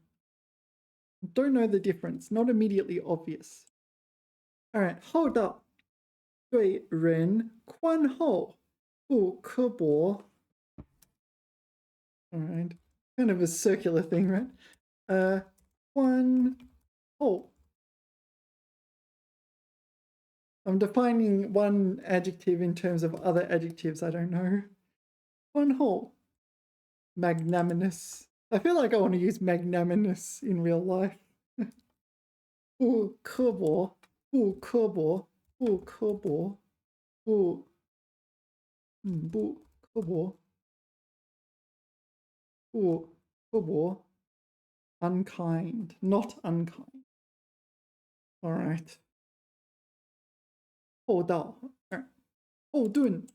know the difference. Not immediately obvious. All right. 厚道。对人宽厚，不刻薄. All right. Kind of a circular thing, right? 宽厚. I'm defining one adjective in terms of other adjectives I don't know. 宽厚. Magnanimous. I feel like I want to use magnanimous in real life. 不刻薄，不刻薄，不刻薄，不刻薄，不刻薄。Unkind, not unkind. All right. 后道.后盾.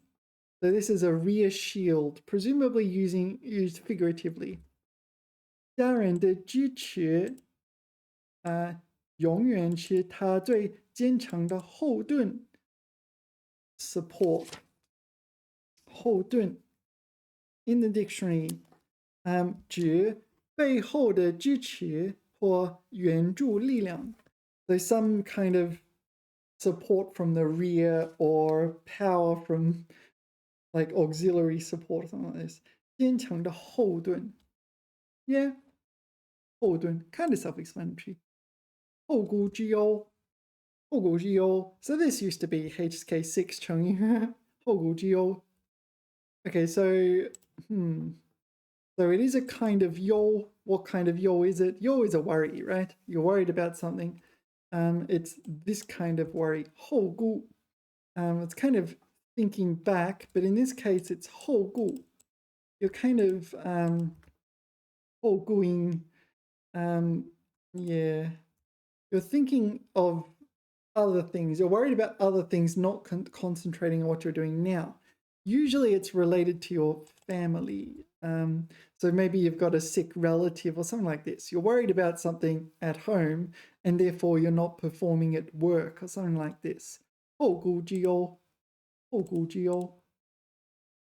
So this is a rear shield, presumably used figuratively. 家人的支持，永远是他最坚强的后盾。Support. 后盾. In the dictionary, 指背后的支持或援助力量. So some kind of support from the rear or power from like auxiliary support or something like this. 坚强的后盾. Yeah. 后盾. Kind of self-explanatory. 后顾之忧. 后顾之忧. So this used to be HSK 6 成语. 后顾之忧. Okay, so so it is a kind of yo. What kind of yo is it? Yo is a worry, right? You're worried about something. It's this kind of worry. 后顾. It's kind of thinking back, but in this case, it's 后顾. You're kind of 后顾ing. Yeah. You're thinking of other things. You're worried about other things, not concentrating on what you're doing now. Usually it's related to your family. So maybe you've got a sick relative or something like this. You're worried about something at home and therefore you're not performing at work or something like this. 后顾之忧，后顾之忧。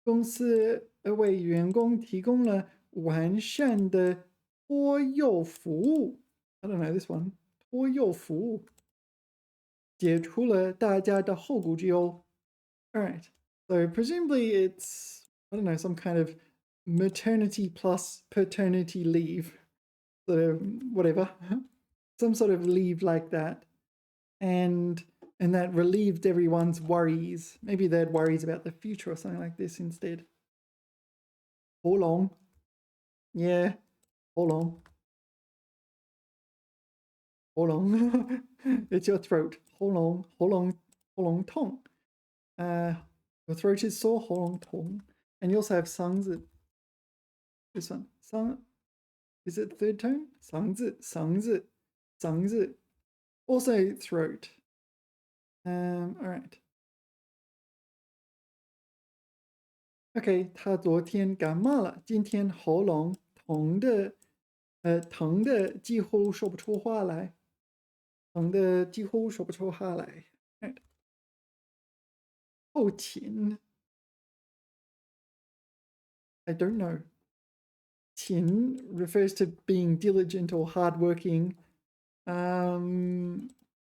公司为员工提供了完善的托幼服务。I don't know this one. 托幼服务。解除了大家的后顾之忧. All right. So presumably it's, I don't know, some kind of maternity plus paternity leave. So whatever. Some sort of leave like that. And that relieved everyone's worries. Maybe they had worries about the future or something like this instead. 喉咙. Yeah. 喉咙. 喉咙. It's your throat. 喉咙痛. Your throat is sore. 喉咙痛. And you also have 嗓子. This one. 嗓. Is it third tone? 嗓子. Also throat. All right. OK，他昨天感冒了，今天喉咙疼的几乎说不出话来，疼的几乎说不出话来。后勤 I don't know. 勤 refers to being diligent or hardworking,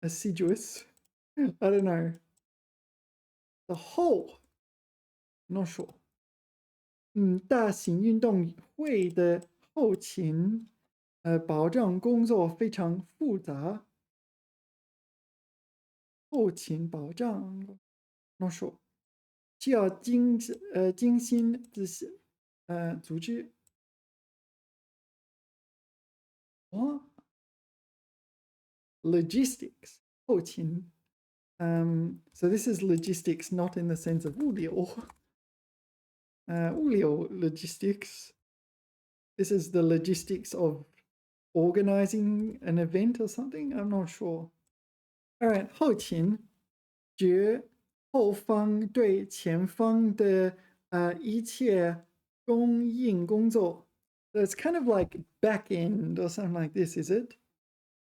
assiduous. I don't know. The whole, not sure. 大型运动会的后勤，保障工作非常复杂。后勤保障，not sure. 需要精心仔细组织。哦，logistics 后勤。So this is logistics, not in the sense of 物流。物流 logistics. This is the logistics of organizing an event or something. I'm not sure. All right, 后勤指后方对前方的一切供应工作。So it's kind of like back end or something like this, is it?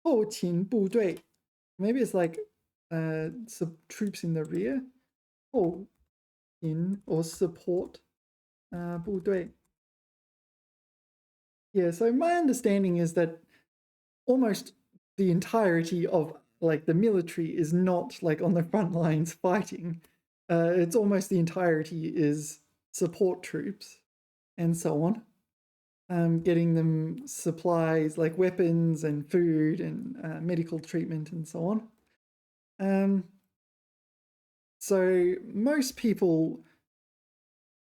后勤部队. Maybe it's like some troops in the rear. 后勤 or support 部队. Yeah, so my understanding is that almost the entirety of like the military is not like on the front lines fighting. It's almost the entirety is support troops and so on. Getting them supplies like weapons and food and medical treatment and so on. So most people,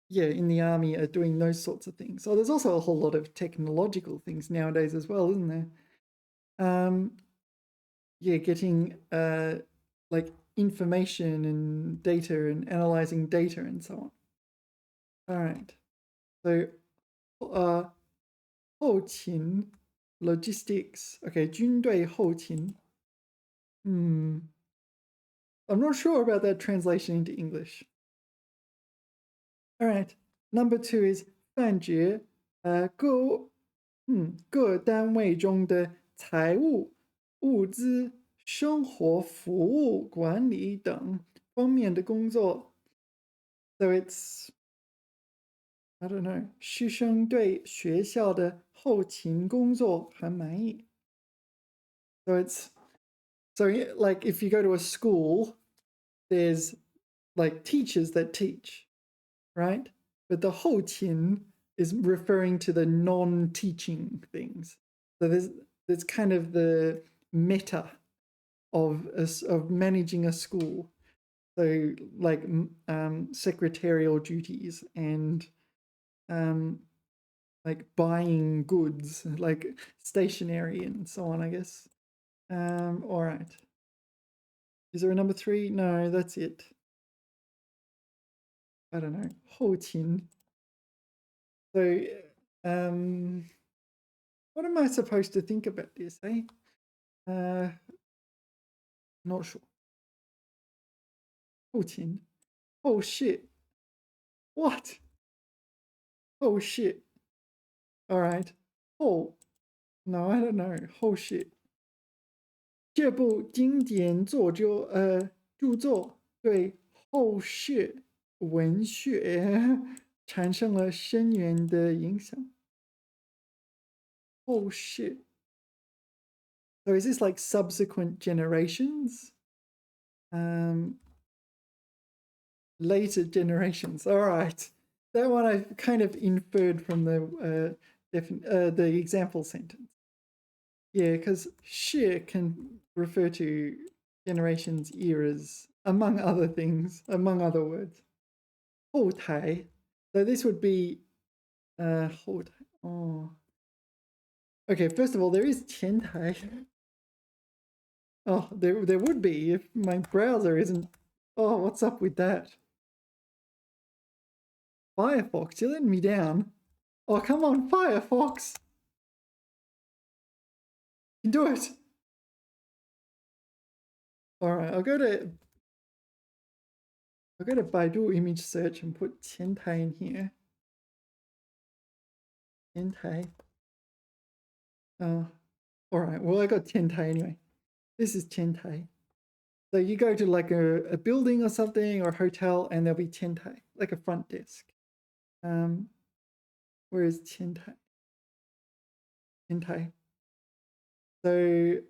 yeah, in the army are doing those sorts of things. So there's also a whole lot of technological things nowadays as well, isn't there? Yeah, getting like information and data and analyzing data and so on. All right. So 后勤 logistics. Okay, 军队后勤. I'm not sure about that translation into English. All right. Number 2 is 范觉各单位中的财务、物资、生活服务管理等方面的工作。So it's I don't know. 师生对学校的后勤工作很满意。So like if you go to a school, there's like teachers that teach, right? But the 后勤 is referring to the non-teaching things. So there's kind of the meta of managing a school. So like secretarial duties and like buying goods, like stationery and so on, I guess. All right. Is there a number 3? No, that's it. I don't know. 后勤. So, what am I supposed to think about this, eh? Not sure. 后勤. Oh shit. What? Oh shit. All right. Oh. No, I don't know. Oh shit. 这部经典著作对后世文学产生了深远的影响。后世 So is this like subsequent generations? Later generations. All right. That one I kind of inferred from the example sentence. Yeah, because 世 can refer to generations, eras, among other things, among other words. 后台. So this would be 后台. Oh. Okay, first of all, there is 前台. Oh, there would be if my browser isn't. Oh, what's up with that? Firefox, you're letting me down. Oh, come on, Firefox. You can do it. All right, I'll go to I'll go to Baidu image search and put Qiantai in here. Qiantai. All right, well, I got Qiantai anyway. This is Qiantai. So you go to like a building or something or a hotel and there'll be Qiantai, like a front desk. Where is Qiantai? Qiantai. So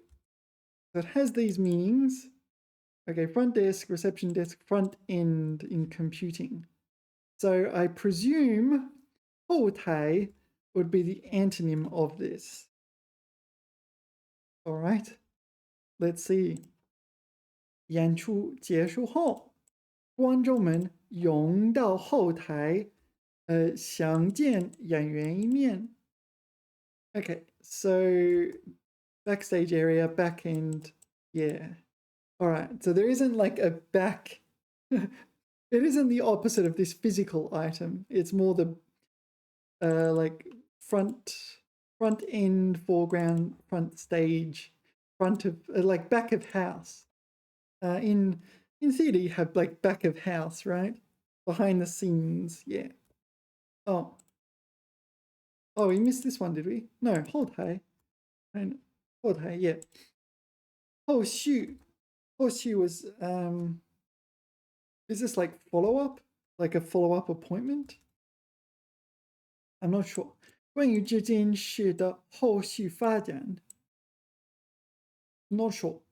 it has these meanings. Okay, front desk, reception desk, front end in computing. So I presume 后台 would be the antonym of this. All right, let's see. 演出结束后，观众们涌到后台，想见演员一面。Okay, so backstage area, back end, yeah. All right, so there isn't like a back. It isn't the opposite of this physical item. It's more the like front end, foreground, front stage, front of like back of house. In theater, you have like back of house, right? Behind the scenes, yeah. Oh, we missed this one, did we? No, 后台. Hold台, yeah. 后续was is this like follow-up? Like a follow-up appointment? I'm not sure. 关于这件事的后续发展 Not sure.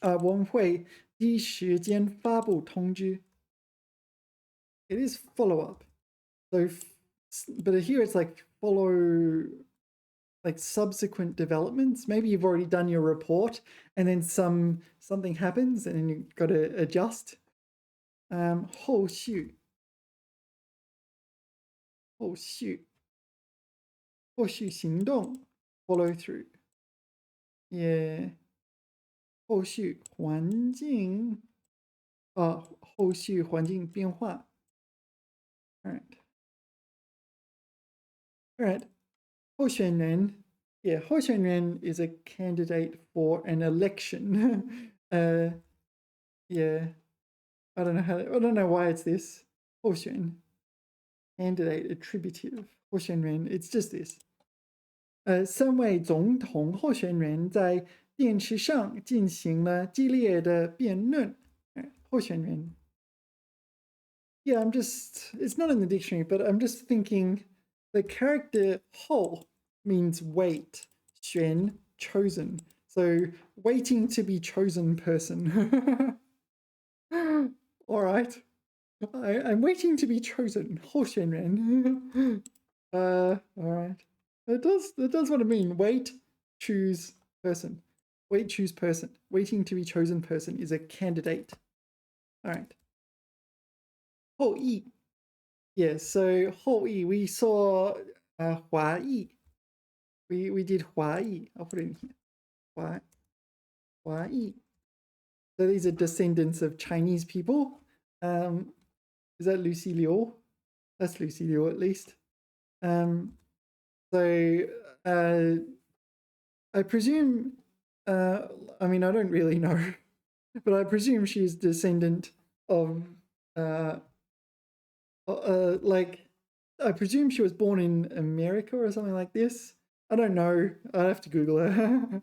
我们会第一时间发布通知 It is follow-up. So, but here it's like follow like subsequent developments. Maybe you've already done your report and then something happens and then you've got to adjust. 后续 行动 follow through. Yeah. 后续环境后续环境变化 All right. 候选人 Yeah, 候选人 is a candidate for an election. Yeah. I don't know why it's this. 候选 candidate attributive. 候选人 it's just this. 3位总统候选人在电视上进行了激烈的辩论。候选人 Yeah, it's not in the dictionary, but I'm just thinking the character 后 means wait, 选 chosen. So waiting to be chosen person. All right. I'm waiting to be chosen. 候选人. All right. That does what I mean. Wait, choose person. Wait, choose person. Waiting to be chosen person is a candidate. All right. 后裔. Yeah, so 后裔, we saw 华裔. We did 华裔. I'll put it in here. 华裔. So these are descendants of Chinese people. Is that Lucy Liu? That's Lucy Liu at least. So I presume, I mean, I don't really know, but I presume she's descendant of, like, I presume she was born in America or something like this. I don't know. I'll have to Google her.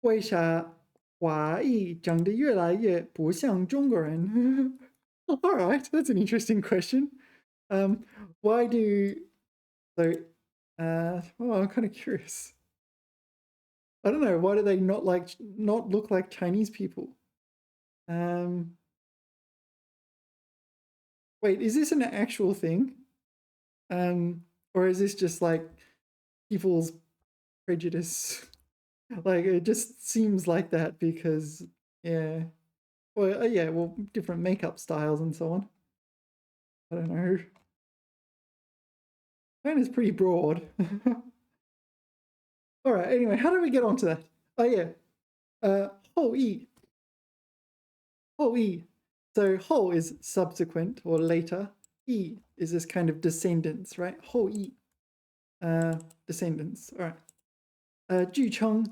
为啥华裔长得越来越不像中国人? All right, that's an interesting question. Why do so? Well, I'm kind of curious. I don't know. Why do they not look like Chinese people? Wait, is this an actual thing? Or is this just like people's prejudice? Like it just seems like that because yeah. Well, yeah, well, different makeup styles and so on. I don't know. Mine is pretty broad. All right, anyway, how did we get onto that? Oh, yeah. 后裔. 后裔. So, 后 is subsequent or later. 裔 is this kind of descendants, right? 后裔. Descendants, all right. 据称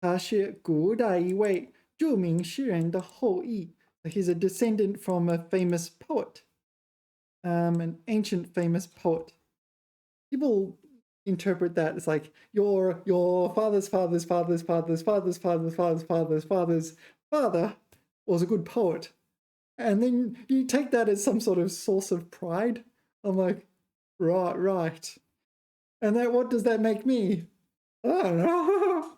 他是古代一位著名诗人的后裔 He's a descendant from a famous poet, an ancient famous poet. People interpret that as like your father's father's father's father's father's father's father's father's father's father was a good poet. And then you take that as some sort of source of pride. I'm like, right. And then what does that make me? I don't know.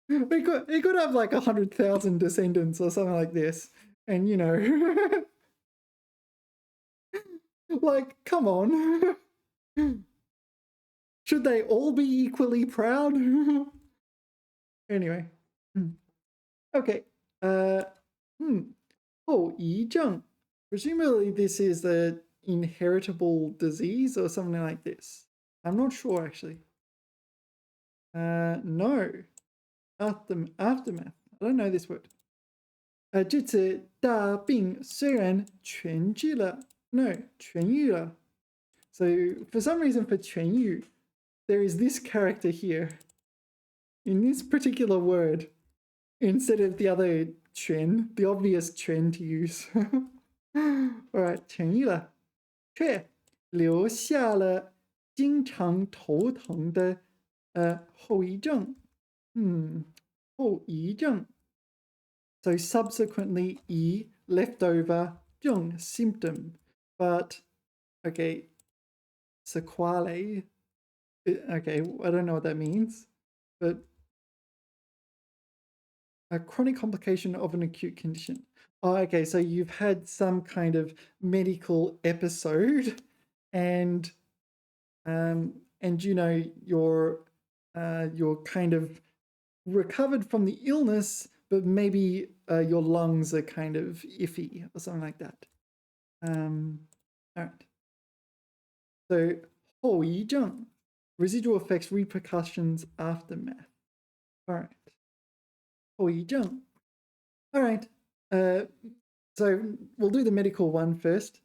He could have like 100,000 descendants or something like this. And you know, like, come on. Should they all be equally proud? Anyway. Okay. Oh, 遗症. Presumably this is the inheritable disease or something like this. I'm not sure actually. No. Aftermath. I don't know this word. 这次大病虽然痊愈了 No, 痊愈了 So for some reason for 痊愈 there is this character here in this particular word instead of the other 全 the obvious 全 to use. Alright, 痊愈了却留下了经常头疼的后遗症。后遗症 So subsequently, 遗 left over 症 symptom, but okay, sequelae. Okay, I don't know what that means, but a chronic complication of an acute condition. Oh, okay, so you've had some kind of medical episode, and you know you're kind of recovered from the illness, but maybe your lungs are kind of iffy or something like that. All right. So 后遗症, residual effects, repercussions, aftermath. All right. 后遗症. All right. So we'll do the medical one first.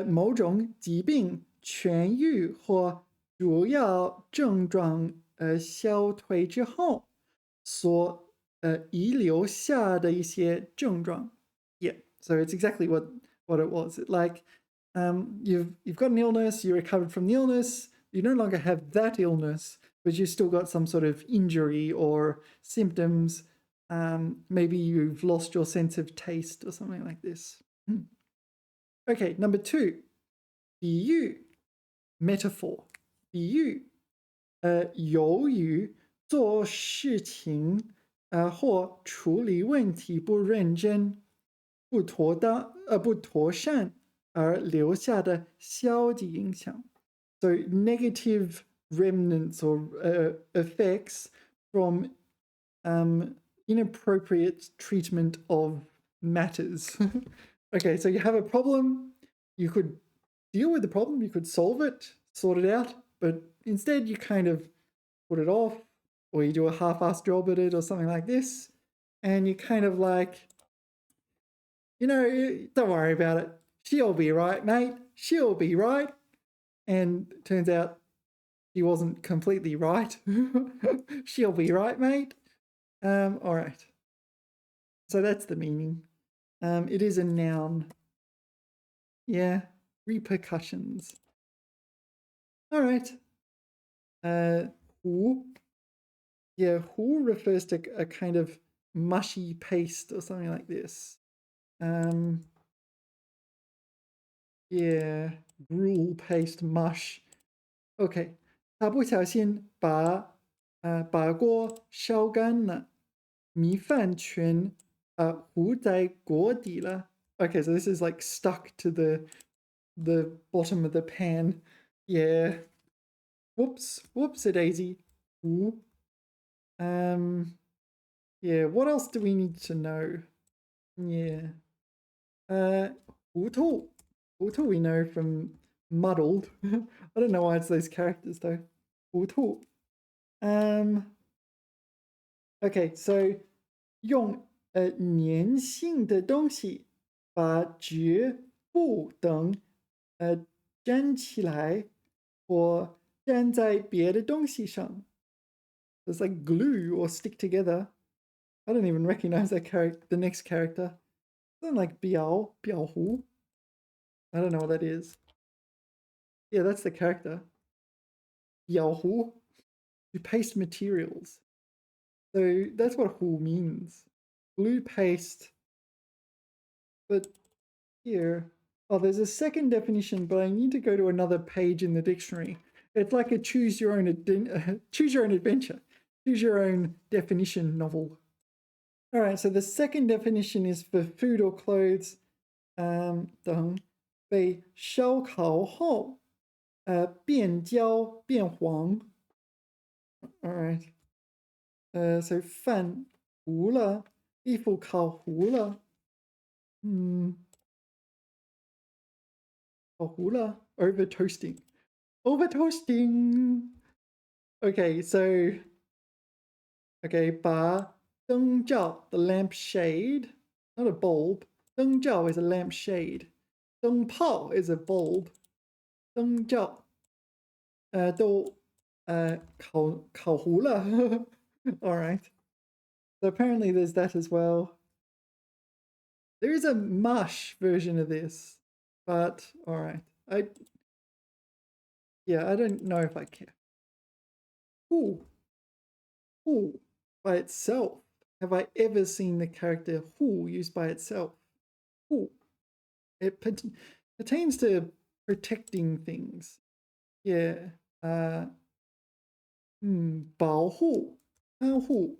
某种疾病痊愈或主要症状消退之后所遗留下的一些症状. Yeah, so it's exactly what it was. Like you've got an illness, you recovered from the illness, you no longer have that illness, but you've still got some sort of injury or symptoms. Maybe you've lost your sense of taste or something like this. Okay, number 2, 比喻 metaphor. 比喻由于做事情或处理问题不认真、不妥善而留下的消极影响。So negative remnants or effects from inappropriate treatment of matters. Okay, so you have a problem, you could deal with the problem, you could solve it, sort it out, but instead you kind of put it off, or you do a half-assed job at it or something like this, and you kind of like, you know, don't worry about it. She'll be right, mate. She'll be right. And it turns out she wasn't completely right. She'll be right, mate. All right. So that's the meaning. It is a noun. Yeah, repercussions. All right. Hu. Yeah, hu refers to a kind of mushy paste or something like this. Yeah, gruel paste mush. Okay. 他不小心把锅烧干了，米饭全糊在锅底了。Okay, so this is like stuck to the bottom of the pan. Yeah. Whoops, a daisy. Ooh. Yeah, what else do we need to know? Yeah. 糊涂 we know from muddled. I don't know why it's those characters though. 糊涂 Okay, so 用粘性的东西把纸布等粘起来或粘在别的东西上. It's like glue or stick together. I don't even recognize that character, the next character. Something like biao hu. I don't know what that is. Yeah, that's the character. Biao hu. To paste materials. So that's what hu means. Glue paste. But here, oh, there's a second definition, but I need to go to another page in the dictionary. It's like a choose your own adventure, choose your own definition novel. All right, so the second definition is for food or clothes. 等被烧烤后，变焦变黄。All right. So 饭糊了，衣服烤糊了。烤糊了 over toasting. Over toasting. Okay, so把灯罩 the lampshade, not a bulb. 灯罩 is a lampshade. 灯泡 is a bulb. 灯罩都烤糊了。All right. So apparently there's that as well. There is a mush version of this, but all right. I don't know if I care. Who by itself. Have I ever seen the character who used by itself? Who. It pertains to protecting things. Yeah. 保护、看护、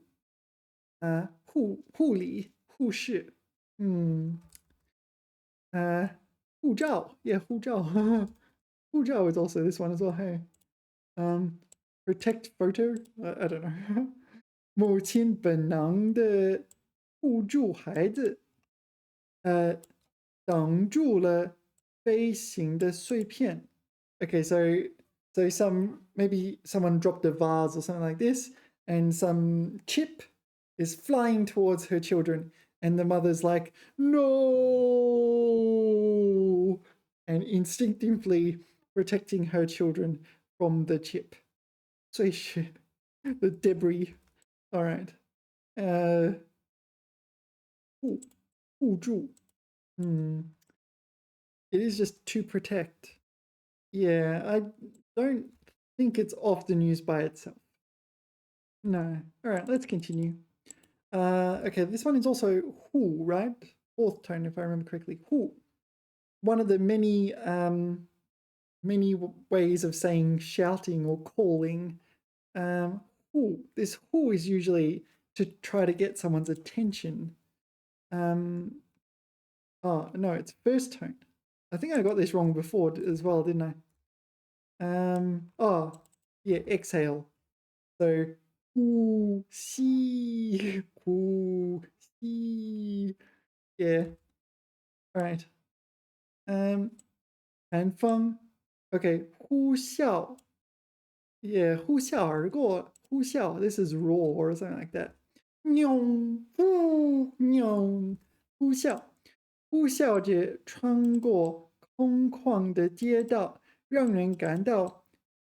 护理、护士。护照。Yeah, 护照。护照 is also this one as well. Hey. Protect photo. I don't know. 母亲本能的护住孩子，挡住了飞行的碎片。Okay, so maybe someone dropped a vase or something like this, and some chip is flying towards her children, and the mother's like, no, and instinctively protecting her children from the chip. So the debris. All right. 护住. It is just to protect. Yeah, I don't think it's often used by itself. No. All right, let's continue. Okay, this one is also hu, right? Fourth tone, if I remember correctly. Hu. One of the many ways of saying shouting or calling. Hu. This hu is usually to try to get someone's attention. Oh no, it's first tone. I think I got this wrong before as well, didn't I? Oh yeah, exhale. So 呼吸, 呼吸. Yeah. All right. 寒风. Okay, 呼啸. Yeah, 呼啸而过. 呼啸. This is roar or something like that. 牛呼牛呼啸，呼啸着穿过空旷的街道，让人感到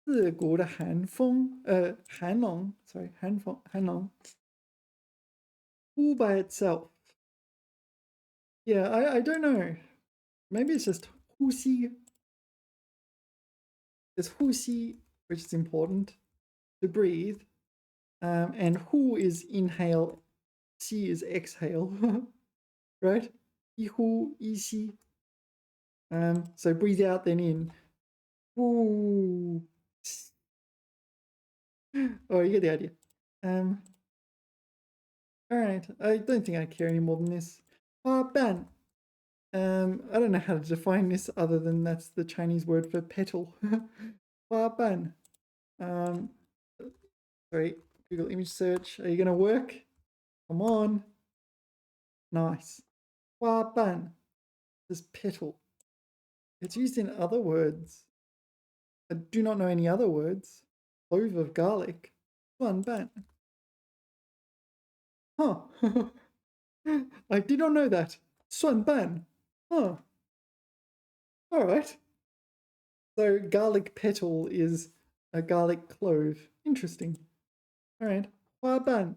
刺骨的寒风。寒冷，sorry，寒冷。呼 by itself. Yeah, I don't know. Maybe it's just 呼吸. There's 呼吸, which is important to breathe. And hu is inhale, xi is exhale, right? 一呼一吸. So breathe out, then in. Ooh. Oh, you get the idea. All right. I don't think I care any more than this. Ban. I don't know how to define this other than that's the Chinese word for petal. Ban. Sorry, Google image search. Are you going to work? Come on. Nice. Ban. This petal. It's used in other words. I do not know any other words. Clove of garlic. Ban. Huh. I did not know that. Ban. Huh. All right. So garlic petal is a garlic clove. Interesting. All right. Ban.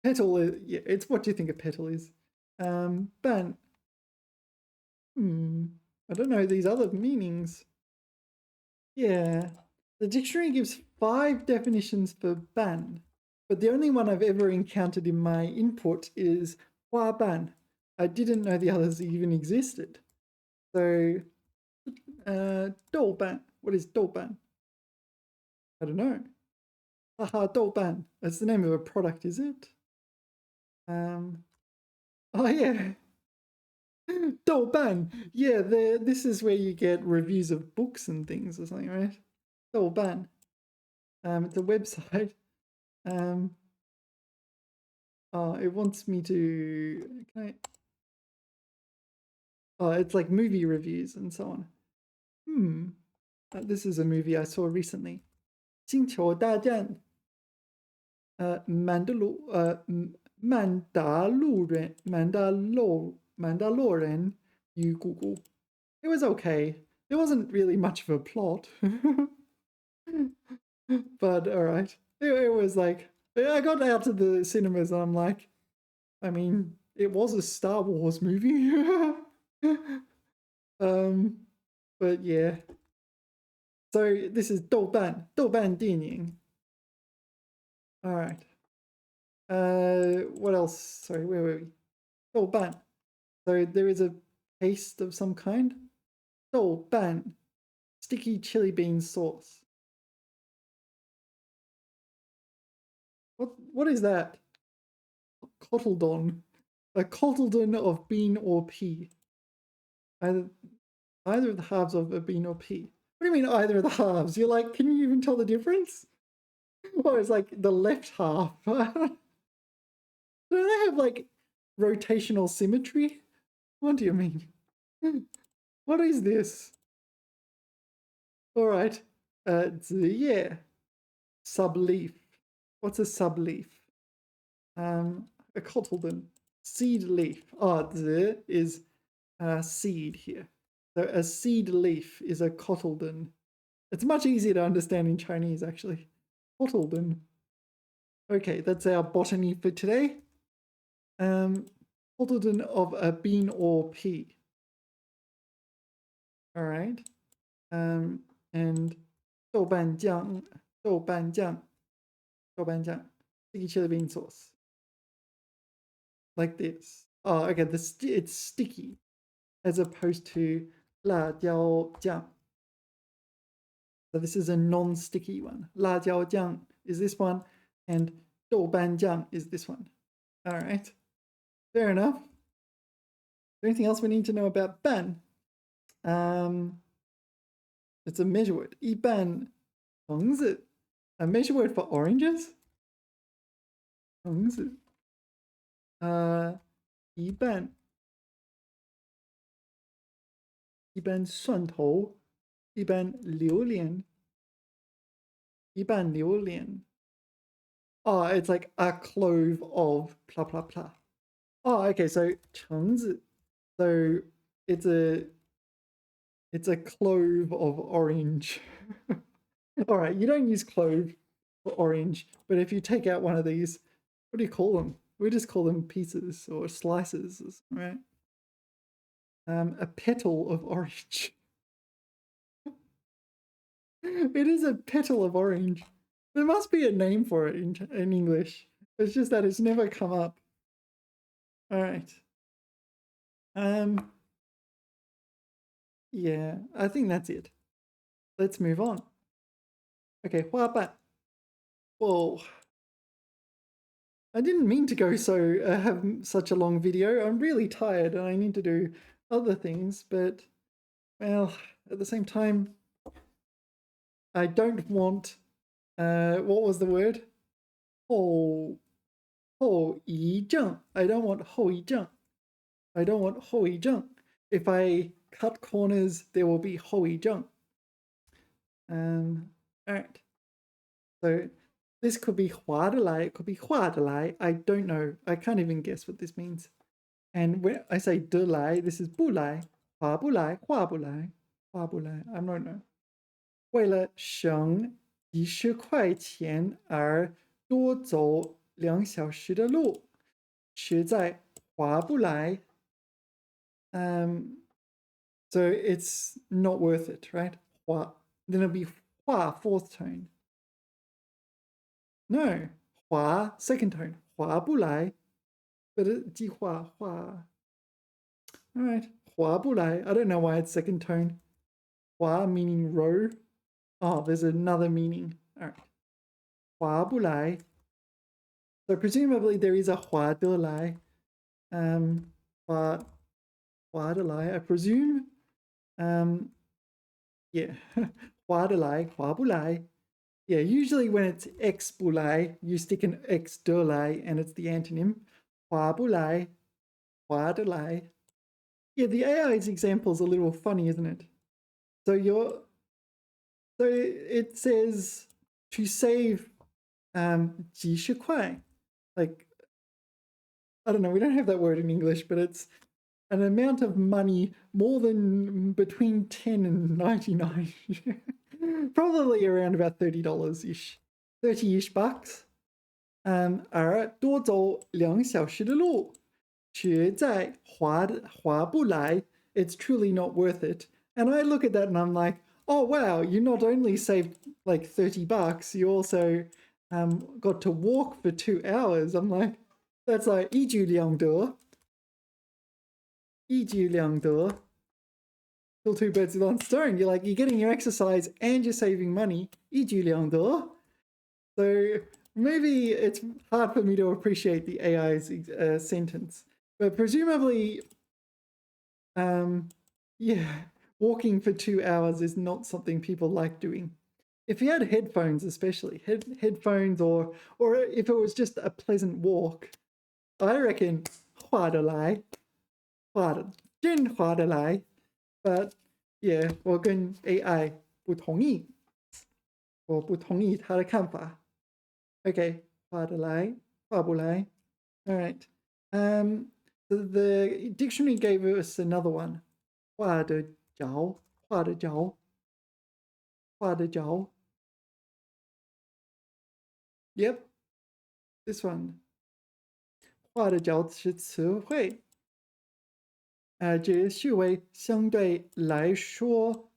Petal is, yeah, it's what you think a petal is. ban. I don't know these other meanings. Yeah. The dictionary gives 5 definitions for ban, but the only one I've ever encountered in my input is hua ban. I didn't know the others even existed. So, dou ban. What is dou ban? I don't know. Haha, dou ban. That's the name of a product, is it? Oh yeah. Dou ban. Yeah, this is where you get reviews of books and things or something, right? Dou ban. It's a website. Oh, it wants me to. Can I? Oh, it's like movie reviews and so on. This is a movie I saw recently. 星球大战。曼达洛人与姑姑。It was okay. There wasn't really much of a plot. But alright. It was like, I got out to the cinemas and I'm like, I mean, it was a Star Wars movie. But yeah. So this is 豆瓣电影. Alright. What else? Sorry, where were we? 豆瓣. So there is a paste of some kind. 豆瓣. Sticky chili bean sauce. What is that? Cotyledon. A cotyledon of bean or pea. Either of the halves of a bean or pea. What do you mean either of the halves? You're like, can you even tell the difference? Or it's like the left half. Do they have like rotational symmetry? What do you mean? What is this? All right. 子叶 subleaf. What's a subleaf? A cotyledon. Seed leaf. Oh, 子 is seed here. So a seed leaf is a cotyledon. It's much easier to understand in Chinese, actually. Cotyledon. Okay, that's our botany for today. Cotyledon of a bean or pea. All right. And 豆瓣酱, sticky chili bean sauce. Like this. Oh, okay, it's sticky as opposed to 辣椒酱. So this is a non-sticky one. 辣椒酱 is this one, and 豆瓣酱 is this one. All right. Fair enough. Anything else we need to know about ban? It's a measure word. 一般橙子. A measure word for oranges? 橙子. 一半蒜头, 一般榴莲. 一半榴莲. Oh, it's like a clove of blah blah blah. Oh, okay, so 橙子. So it's a clove of orange. All right, you don't use clove for orange, but if you take out one of these, what do you call them? We just call them pieces or slices, right? A petal of orange. It is a petal of orange. There must be a name for it in English. It's just that it's never come up. All right. Yeah, I think that's it. Let's move on. Okay, 花瓣. Whoa. I didn't mean to go have such a long video. I'm really tired and I need to do other things, but well, at the same time, I don't want what was the word? 后遗症. I don't want 后遗症. I don't want 后遗症. If I cut corners, there will be 后遗症. All right. So this could be 划得来, it could be 画得来. I don't know. I can't even guess what this means. And when I say 得来, this is 不来, 划不来, 画不来, 画不来. I don't know. 为了省10块钱而多走2小时的路，实在划不来. So it's not worth it, right? 划. Then it'll be 划, fourth tone. No, 划, second tone. 划不来. But it, 计划, 划. All right, 划不来. I don't know why it's second tone. 划 meaning row. Oh, there's another meaning. All right. 划不来. So presumably there is a 划得来. 划得来, I presume. Yeah. 划得来, 划不来. Yeah, usually when it's X 不来, you stick an X 得来, and it's the antonym. 划不来, 划得来. Yeah, the AI's example is a little funny, isn't it? So it says to save 几十块. Like, I don't know, we don't have that word in English, but it's an amount of money more than between 10 and 99. Probably around about $30-ish. 30-ish bucks. 而多走2小时的路，却在划不来. It's truly not worth it. And I look at that and I'm like, oh wow, you not only saved like 30 bucks, you also got to walk for 2 hours. I'm like, that's like 一举两得. 一举两得. Kill 2 birds with 1 stone. You're like, you're getting your exercise and you're saving money. 一举两得. So maybe it's hard for me to appreciate the AI's sentence. But presumably, yeah, walking for 2 hours is not something people like doing. If you had headphones, especially, headphones, or if it was just a pleasant walk, I reckon 划得来, 真划得来. But yeah, 我跟 AI 不同意，我不同意他的看法。Okay, 划得来，划不来. All right. The dictionary gave us another one. 划得着，划得着，划得着. Yep, this one. 划得着是词汇。这是为相对来说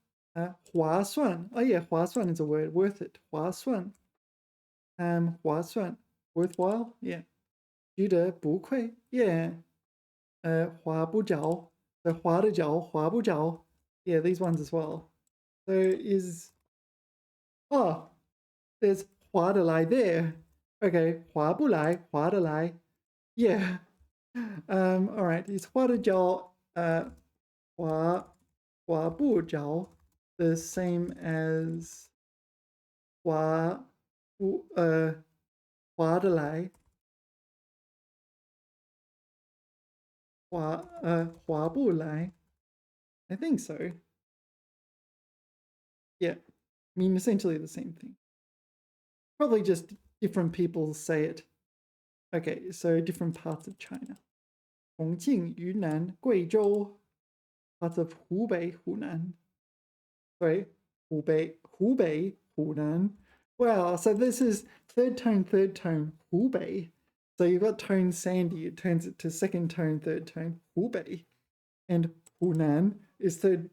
划算. Oh yeah, 划算 is a word. Worth it. 划算. 划算 worthwhile. Yeah. 觉得不亏. Yeah. 划不着. So 划得着, 划不着. Yeah, these ones as well. So there's 划得来 there. Okay, 划不来, 划得来. Yeah. All right. Is 划得着划不着 the same as 划得来划不来? I think so. Yeah, I mean essentially the same thing. Probably just different people say it. Okay, so different parts of China. 重庆、云南、贵州, parts of Hubei, Hunan. Sorry, Hubei, Hunan. Wow, so this is third tone, Hubei. So you've got tone Sandy, it turns it to second tone, third tone, Hubei. And Hunan is third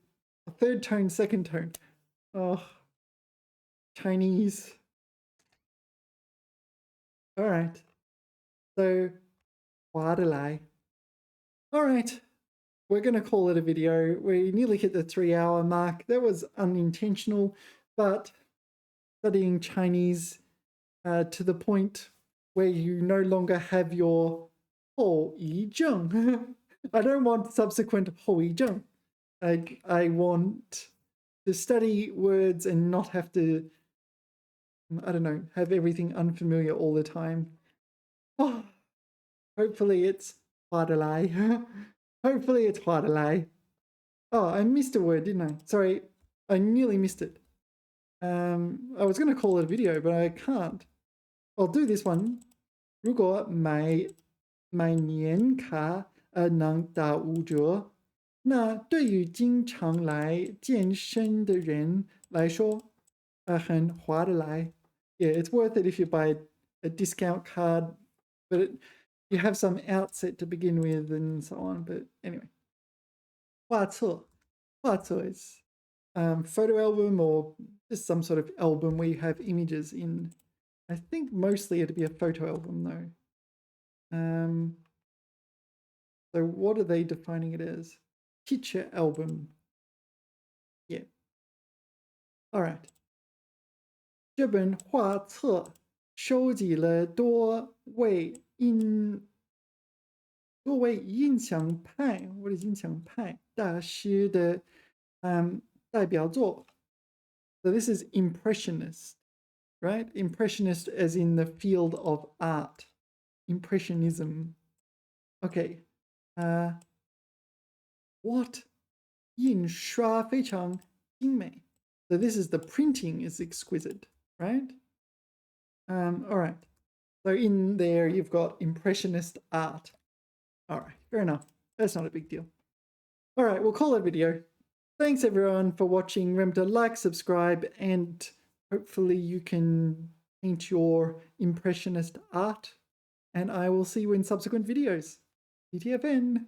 tone, second tone. Oh, Chinese. All right. So, 划得来. All right. We're going to call it a video. We nearly hit the 3-hour mark. That was unintentional, but studying Chinese to the point where you no longer have your 后遗症. I don't want subsequent 后遗症. I want to study words and not have to, I don't know, have everything unfamiliar all the time. Oh, hopefully it's 划得来. Hopefully it's 划得来. Oh, I missed a word, didn't I? Sorry, I nearly missed it. I was going to call it a video, but I can't. I'll do this one. 如果买年卡能打5折，那对于经常来健身的人来说，很划得来. Yeah, it's worth it if you buy a discount card, but you have some outset to begin with and so on. But anyway, 画册. 画册 is photo album or just some sort of album where you have images in. I think mostly it'd be a photo album though. So what are they defining it as? Picture album. Yeah. All right. 这本画册收集了多位印象派或者印象派大师的代表作. So this is impressionist, right? Impressionist as in the field of art. Impressionism. Okay. What? 印刷非常精美. So this is the printing is exquisite, right? All right. So in there you've got impressionist art. All right, fair enough. That's not a big deal. All right, we'll call it a video. Thanks everyone for watching. Remember to like, subscribe, and hopefully you can paint your impressionist art. And I will see you in subsequent videos. TTFN.